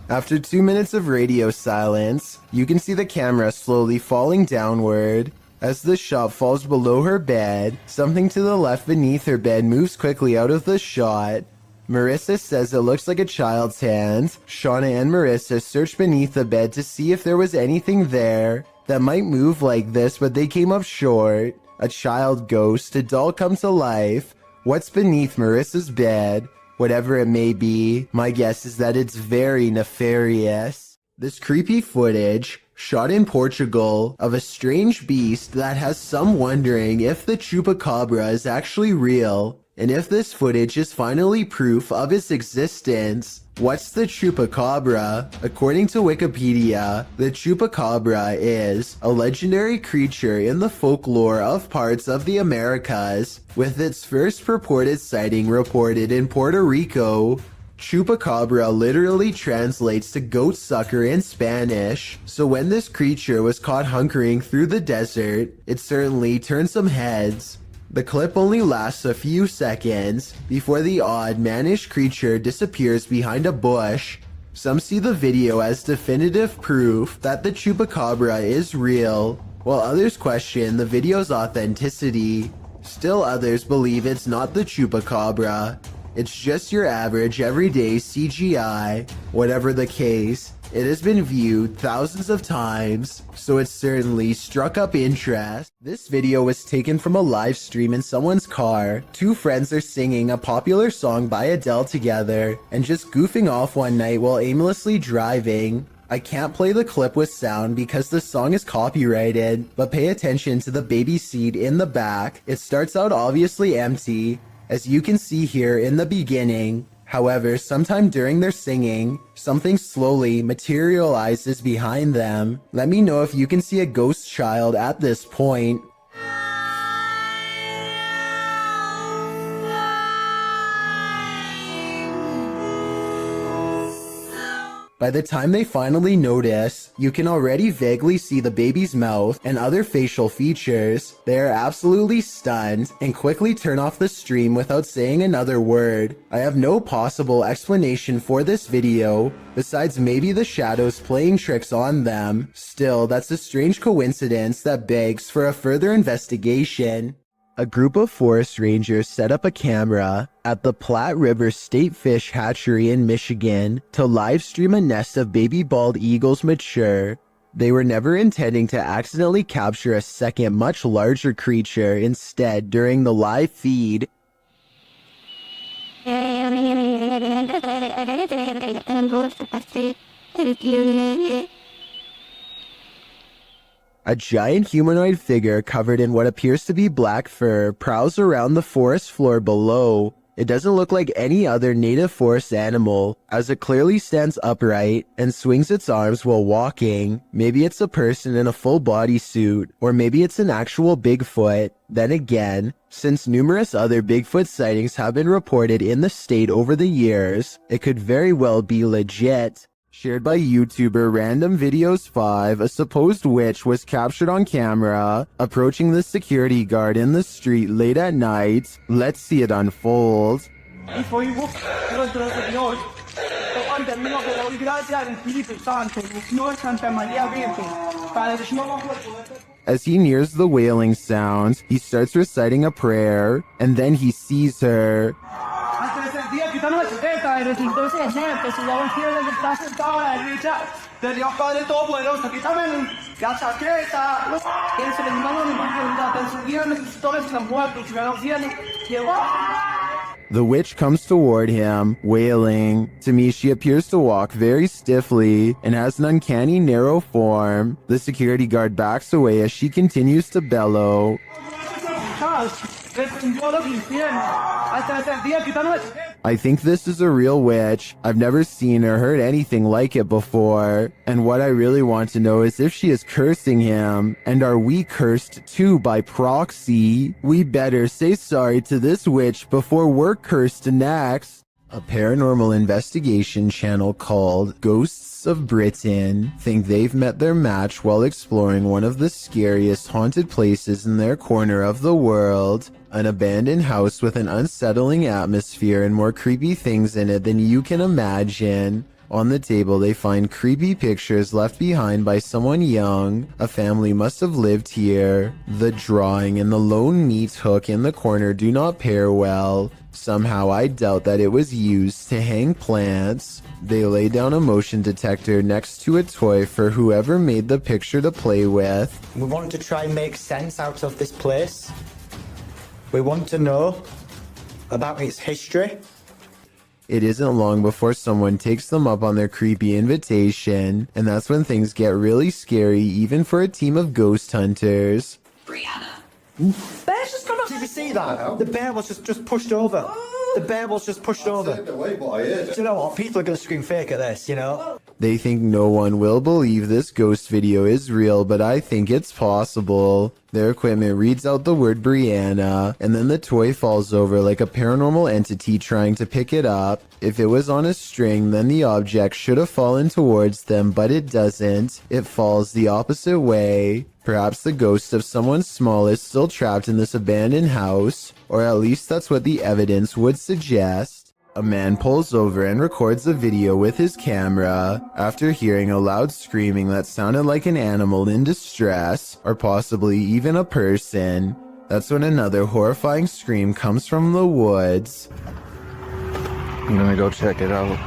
S1: After 2 minutes of radio silence, you can see the camera slowly falling downward. As the shot falls below her bed, something to the left beneath her bed moves quickly out of the shot. Marissa says it looks like a child's hand. Shauna and Marissa searched beneath the bed to see if there was anything there that might move like this, but they came up short. A child ghost, a doll come to life. What's beneath Marissa's bed? Whatever it may be, my guess is that it's very nefarious. This creepy footage, shot in Portugal, of a strange beast that has some wondering if the chupacabra is actually real, and if this footage is finally proof of its existence. What's the chupacabra? According to Wikipedia, the chupacabra is a legendary creature in the folklore of parts of the Americas, with its first purported sighting reported in Puerto Rico. Chupacabra literally translates to goat sucker in Spanish, so when this creature was caught hunkering through the desert, it certainly turned some heads. The clip only lasts a few seconds before the odd, mannish creature disappears behind a bush. Some see the video as definitive proof that the chupacabra is real, while others question the video's authenticity. Still others believe it's not the chupacabra. It's just your average everyday CGI. Whatever the case, it has been viewed thousands of times, so it certainly struck up interest. This video was taken from a live stream in someone's car. Two friends are singing a popular song by Adele together and just goofing off one night while aimlessly driving. I can't play the clip with sound because the song is copyrighted, but pay attention to the baby seat in the back. It starts out obviously empty, as you can see here in the beginning. However, sometime during their singing, something slowly materializes behind them. Let me know if you can see a ghost child at this point. By the time they finally notice, you can already vaguely see the baby's mouth and other facial features. They are absolutely stunned and quickly turn off the stream without saying another word. I have no possible explanation for this video, besides maybe the shadows playing tricks on them. Still, that's a strange coincidence that begs for a further investigation. A group of forest rangers set up a camera at the Platte River State Fish Hatchery in Michigan to live stream a nest of baby bald eagles mature. They were never intending to accidentally capture a second much larger creature instead during the live feed. A giant humanoid figure covered in what appears to be black fur prowls around the forest floor below. It doesn't look like any other native forest animal, as it clearly stands upright and swings its arms while walking. Maybe it's a person in a full bodysuit, or maybe it's an actual Bigfoot. Then again, since numerous other Bigfoot sightings have been reported in the state over the years, it could very well be legit. Shared by YouTuber Random Videos 5, a supposed witch was captured on camera approaching the security guard in the street late at night. Let's see it unfold. As he nears the wailing sound, he starts reciting a prayer, and then he sees her. The witch comes toward him, wailing. To me, she appears to walk very stiffly and has an uncanny narrow form. The security guard backs away as she continues to bellow. I think this is a real witch. I've never seen or heard anything like it before. And what I really want to know is if she is cursing him. And are we cursed too by proxy? We better say sorry to this witch before we're cursed next. A paranormal investigation channel called Ghosts of Britain think they've met their match while exploring one of the scariest haunted places in their corner of the world. An abandoned house with an unsettling atmosphere and more creepy things in it than you can imagine. On the table, they find creepy pictures left behind by someone young. A family must have lived here. The drawing and the lone meat hook in the corner do not pair well. Somehow I doubt that it was used to hang plants. They lay down a motion detector next to a toy for whoever made the picture to play with.
S10: We want to try and make sense out of this place. We want to know about its history.
S1: It isn't long before someone takes them up on their creepy invitation, and that's when things get really scary even for a team of ghost hunters.
S10: Bear's just gone up. Did you see that? The bear was just pushed over. The bear was just pushed over. Do you know what? People are going to scream fake at this, you know?
S1: They think no one will believe this ghost video is real, but I think it's possible. Their equipment reads out the word Brianna, and then the toy falls over like a paranormal entity trying to pick it up. If it was on a string, then the object should have fallen towards them, but it doesn't. It falls the opposite way. Perhaps the ghost of someone small is still trapped in this abandoned house, or at least that's what the evidence would suggest. A man pulls over and records a video with his camera after hearing a loud screaming that sounded like an animal in distress, or possibly even a person. That's when another horrifying scream comes from the woods.
S3: I'm gonna go check it out.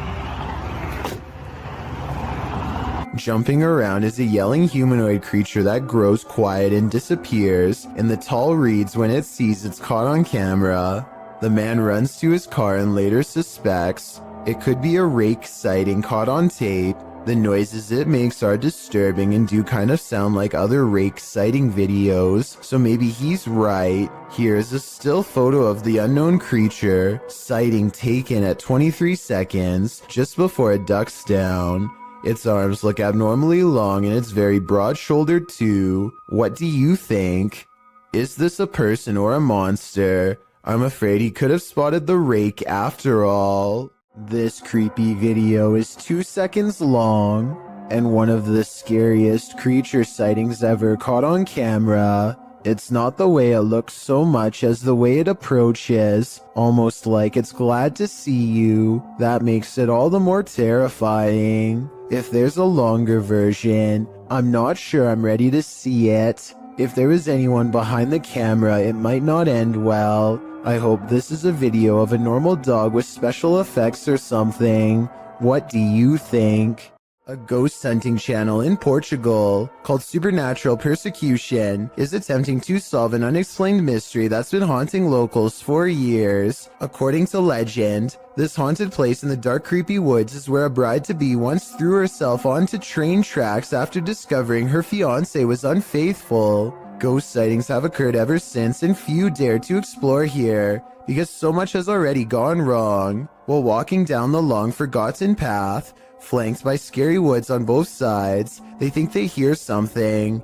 S1: Jumping around is a yelling humanoid creature that grows quiet and disappears in the tall reeds when it sees it's caught on camera. The man runs to his car and later suspects it could be a rake sighting caught on tape. The noises it makes are disturbing and do kind of sound like other rake sighting videos, so maybe he's right. Here's a still photo of the unknown creature, sighting taken at 23 seconds, just before it ducks down. Its arms look abnormally long and it's very broad-shouldered too. What do you think? Is this a person or a monster? I'm afraid he could have spotted the rake after all. This creepy video is 2 seconds long and one of the scariest creature sightings ever caught on camera. It's not the way it looks so much as the way it approaches, almost like it's glad to see you. That makes it all the more terrifying. If there's a longer version, I'm not sure I'm ready to see it. If there is anyone behind the camera, it might not end well. I hope this is a video of a normal dog with special effects or something. What do you think? A ghost hunting channel in Portugal called Supernatural Persecution is attempting to solve an unexplained mystery that's been haunting locals for years. According to legend, this haunted place in the dark creepy woods is where a bride-to-be once threw herself onto train tracks after discovering her fiancé was unfaithful. Ghost sightings have occurred ever since and few dare to explore here because so much has already gone wrong. While walking down the long forgotten path, flanked by scary woods on both sides, they think they hear something.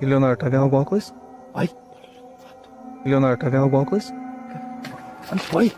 S7: Leonardo, tá vendo alguma coisa?
S10: Ai.
S7: Leonardo, tá vendo alguma coisa?
S10: Oi.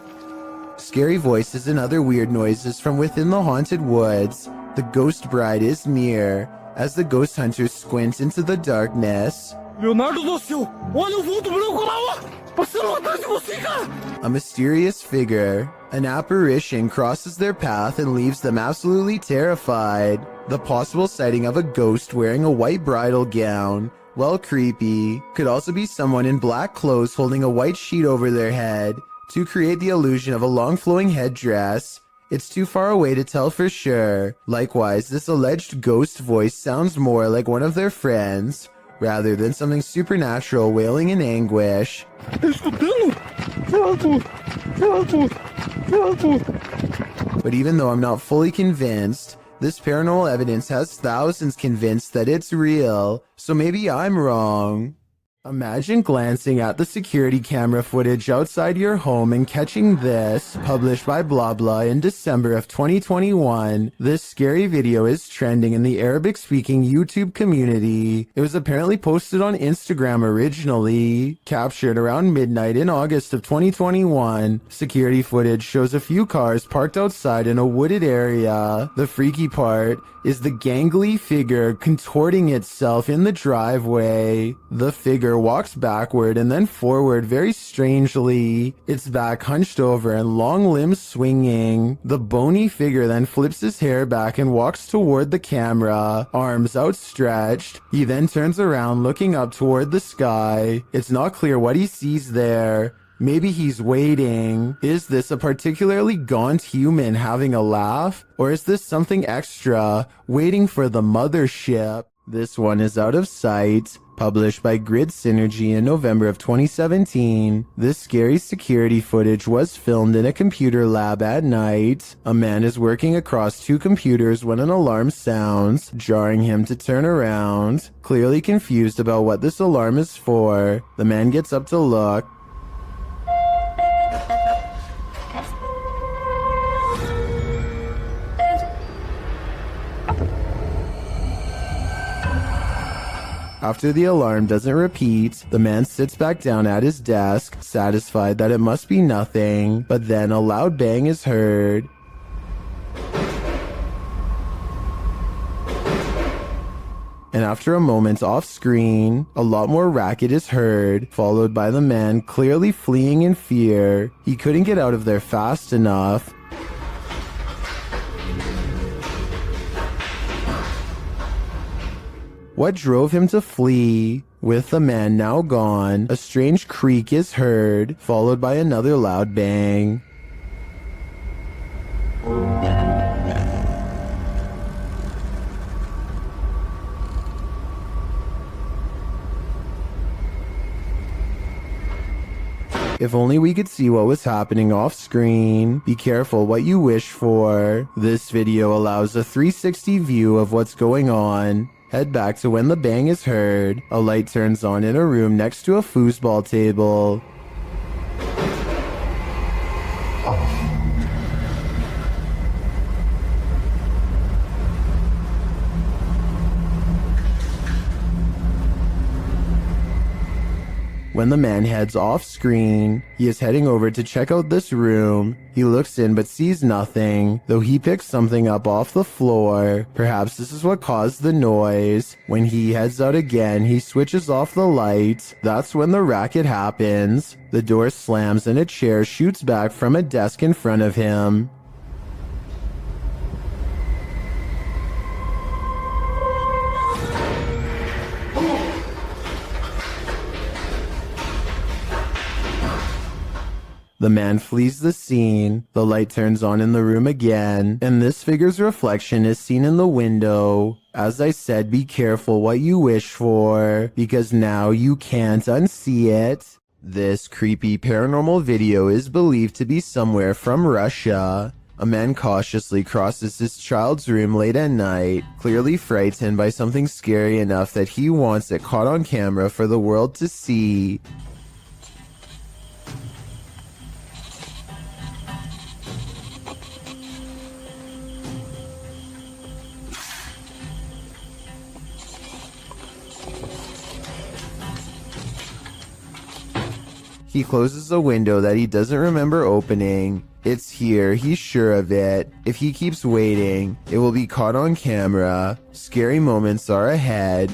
S1: Scary voices and other weird noises from within the haunted woods. The ghost bride is near. As the ghost hunters squint into the darkness,
S4: Leonardo do céu! Olha o vulto branco lá, ó! Passando atrás de você, cara!
S1: a mysterious figure, an apparition, crosses their path and leaves them absolutely terrified. The possible sighting of a ghost wearing a white bridal gown, well creepy, could also be someone in black clothes holding a white sheet over their head to create the illusion of a long flowing headdress. It's too far away to tell for sure. Likewise, this alleged ghost voice sounds more like one of their friends, rather than something supernatural wailing in anguish. But even though I'm not fully convinced, this paranormal evidence has thousands convinced that it's real, so maybe I'm wrong. Imagine glancing at the security camera footage outside your home and catching this, published by blah blah in December of 2021. This scary video is trending in the Arabic-speaking YouTube community. It was apparently posted on Instagram originally, captured around midnight in August of 2021. Security footage shows a few cars parked outside in a wooded area. The freaky part is the gangly figure contorting itself in the driveway. The figure walks backward and then forward very strangely, its back hunched over and long limbs swinging. The bony figure then flips his hair back and walks toward the camera, arms outstretched. He then turns around looking up toward the sky. It's not clear what he sees there. Maybe he's waiting. Is this a particularly gaunt human having a laugh? Or is this something extra, waiting for the mothership? This one is out of sight. Published by Grid Synergy in November of 2017. This scary security footage was filmed in a computer lab at night. A man is working across two computers when an alarm sounds, jarring him to turn around. Clearly confused about what this alarm is for, the man gets up to look. After the alarm doesn't repeat, the man sits back down at his desk, satisfied that it must be nothing, but then a loud bang is heard. And after a moment off screen, a lot more racket is heard, followed by the man clearly fleeing in fear. He couldn't get out of there fast enough. What drove him to flee? With the man now gone, a strange creak is heard, followed by another loud bang. If only we could see what was happening off screen. Be careful what you wish for. This video allows a 360 view of what's going on. Head back to when the bang is heard. A light turns on in a room next to a foosball table. When the man heads off screen, he is heading over to check out this room. He looks in but sees nothing, though he picks something up off the floor. Perhaps this is what caused the noise. When he heads out again, he switches off the light. That's when the racket happens. The door slams and a chair shoots back from a desk in front of him. The man flees the scene, the light turns on in the room again, and this figure's reflection is seen in the window. As I said, be careful what you wish for, because now you can't unsee it. This creepy paranormal video is believed to be somewhere from Russia. A man cautiously crosses his child's room late at night, clearly frightened by something scary enough that he wants it caught on camera for the world to see. He closes a window that he doesn't remember opening. It's here, he's sure of it. If he keeps waiting, it will be caught on camera. Scary moments are ahead.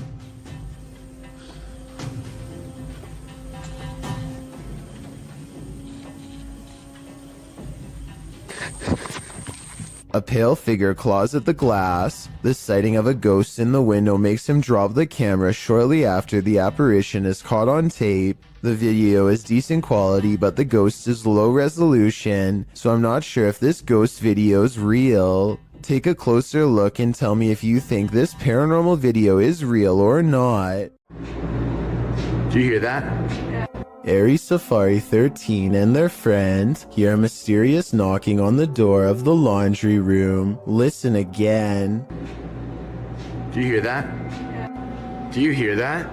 S1: A pale figure claws at the glass. The sighting of a ghost in the window makes him drop the camera shortly after the apparition is caught on tape. The video is decent quality, but the ghost is low resolution, so I'm not sure if this ghost video is real. Take a closer look and tell me if you think this paranormal video is real or not.
S6: Do you hear that?
S1: Aries Safari 13 and their friend hear a mysterious knocking on the door of the laundry room. Listen again.
S6: Do you hear that? Do you hear that?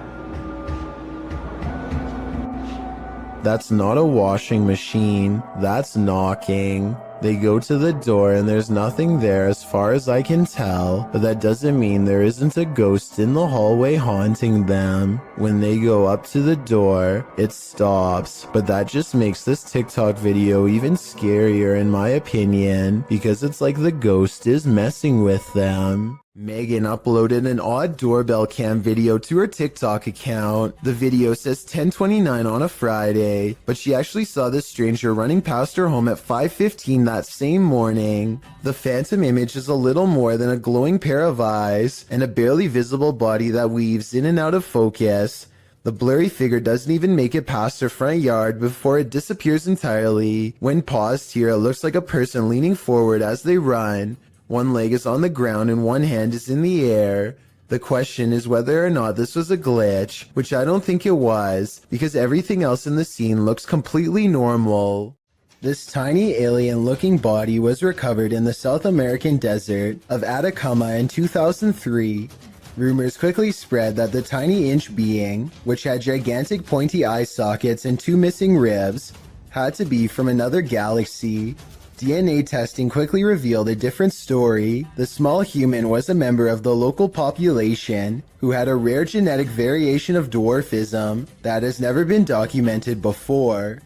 S1: That's not a washing machine. That's knocking. They go to the door and there's nothing there as far as I can tell, but that doesn't mean there isn't a ghost in the hallway haunting them. When they go up to the door, it stops, but that just makes this TikTok video even scarier in my opinion, because it's like the ghost is messing with them. Megan uploaded an odd doorbell cam video to her TikTok account. The video says 10:29 on a Friday, but she actually saw this stranger running past her home at 5:15 that same morning. The phantom image is a little more than a glowing pair of eyes and a barely visible body that weaves in and out of focus. The blurry figure doesn't even make it past her front yard before it disappears entirely. When paused here, it looks like a person leaning forward as they run. One leg is on the ground and one hand is in the air. The question is whether or not this was a glitch, which I don't think it was, because everything else in the scene looks completely normal. This tiny alien-looking body was recovered in the South American desert of Atacama in 2003. Rumors quickly spread that the tiny inch being, which had gigantic pointy eye sockets and 2 missing ribs, had to be from another galaxy. DNA testing quickly revealed a different story. The small human was a member of the local population who had a rare genetic variation of dwarfism that has never been documented before.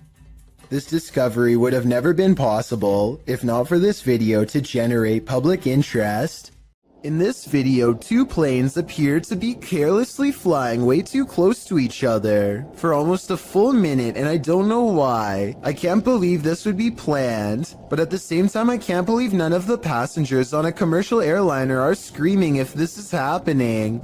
S1: This discovery would have never been possible if not for this video to generate public interest. In this video, 2 planes appear to be carelessly flying way too close to each other for almost a full minute, and I don't know why. I can't believe this would be planned, but at the same time I can't believe none of the passengers on a commercial airliner are screaming if this is happening.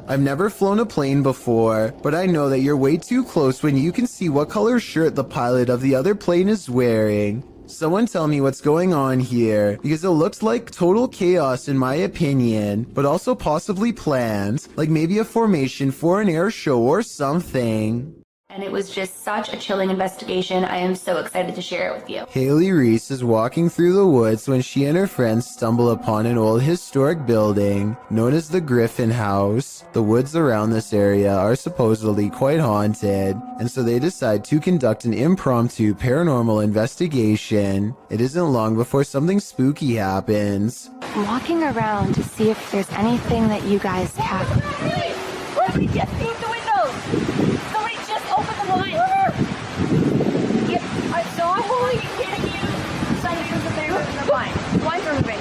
S1: I've never flown a plane before, but I know that you're way too close when you can see what color shirt the pilot of the other plane is wearing. Someone tell me what's going on here, because it looks like total chaos in my opinion, but also possibly planned, like maybe a formation for an air show or something.
S21: And it was just such a chilling investigation. I am so excited to share it with you.
S1: Haley Reese is walking through the woods when she and her friends stumble upon an old historic building known as the Griffin House. The woods around this area are supposedly quite haunted, and so they decide to conduct an impromptu paranormal investigation. It isn't long before something spooky happens.
S21: I'm walking around to see if there's anything that you guys have. Somebody just beat the windows! Somebody just opened the blinds! Yep, I saw a hole, are you kidding me? Somebody was in there opening the blinds. Blinds are moving.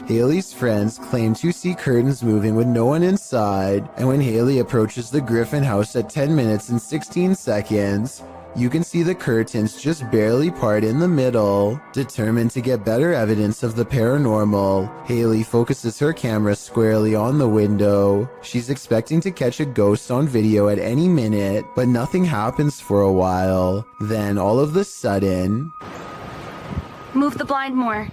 S1: Haley's friends claim to see curtains moving with no one inside, and when Haley approaches the Griffin House at 10 minutes and 16 seconds, you can see the curtains just barely part in the middle. Determined to get better evidence of the paranormal, Haley focuses her camera squarely on the window. She's expecting to catch a ghost on video at any minute, but nothing happens for a while. Then all of a sudden...
S21: Move the blind more.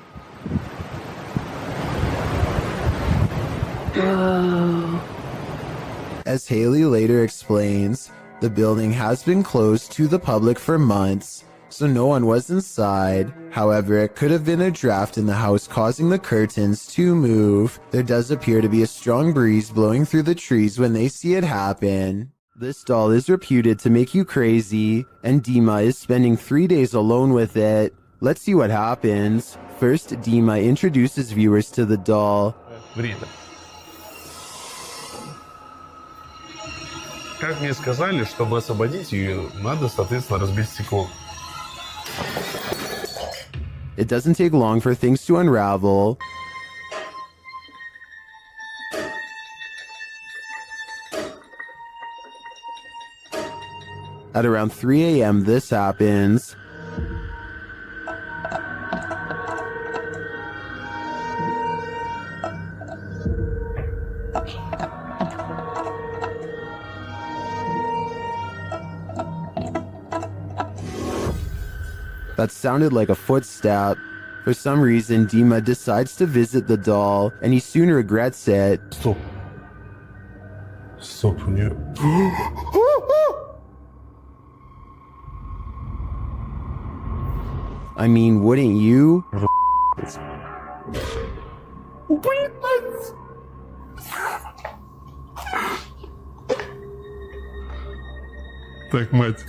S1: As Haley later explains, the building has been closed to the public for months, so no one was inside. However, it could have been a draft in the house causing the curtains to move. There does appear to be a strong breeze blowing through the trees when they see it happen. This doll is reputed to make you crazy, and Dima is spending 3 days alone with it. Let's see what happens. First, Dima introduces viewers to the doll.
S12: Как мне сказали, чтобы освободить ее, надо, соответственно, разбить стекло.
S1: It doesn't take long for things to unravel. At around 3 a.m. this happens. That sounded like a footstep. For some reason, Dima decides to visit the doll, and he soon regrets it.
S12: Стоп. Стоп, у нее...
S1: I mean, wouldn't you?
S12: Так, мать,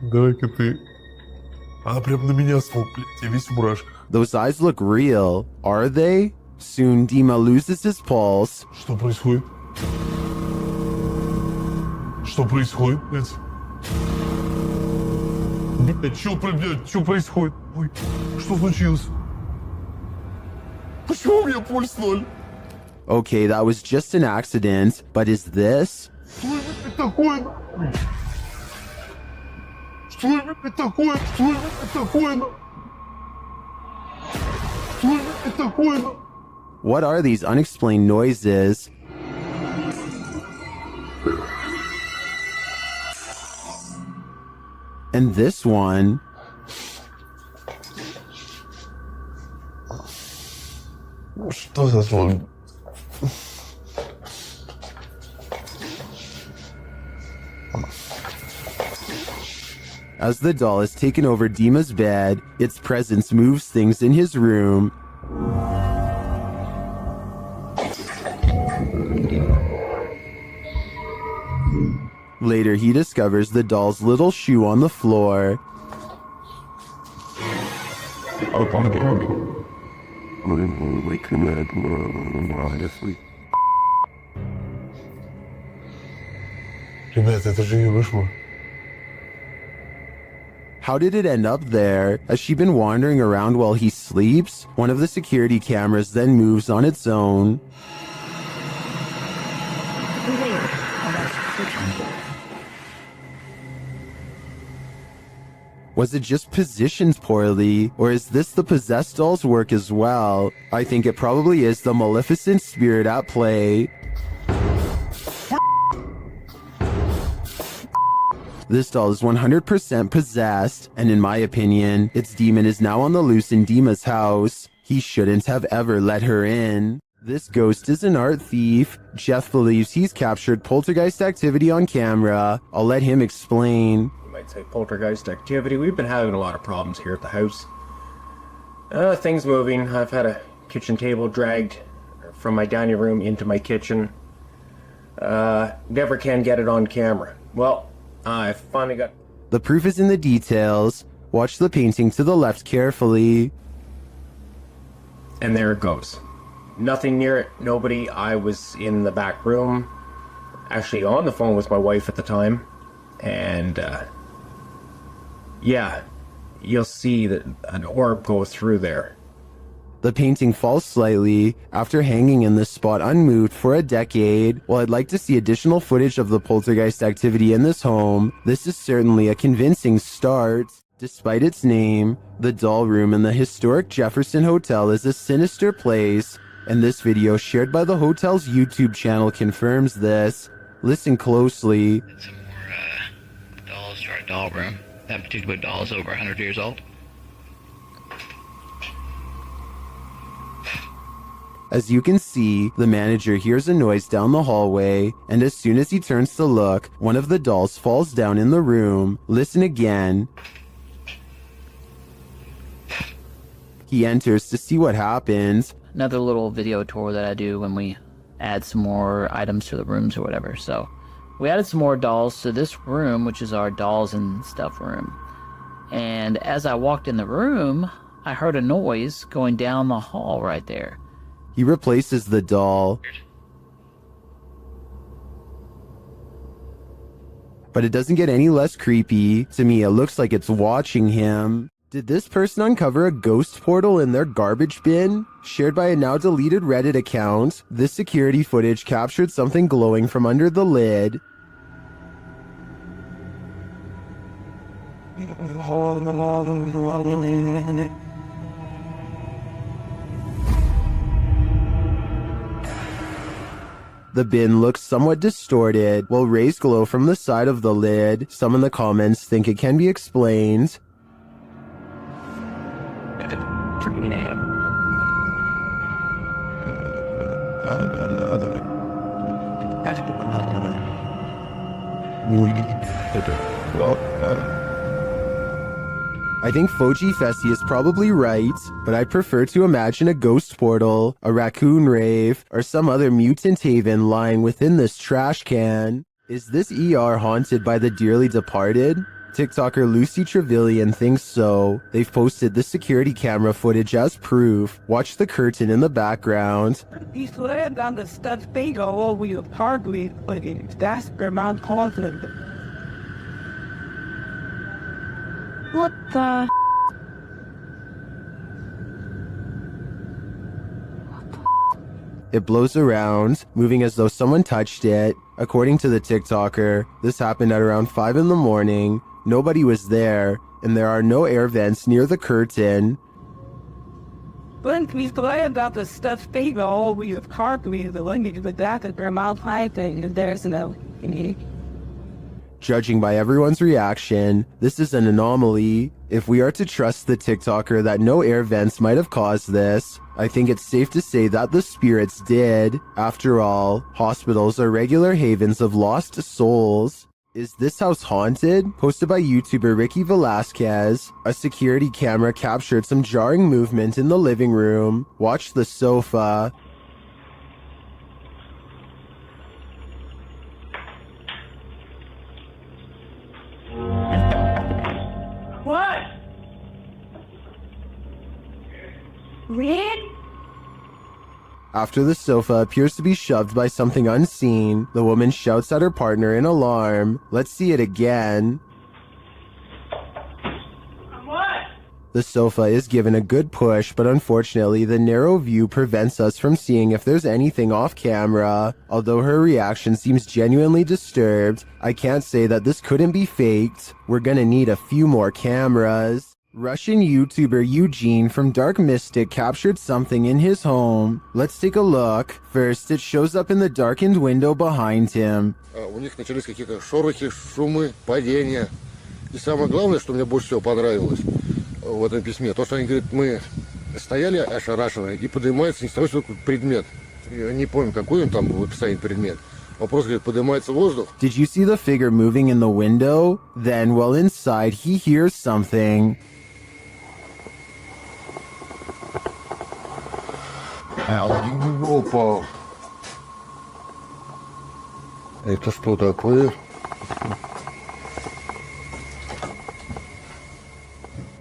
S12: давай-ка ты... Она прям на меня смотрит, я весь в мурашках.
S1: Those eyes look real. Are they? Soon, Dima loses his pulse.
S12: Что происходит? Что происходит, блядь? Блядь, что происходит? Ой, что случилось? Почему у меня пульс 0?
S1: Okay, that was just an accident, but is this?
S12: Что это такое, нахуй? Что это такое? Что это такое, нахуй? Что это такое, нахуй?
S1: What are these unexplained noises? And this one.
S12: Что за звук?
S1: As the doll is taken over Dima's bed, its presence moves things in his room. Later, he discovers the doll's little shoe on the floor.
S12: Ребята, это же ее вышло.
S1: How did it end up there? Has she been wandering around while he sleeps? One of the security cameras then moves on its own. Was it just positioned poorly, or is this the possessed doll's work as well? I think it probably is the maleficent spirit at play. This doll is 100% possessed, and in my opinion, its demon is now on the loose in Dima's house. He shouldn't have ever let her in. This ghost is an art thief. Jeff believes he's captured poltergeist activity on camera. I'll let him explain.
S9: You might say poltergeist activity. We've been having a lot of problems here at the house. Things moving. I've had a kitchen table dragged from my dining room into my kitchen. Never can get it on camera. Well, I finally got...
S1: The proof is in the details. Watch the painting to the left carefully.
S9: And there it goes. Nothing near it, nobody. I was in the back room, actually on the phone with my wife at the time, and yeah, you'll see that an orb go through there.
S1: The painting falls slightly after hanging in this spot unmoved for a decade. While I'd like to see additional footage of the poltergeist activity in this home, this is certainly a convincing start. Despite its name, the doll room in the historic Jefferson Hotel is a sinister place, and this video shared by the hotel's YouTube channel confirms this. Listen closely.
S13: Some more dolls to our doll room. That particular doll is over 100 years old.
S1: As you can see, the manager hears a noise down the hallway, and as soon as he turns to look, one of the dolls falls down in the room. Listen again. He enters to see what happens.
S14: Another little video tour that I do when we add some more items to the rooms or whatever. So we added some more dolls to this room, which is our dolls and stuff room. And as I walked in the room, I heard a noise going down the hall right there.
S1: He replaces the doll. But it doesn't get any less creepy. To me, it looks like it's watching him. Did this person uncover a ghost portal in their garbage bin? Shared by a now deleted Reddit account, this security footage captured something glowing from under the lid. The bin looks somewhat distorted, while rays glow from the side of the lid. Some in the comments think it can be explained. I think Foji Fessy is probably right, but I prefer to imagine a ghost portal, a raccoon rave, or some other mutant haven lying within this trash can. Is this ER haunted by the dearly departed? TikToker Lucy Trevelyan thinks so. They've posted the security camera footage as proof. Watch the curtain in the background.
S5: He's laying down the studs bait all over your hardly, but that's Vermont confident.
S21: What the?
S1: It blows around, moving as though someone touched it. According to the TikToker, this happened at around 5 in the morning. Nobody was there, and there are no air vents near the curtain.
S5: When he's laying down the studs bait all over your hardly, the language of that's Vermont thing, and there's no.
S1: Judging by everyone's reaction, this is an anomaly. If we are to trust the TikToker that no air vents might have caused this, I think it's safe to say that the spirits did. After all, hospitals are regular havens of lost souls. Is this house haunted? Posted by YouTuber Ricky Velasquez. A security camera captured some jarring movement in the living room. Watch the sofa.
S5: What? Red?
S1: After the sofa appears to be shoved by something unseen, the woman shouts at her partner in alarm. Let's see it again.
S5: What?
S1: The sofa is given a good push, but unfortunately the narrow view prevents us from seeing if there's anything off camera. Although her reaction seems genuinely disturbed, I can't say that this couldn't be faked. We're gonna need a few more cameras. Russian YouTuber Eugene from Dark Mystic captured something in his home. Let's take a look. First, it shows up in the darkened window behind him.
S11: У них начались какие-то шорохи, шумы, падения. И самое главное, что мне больше всего понравилось в этом письме, то, что они говорят, мы стояли ошарашенные, и поднимается не с того, что предмет. Я не помню, какой он там в описании предмет. Вопрос, говорит, поднимается воздух.
S1: Did you see the figure moving in the window? Then, while inside, he hears something.
S11: Опа! Это что такое?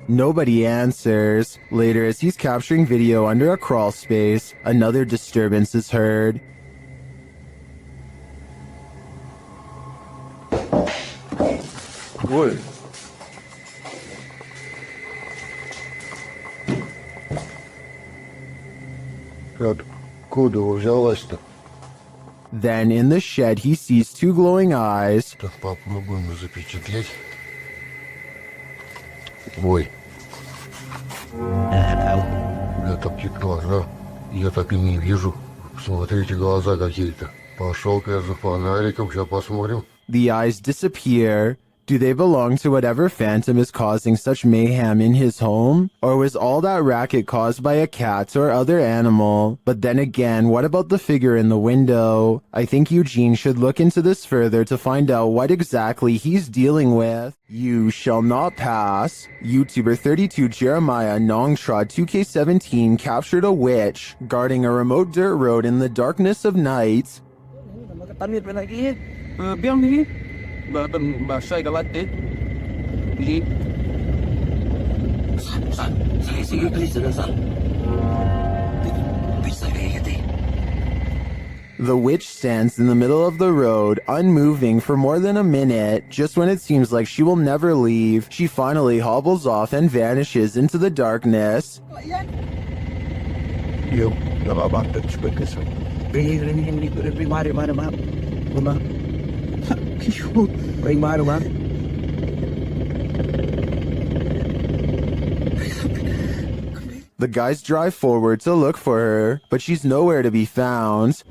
S1: Nobody answers. Later, as he's capturing video under a crawl space, another disturbance is heard.
S11: Ой! Откуда взялась-то?
S1: Then, in the shed, he sees two glowing eyes.
S11: Так попробуем запечатлеть. Ой. Я такие глаза. Я так и не вижу. Смотрите, глаза какие-то. Пошел-ка я за фонариком, сейчас посмотрим.
S1: The eyes disappear. Do they belong to whatever phantom is causing such mayhem in his home? Or was all that racket caused by a cat or other animal? But then again, what about the figure in the window? I think Eugene should look into this further to find out what exactly he's dealing with. You shall not pass. YouTuber 32 Jeremiah Nongtrod 2K17 captured a witch guarding a remote dirt road in the darkness of night. The witch stands in the middle of the road, unmoving for more than a minute. Just when it seems like she will never leave, she finally hobbles off and vanishes into the darkness. The guys drive forward to look for her, but she's nowhere to be found.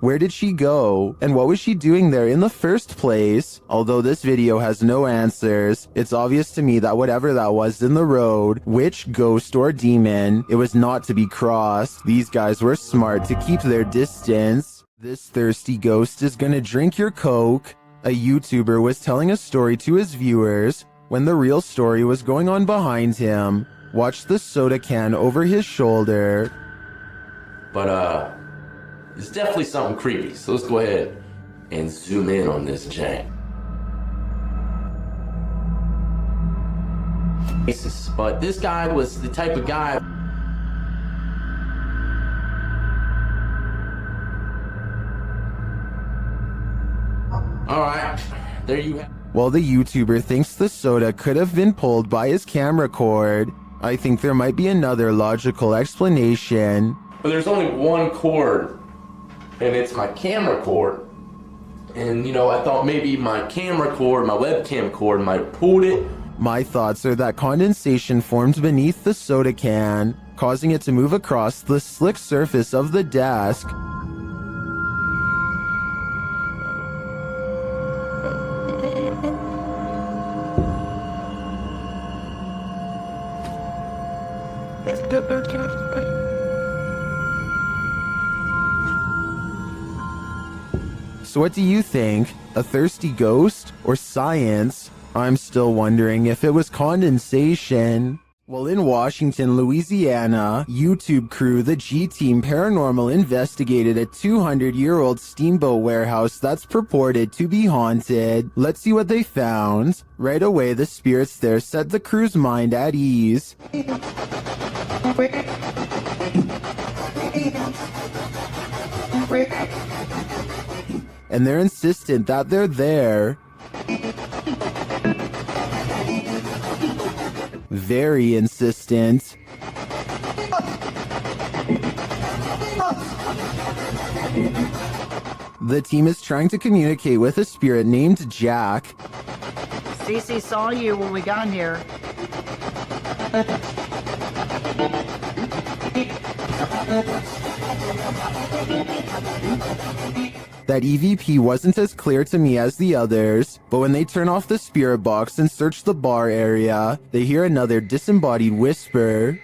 S1: Where did she go? And what was she doing there in the first place? Although this video has no answers, it's obvious to me that whatever that was in the road, witch, ghost, or demon, it was not to be crossed. These guys were smart to keep their distance. This thirsty ghost is gonna drink your Coke. A YouTuber was telling a story to his viewers when the real story was going on behind him. Watch the soda can over his shoulder.
S17: But, it's definitely something creepy, so let's go ahead and zoom in on this jank. But this guy was the type of guy. Alright, there you have.
S1: While the YouTuber thinks the soda could have been pulled by his camera cord, I think there might be another logical explanation.
S17: But there's only one cord, and it's my camera cord. And, you know, I thought maybe my camera cord, my webcam cord might have pulled it.
S1: My thoughts are that condensation formed beneath the soda can, causing it to move across the slick surface of the desk. So what do you think? A thirsty ghost or science? I'm still wondering if it was condensation. Well, in Washington, Louisiana, YouTube crew The G-Team Paranormal investigated a 200-year-old steamboat warehouse that's purported to be haunted. Let's see what they found. Right away, the spirits there set the crew's mind at ease. And they're insistent that they're there. Very insistent. The team is trying to communicate with a spirit named Jack.
S19: Cece saw you when we got here.
S1: That EVP wasn't as clear to me as the others, but when they turn off the spirit box and search the bar area, they hear another disembodied whisper.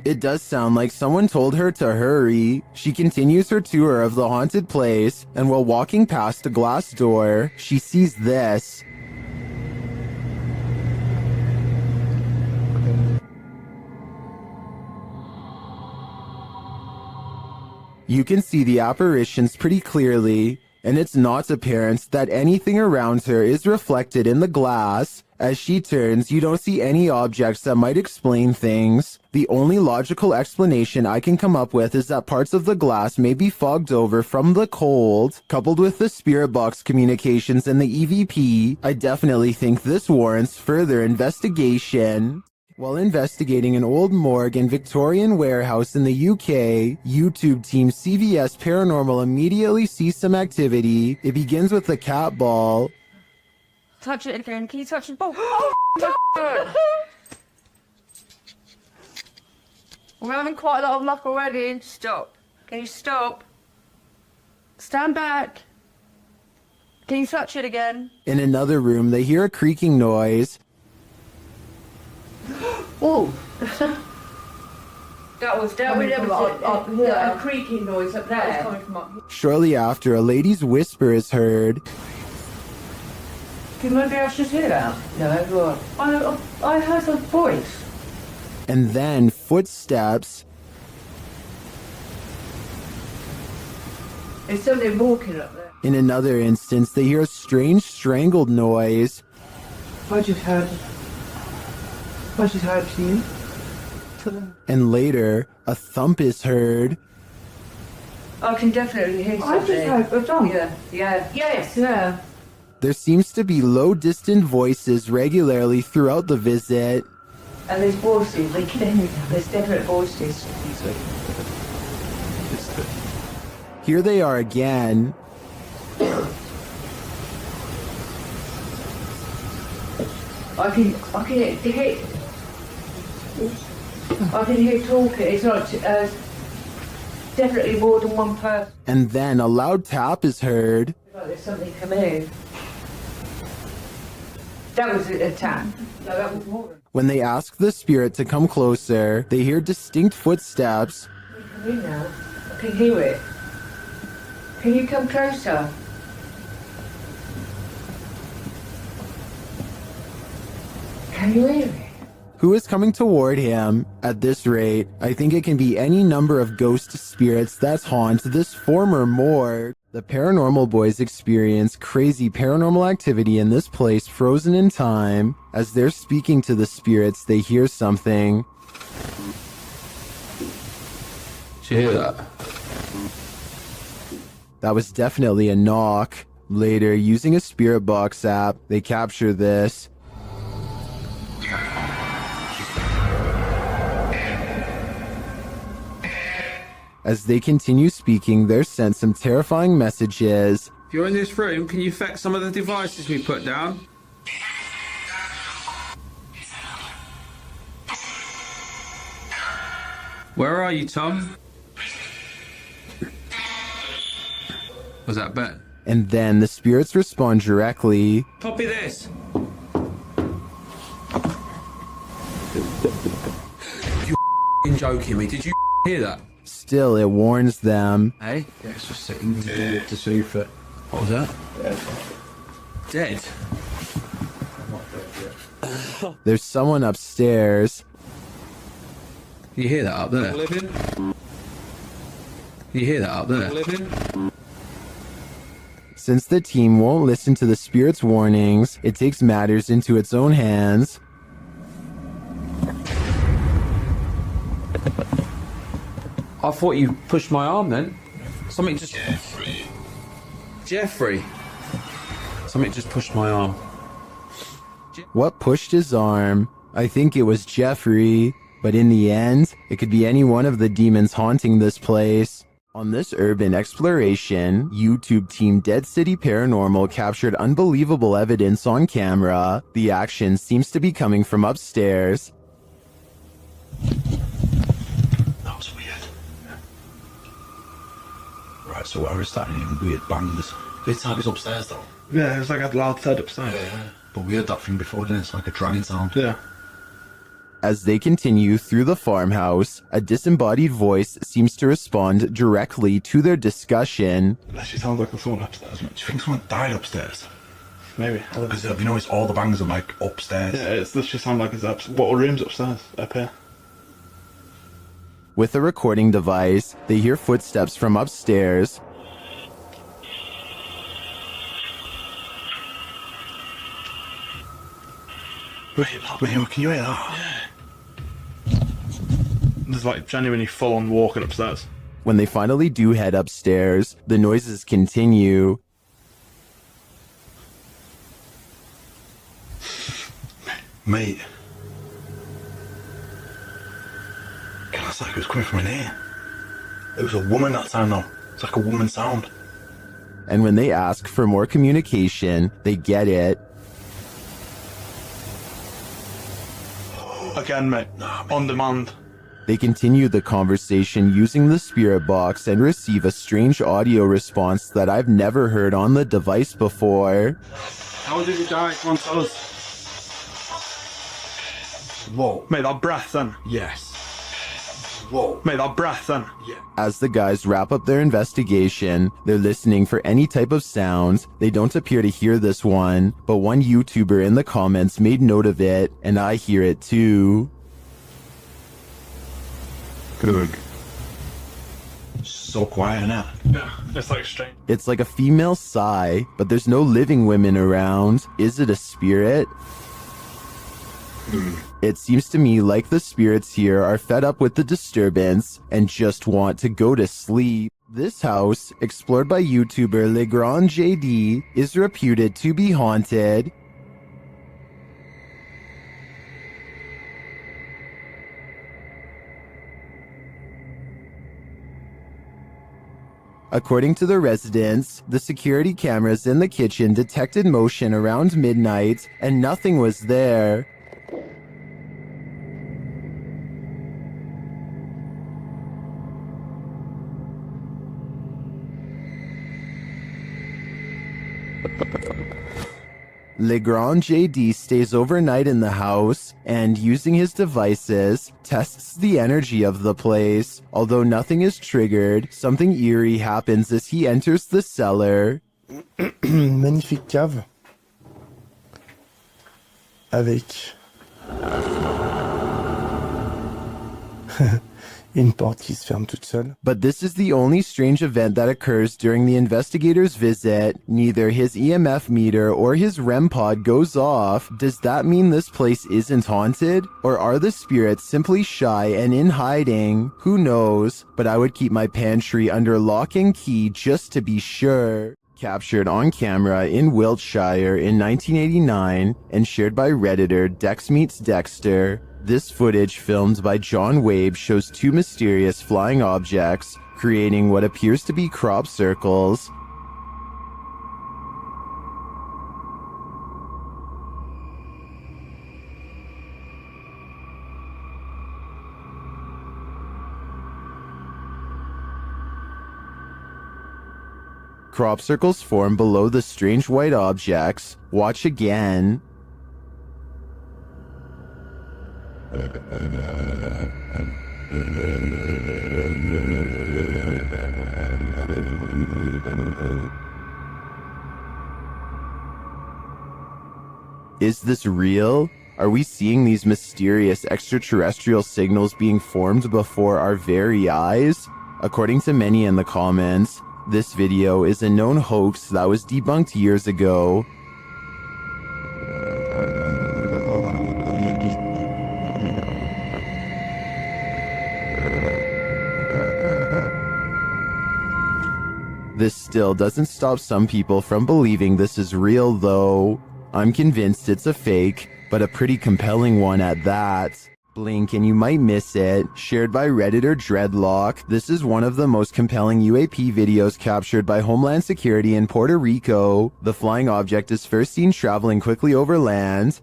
S1: It does sound like someone told her to hurry. She continues her tour of the haunted place, and while walking past a glass door, she sees this. You can see the apparitions pretty clearly, and it's not apparent that anything around her is reflected in the glass. As she turns, you don't see any objects that might explain things. The only logical explanation I can come up with is that parts of the glass may be fogged over from the cold. Coupled with the spirit box communications and the EVP, I definitely think this warrants further investigation. While investigating an old morgue and Victorian warehouse in the UK, YouTube team CVS Paranormal immediately sees some activity. It begins with the cat ball.
S5: Touch it again. Can you touch the ball? Oh, we're having quite a lot of luck already. Stop. Can you stop? Stand back. Can you touch it again?
S1: In another room, they hear a creaking noise.
S5: Oh. That was a creaking noise up there. That was coming from up here.
S1: Shortly after, a lady's whisper is heard.
S5: Can maybe I should hear that? No, I heard a voice.
S1: And then footsteps.
S5: There's something walking up there.
S1: In another instance, they hear a strange strangled noise.
S5: I just heard you.
S1: And later, a thump is heard.
S5: I can definitely hear something. I just heard a thump. Yeah.
S1: There seems to be low distant voices regularly throughout the visit.
S5: And there's voices, there's definite voices.
S1: Here they are again.
S5: I can hear. I can hear talking. It's not definitely more than one person.
S1: And then a loud tap is heard.
S5: Like there's something coming in. That was a tap. No, that was more.
S1: When they ask the spirit to come closer, they hear distinct footsteps.
S5: Come in now. I can hear it. Can you come closer? Can you hear it?
S1: Who is coming toward him? At this rate, I think it can be any number of ghost spirits that haunt this former morgue. The paranormal boys experience crazy paranormal activity in this place frozen in time. As they're speaking to the spirits, they hear something.
S17: Did you hear that?
S1: That was definitely a knock. Later, using a spirit box app, they capture this. As they continue speaking, they're sent some terrifying messages.
S4: If you're in this room, can you affect some of the devices we put down? Where are you, Tom? Was that Ben?
S1: And then the spirits respond directly.
S4: Copy this. You joking me? Did you hear that?
S1: Still, it warns them.
S4: Hey? Yeah, it's just sitting there to see if it... What was that? Dead.
S1: There's someone upstairs.
S4: You hear that up there? You hear that up there?
S1: Since the team won't listen to the spirit's warnings, it takes matters into its own hands.
S4: I thought you pushed my arm then. Something just... Jeffrey. Something just pushed my arm.
S1: What pushed his arm? I think it was Jeffrey. But in the end, it could be any one of the demons haunting this place. On this urban exploration, YouTube team Dead City Paranormal captured unbelievable evidence on camera. The action seems to be coming from upstairs.
S15: That was weird. Right, so I was starting hearing weird bangs. This time it's upstairs though.
S4: Yeah, it was like a loud thud upstairs.
S15: Yeah. But we heard that thing before, didn't it? It's like a dragging sound.
S4: Yeah.
S1: As they continue through the farmhouse, a disembodied voice seems to respond directly to their discussion.
S15: It actually sounds like someone upstairs, mate. Do you think someone died upstairs?
S4: Maybe.
S15: Because have you noticed all the bangs are like upstairs?
S4: Yeah, this just sounds like it's up. What room's upstairs? Up here.
S1: With a recording device, they hear footsteps from upstairs.
S15: Wait, can you hear that?
S4: Yeah. There's like genuinely full-on walking upstairs.
S1: When they finally do head upstairs, the noises continue.
S15: Mate. It's like it was coming from in here. It was a woman that time though. It's like a woman sound.
S1: And when they ask for more communication, they get it.
S4: Again, mate. On demand.
S1: They continue the conversation using the spirit box and receive a strange audio response that I've never heard on the device before.
S4: How did you die? Come on, tell us.
S15: Whoa.
S4: Mate, that breath then.
S15: Yes. Whoa.
S4: Mate, that breath then.
S15: Yeah.
S1: As the guys wrap up their investigation, they're listening for any type of sounds. They don't appear to hear this one, but one YouTuber in the comments made note of it, and I hear it too.
S15: Good. So quiet now.
S4: Yeah, it's like strange.
S1: It's like a female sigh, but there's no living women around. Is it a spirit? It seems to me like the spirits here are fed up with the disturbance and just want to go to sleep. This house, explored by YouTuber Legrand JD, is reputed to be haunted. According to the residents, the security cameras in the kitchen detected motion around midnight and nothing was there. Legrand JD stays overnight in the house and, using his devices, tests the energy of the place. Although nothing is triggered, something eerie happens as he enters the cellar.
S16: Magnifique cave. Avec une porte qui se ferme toute seule.
S1: But this is the only strange event that occurs during the investigator's visit. Neither his EMF meter or his REM pod goes off. Does that mean this place isn't haunted? Or are the spirits simply shy and in hiding? Who knows? But I would keep my pantry under lock and key just to be sure. Captured on camera in Wiltshire in 1989 and shared by Redditor Dex Meets Dexter. This footage, filmed by John Wabe, shows two mysterious flying objects creating what appears to be crop circles. Crop circles form below the strange white objects. Watch again. Is this real? Are we seeing these mysterious extraterrestrial signals being formed before our very eyes? According to many in the comments, this video is a known hoax that was debunked years ago. This still doesn't stop some people from believing this is real, though. I'm convinced it's a fake, but a pretty compelling one at that. Blink and you might miss it. Shared by Redditor Dreadlock. This is one of the most compelling UAP videos captured by Homeland Security in Puerto Rico. The flying object is first seen traveling quickly over land.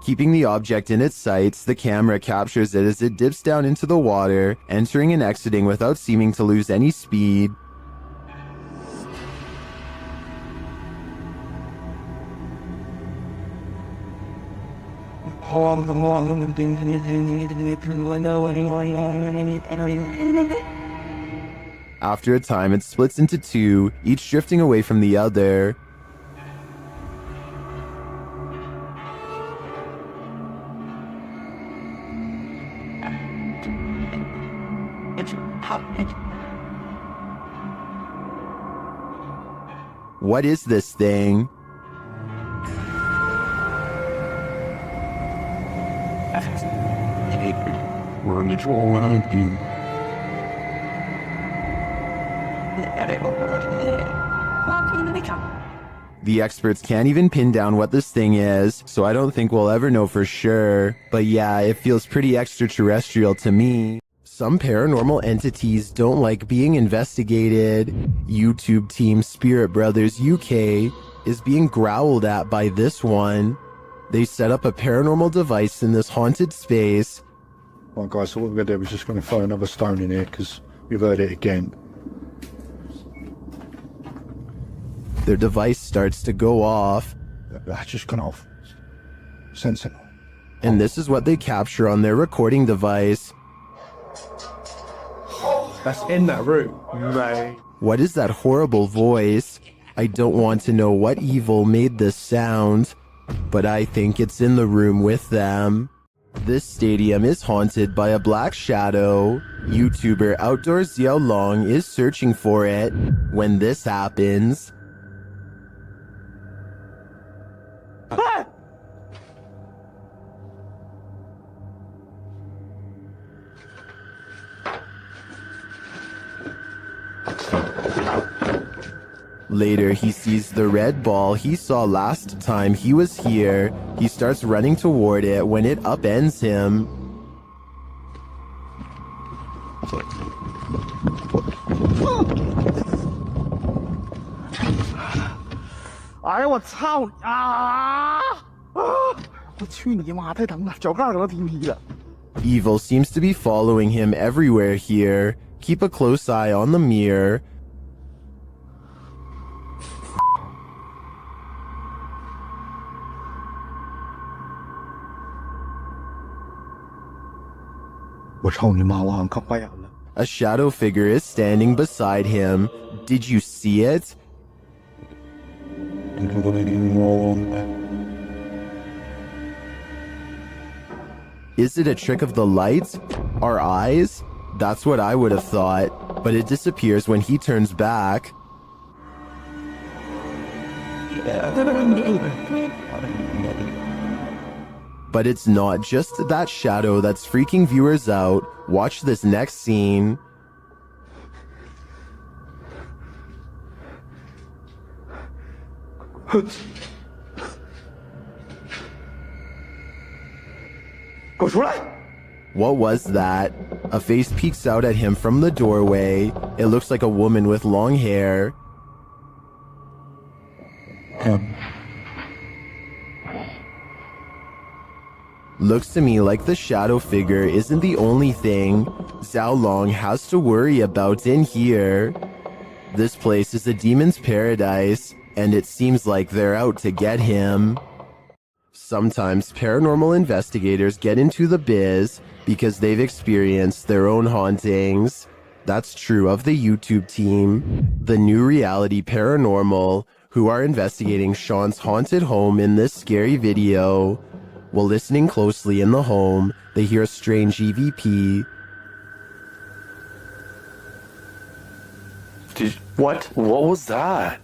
S1: Keeping the object in its sights, the camera captures it as it dips down into the water, entering and exiting without seeming to lose any speed. After a time, it splits into two, each drifting away from the other. What is this thing? The experts can't even pin down what this thing is, so I don't think we'll ever know for sure. But yeah, it feels pretty extraterrestrial to me. Some paranormal entities don't like being investigated. YouTube team Spirit Brothers UK is being growled at by this one. They set up a paranormal device in this haunted space.
S20: Right guys, so what we're going to do is just going to throw another stone in here because we've heard it again.
S1: Their device starts to go off.
S20: That's just gone off. Sensible.
S1: And this is what they capture on their recording device.
S9: That's in that room. Right.
S1: What is that horrible voice? I don't want to know what evil made this sound, but I think it's in the room with them. This stadium is haunted by a black shadow. YouTuber Outdoor Xiao Long is searching for it when this happens. Later, he sees the red ball he saw last time he was here. He starts running toward it when it upends him.
S18: 哎呦我操啊！我去你妈！太疼了，脚盖都踢劈了。
S1: Evil seems to be following him everywhere here. Keep a close eye on the mirror. A shadow figure is standing beside him. Did you see it? Is it a trick of the lights? Our eyes? That's what I would have thought, but it disappears when he turns back. But it's not just that shadow that's freaking viewers out. Watch this next scene. What was that? A face peeks out at him from the doorway. It looks like a woman with long hair. Looks to me like the shadow figure isn't the only thing Zhao Long has to worry about in here. This place is a demon's paradise, and it seems like they're out to get him. Sometimes paranormal investigators get into the biz because they've experienced their own hauntings. That's true of the YouTube team, The New Reality Paranormal, who are investigating Sean's haunted home in this scary video. While listening closely in the home, they hear a strange EVP.
S3: What was that?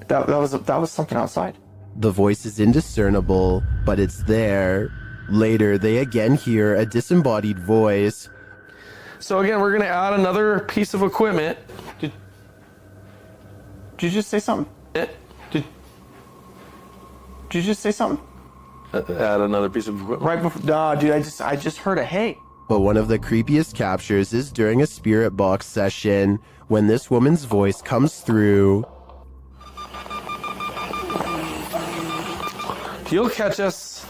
S3: That was something outside.
S1: The voice is indiscernible, but it's there. Later, they again hear a disembodied voice.
S17: So again, we're gonna add another piece of equipment.
S3: Did you just say something? Did you just say something?
S17: Add another piece of equipment.
S3: Right before, nah, dude, I just heard a hey.
S1: But one of the creepiest captures is during a spirit box session when this woman's voice comes through.
S17: You'll catch us.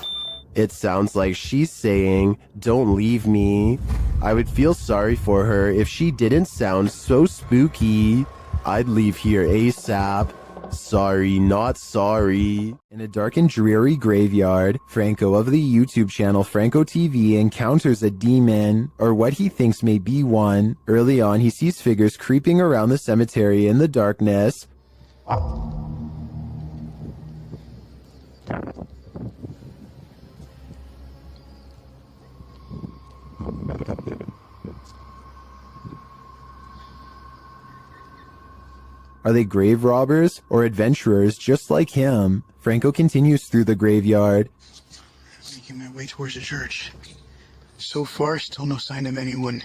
S1: It sounds like she's saying, "Don't leave me." I would feel sorry for her if she didn't sound so spooky. I'd leave here ASAP. Sorry, not sorry. In a dark and dreary graveyard, Franco of the YouTube channel Franco TV encounters a demon, or what he thinks may be one. Early on, he sees figures creeping around the cemetery in the darkness. Are they grave robbers or adventurers just like him? Franco continues through the graveyard.
S18: Making my way towards the church. So far, still no sign of anyone.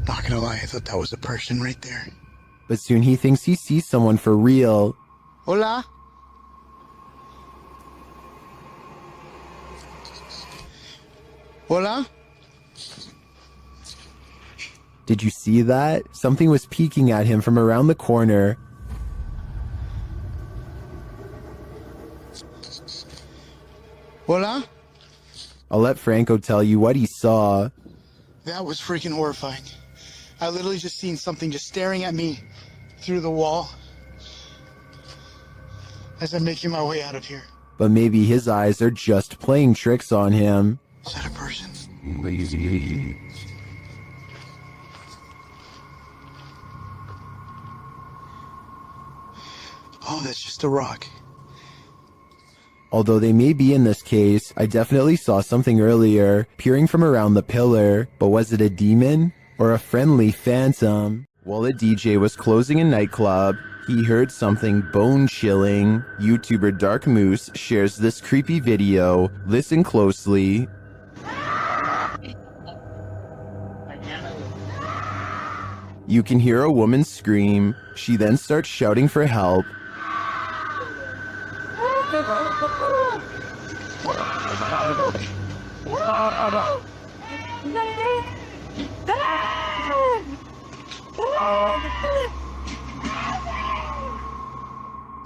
S18: Not gonna lie, I thought that was a person right there.
S1: But soon he thinks he sees someone for real.
S18: Hola? Hola?
S1: Did you see that? Something was peeking at him from around the corner.
S18: Hola?
S1: I'll let Franco tell you what he saw.
S18: That was freaking horrifying. I literally just seen something just staring at me through the wall as I'm making my way out of here.
S1: But maybe his eyes are just playing tricks on him.
S18: Is that a person? Oh, that's just a rock.
S1: Although they may be in this case, I definitely saw something earlier, peering from around the pillar. But was it a demon or a friendly phantom? While a DJ was closing a nightclub, he heard something bone-chilling. YouTuber Dark Moose shares this creepy video. Listen closely. You can hear a woman scream. She then starts shouting for help.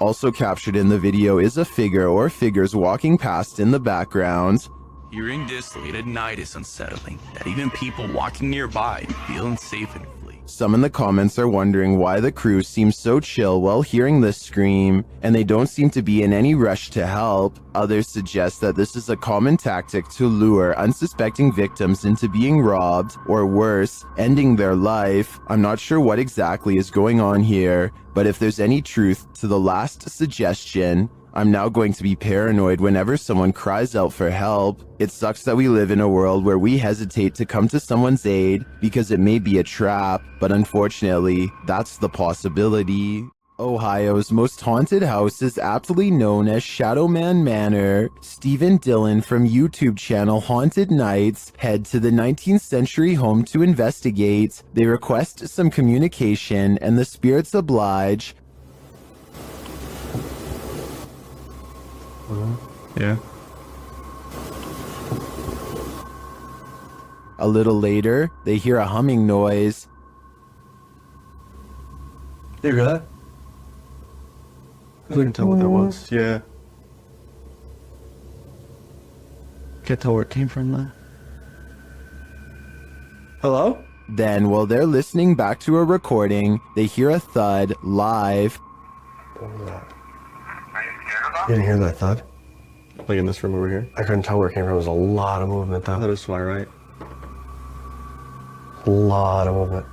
S1: Also captured in the video is a figure or figures walking past in the background.
S8: Hearing this late at night is unsettling, that even people walking nearby feel unsafe and flee.
S1: Some in the comments are wondering why the crew seems so chill while hearing this scream, and they don't seem to be in any rush to help. Others suggest that this is a common tactic to lure unsuspecting victims into being robbed, or worse, ending their life. I'm not sure what exactly is going on here, but if there's any truth to the last suggestion, I'm now going to be paranoid whenever someone cries out for help. It sucks that we live in a world where we hesitate to come to someone's aid because it may be a trap, but unfortunately, that's the possibility. Ohio's most haunted house is aptly known as Shadowman Manor. Stephen Dillon from YouTube channel Haunted Nights head to the 19th century home to investigate. They request some communication and the spirits oblige.
S6: Yeah.
S1: A little later, they hear a humming noise.
S6: You hear that? I couldn't tell what that was. Yeah. Can't tell where it came from though. Hello?
S1: Then, while they're listening back to a recording, they hear a thud live.
S9: You didn't hear that thud?
S6: Like in this room over here?
S9: I couldn't tell where it came from. There was a lot of movement though.
S6: That is why, right?
S9: A lot of movement.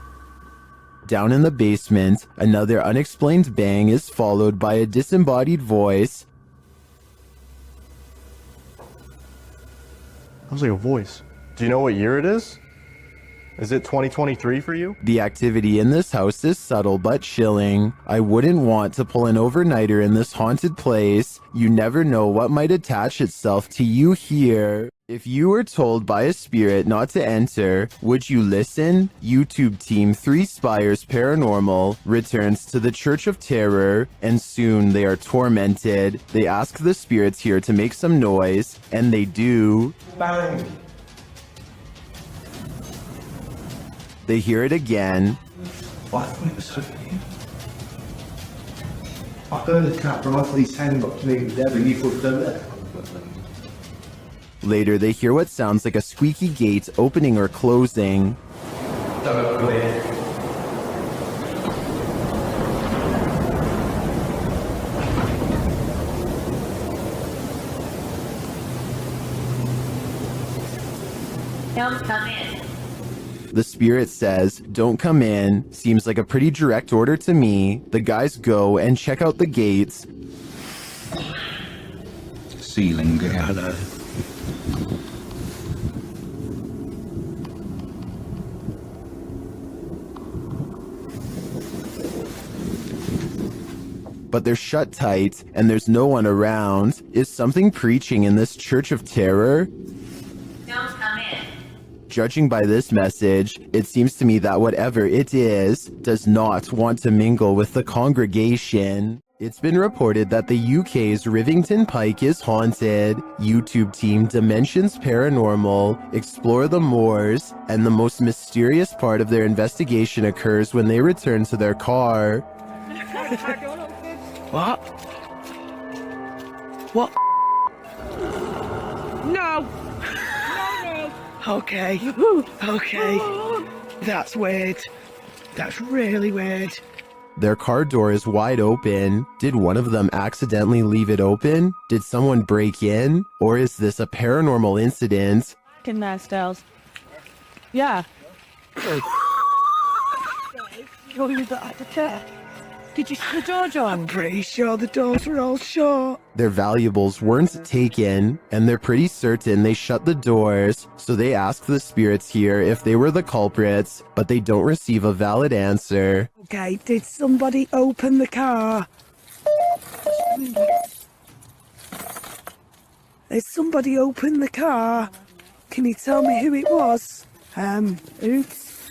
S1: Down in the basement, another unexplained bang is followed by a disembodied voice.
S6: Sounds like a voice. Do you know what year it is? Is it 2023 for you?
S1: The activity in this house is subtle but chilling. I wouldn't want to pull an overnighter in this haunted place. You never know what might attach itself to you here. If you were told by a spirit not to enter, would you listen? YouTube team 3 Spires Paranormal returns to the Church of Terror, and soon they are tormented. They ask the spirits here to make some noise, and they do.
S9: Bang!
S1: They hear it again.
S7: I thought it was happening. I heard a tap from off his hand got to me there, but you put them there.
S1: Later, they hear what sounds like a squeaky gate opening or closing.
S21: Don't come in.
S1: The spirit says, "Don't come in." Seems like a pretty direct order to me. The guys go and check out the gates.
S7: Ceiling hello.
S1: But they're shut tight, and there's no one around. Is something preaching in this Church of Terror?
S21: Don't come in.
S1: Judging by this message, it seems to me that whatever it is, does not want to mingle with the congregation. It's been reported that the UK's Rivington Pike is haunted. YouTube team Dimensions Paranormal explore the moors, and the most mysterious part of their investigation occurs when they return to their car.
S19: What? What? No! Okay. Okay. That's weird. That's really weird.
S1: Their car door is wide open. Did one of them accidentally leave it open? Did someone break in? Or is this a paranormal incident?
S5: In there, Styles. Yeah. You're the actor. Did you see the door, John?
S19: I'm pretty sure the doors were all shut.
S1: Their valuables weren't taken, and they're pretty certain they shut the doors, so they ask the spirits here if they were the culprits, but they don't receive a valid answer.
S19: Okay, did somebody open the car? Did somebody open the car? Can you tell me who it was? Oops.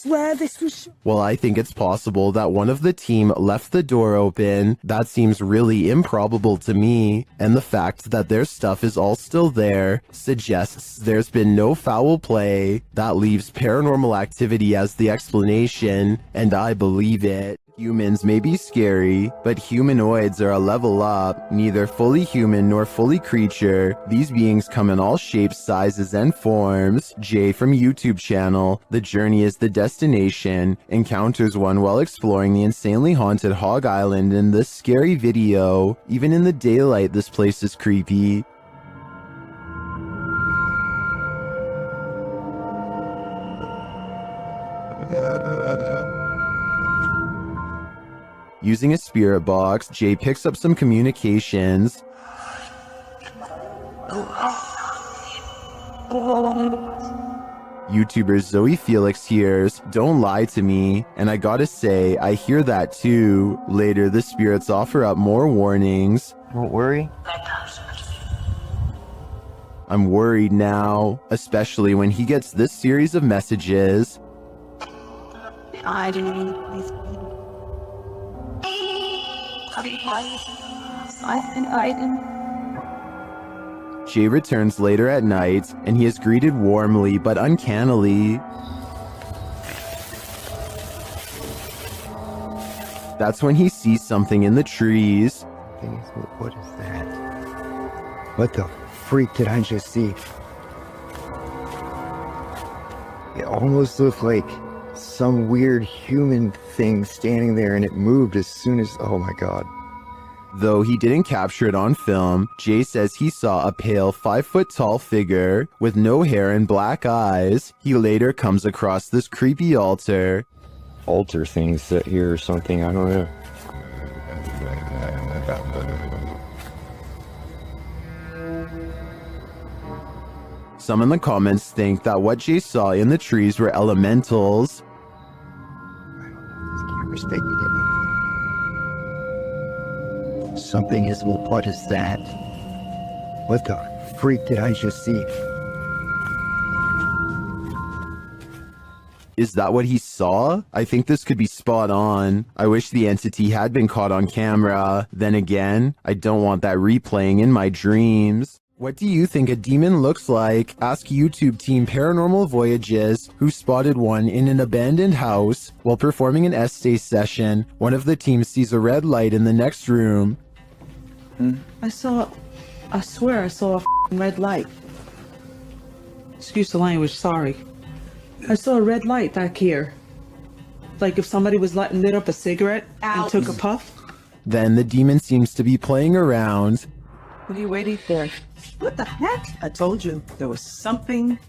S2: swear this was...
S1: Well, I think it's possible that one of the team left the door open. That seems really improbable to me, and the fact that their stuff is all still there suggests there's been no foul play. That leaves paranormal activity as the explanation, and I believe it. Humans may be scary, but humanoids are a level up, neither fully human nor fully creature. These beings come in all shapes, sizes, and forms. Jay from YouTube channel, The Journey is the Destination, encounters one while exploring the insanely haunted Hog Island in this scary video. Even in the daylight, this place is creepy. Using a spirit box, Jay picks up some communications. YouTuber Zoe Felix hears, "Don't lie to me," and I gotta say, I hear that too. Later, the spirits offer up more warnings.
S22: Don't worry.
S1: I'm worried now, especially when he gets this series of messages.
S2: I didn't...
S1: Jay returns later at night, and he is greeted warmly but uncannily. That's when he sees something in the trees.
S22: What is that? What the freak did I just see? It almost looked like some weird human thing standing there, and it moved as soon as... Oh my god.
S1: Though he didn't capture it on film, Jay says he saw a pale 5-foot-tall figure with no hair and black eyes. He later comes across this creepy altar.
S22: Altar things set here or something, I don't know.
S1: Some in the comments think that what Jay saw in the trees were elementals.
S22: Something is... What is that? What the freak did I just see?
S1: Is that what he saw? I think this could be spot on. I wish the entity had been caught on camera. Then again, I don't want that replaying in my dreams. What do you think a demon looks like? Ask YouTube team Paranormal Voyages, who spotted one in an abandoned house. While performing an essay session, one of the team sees a red light in the next room.
S2: I swear I saw a red light. Excuse the language, sorry. I saw a red light back here. Like if somebody was lit up a cigarette and took a puff.
S1: Then the demon seems to be playing around.
S2: What are you waiting for? What the heck? I told you there was something.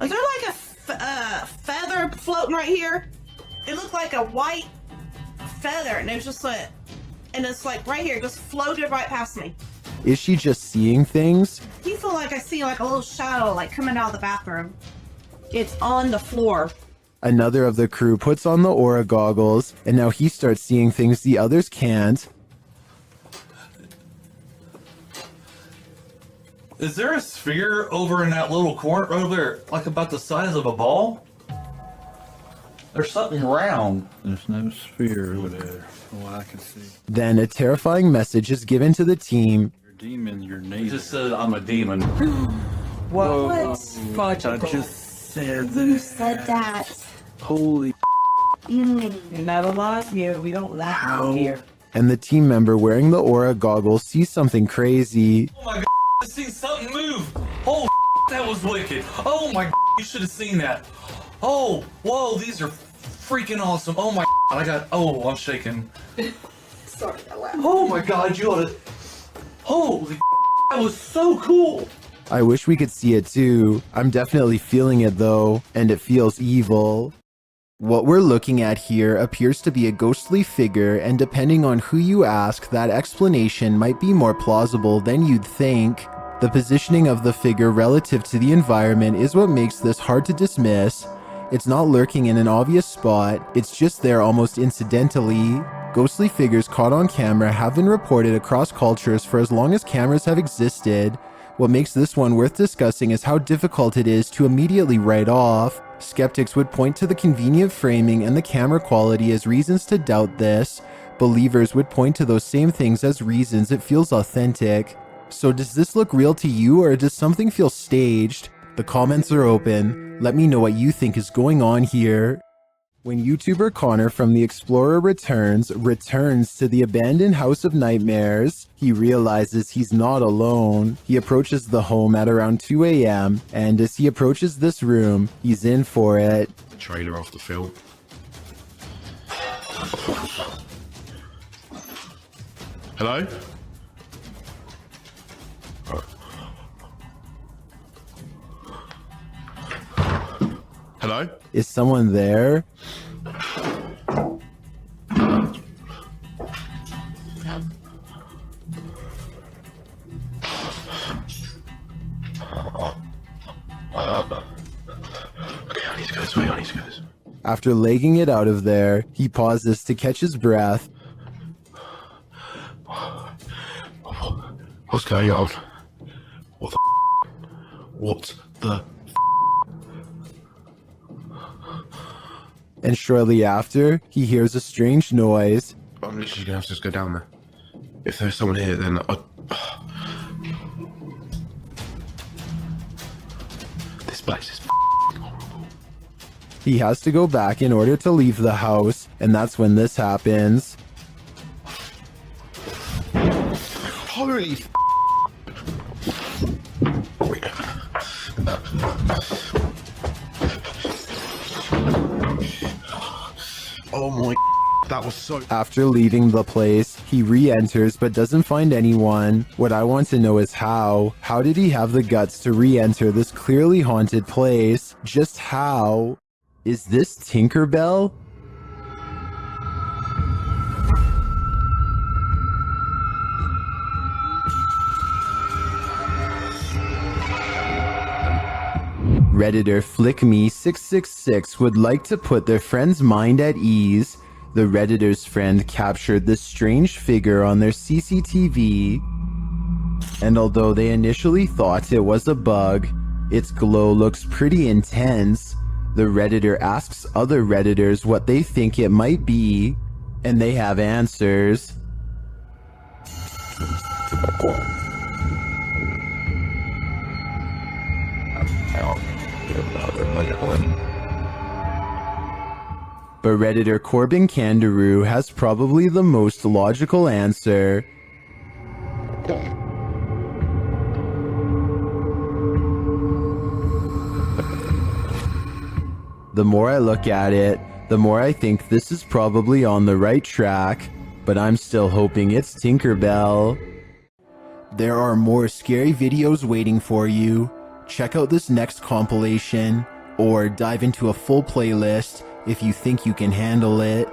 S23: Is there like a feather floating right here? It looked like a white feather, and it was just like, and it's like right here, just floated right past me.
S1: Is she just seeing things?
S23: You feel like I see like a little shadow like coming out of the bathroom. It's on the floor.
S1: Another of the crew puts on the aura goggles, and now he starts seeing things the others can't.
S4: Is there a sphere over in that little corner over there, like about the size of a ball? There's something round.
S20: There's no sphere over there, from what I can see.
S1: Then a terrifying message is given to the team.
S20: You're a demon, you're
S4: It
S20: naked.
S4: just said I'm a demon.
S2: What? Fudge.
S20: I just said
S21: Who
S20: that.
S21: said that?
S20: Holy
S2: You're not alive here. We don't laugh out here.
S1: And the team member wearing the aura goggles sees something crazy.
S4: Oh my god, I seen something move. Oh, that was wicked. Oh my god, you should have seen that. Oh, whoa, these are freaking awesome. Oh my god, I'm shaking.
S2: Sorry, I laughed.
S4: Oh my god, you ought to. Holy that was so cool.
S1: I wish we could see it too. I'm definitely feeling it though, and it feels evil. What we're looking at here appears to be a ghostly figure, and depending on who you ask, that explanation might be more plausible than you'd think. The positioning of the figure relative to the environment is what makes this hard to dismiss. It's not lurking in an obvious spot, it's just there almost incidentally. Ghostly figures caught on camera have been reported across cultures for as long as cameras have existed. What makes this one worth discussing is how difficult it is to immediately write off. Skeptics would point to the convenient framing and the camera quality as reasons to doubt this. Believers would point to those same things as reasons it feels authentic. So does this look real to you, or does something feel staged? The comments are open. Let me know what you think is going on here. When YouTuber Connor from The Explorer returns to the abandoned House of Nightmares, he realizes he's not alone. He approaches the home at around 2 a.m., and as he approaches this room, he's in for it.
S15: Trailer off the film. Hello? Hello?
S1: Is someone there?
S15: Okay, I need to go this way, I need to go this way.
S1: After legging it out of there, he pauses to catch his breath.
S15: What's going on? What the What the
S1: And shortly after, he hears a strange noise.
S15: I'm literally gonna have to just go down there. If there's someone here, then this place is horrible.
S1: He has to go back in order to leave the house, and that's when this happens.
S15: Holy oh my, that was so...
S1: After leaving the place, he re-enters but doesn't find anyone. What I want to know is how. How did he have the guts to re-enter this clearly haunted place? Just how? Is this Tinkerbell? Redditor FlickMe666 would like to put their friend's mind at ease. The Redditor's friend captured this strange figure on their CCTV, and although they initially thought it was a bug, its glow looks pretty intense. The Redditor asks other Redditors what they think it might be, and they have answers. But Redditor Corbin Kangaroo has probably the most logical answer. The more I look at it, the more I think this is probably on the right track, but I'm still hoping it's Tinkerbell. There are more scary videos waiting for you. Check out this next compilation, or dive into a full playlist if you think you can handle it.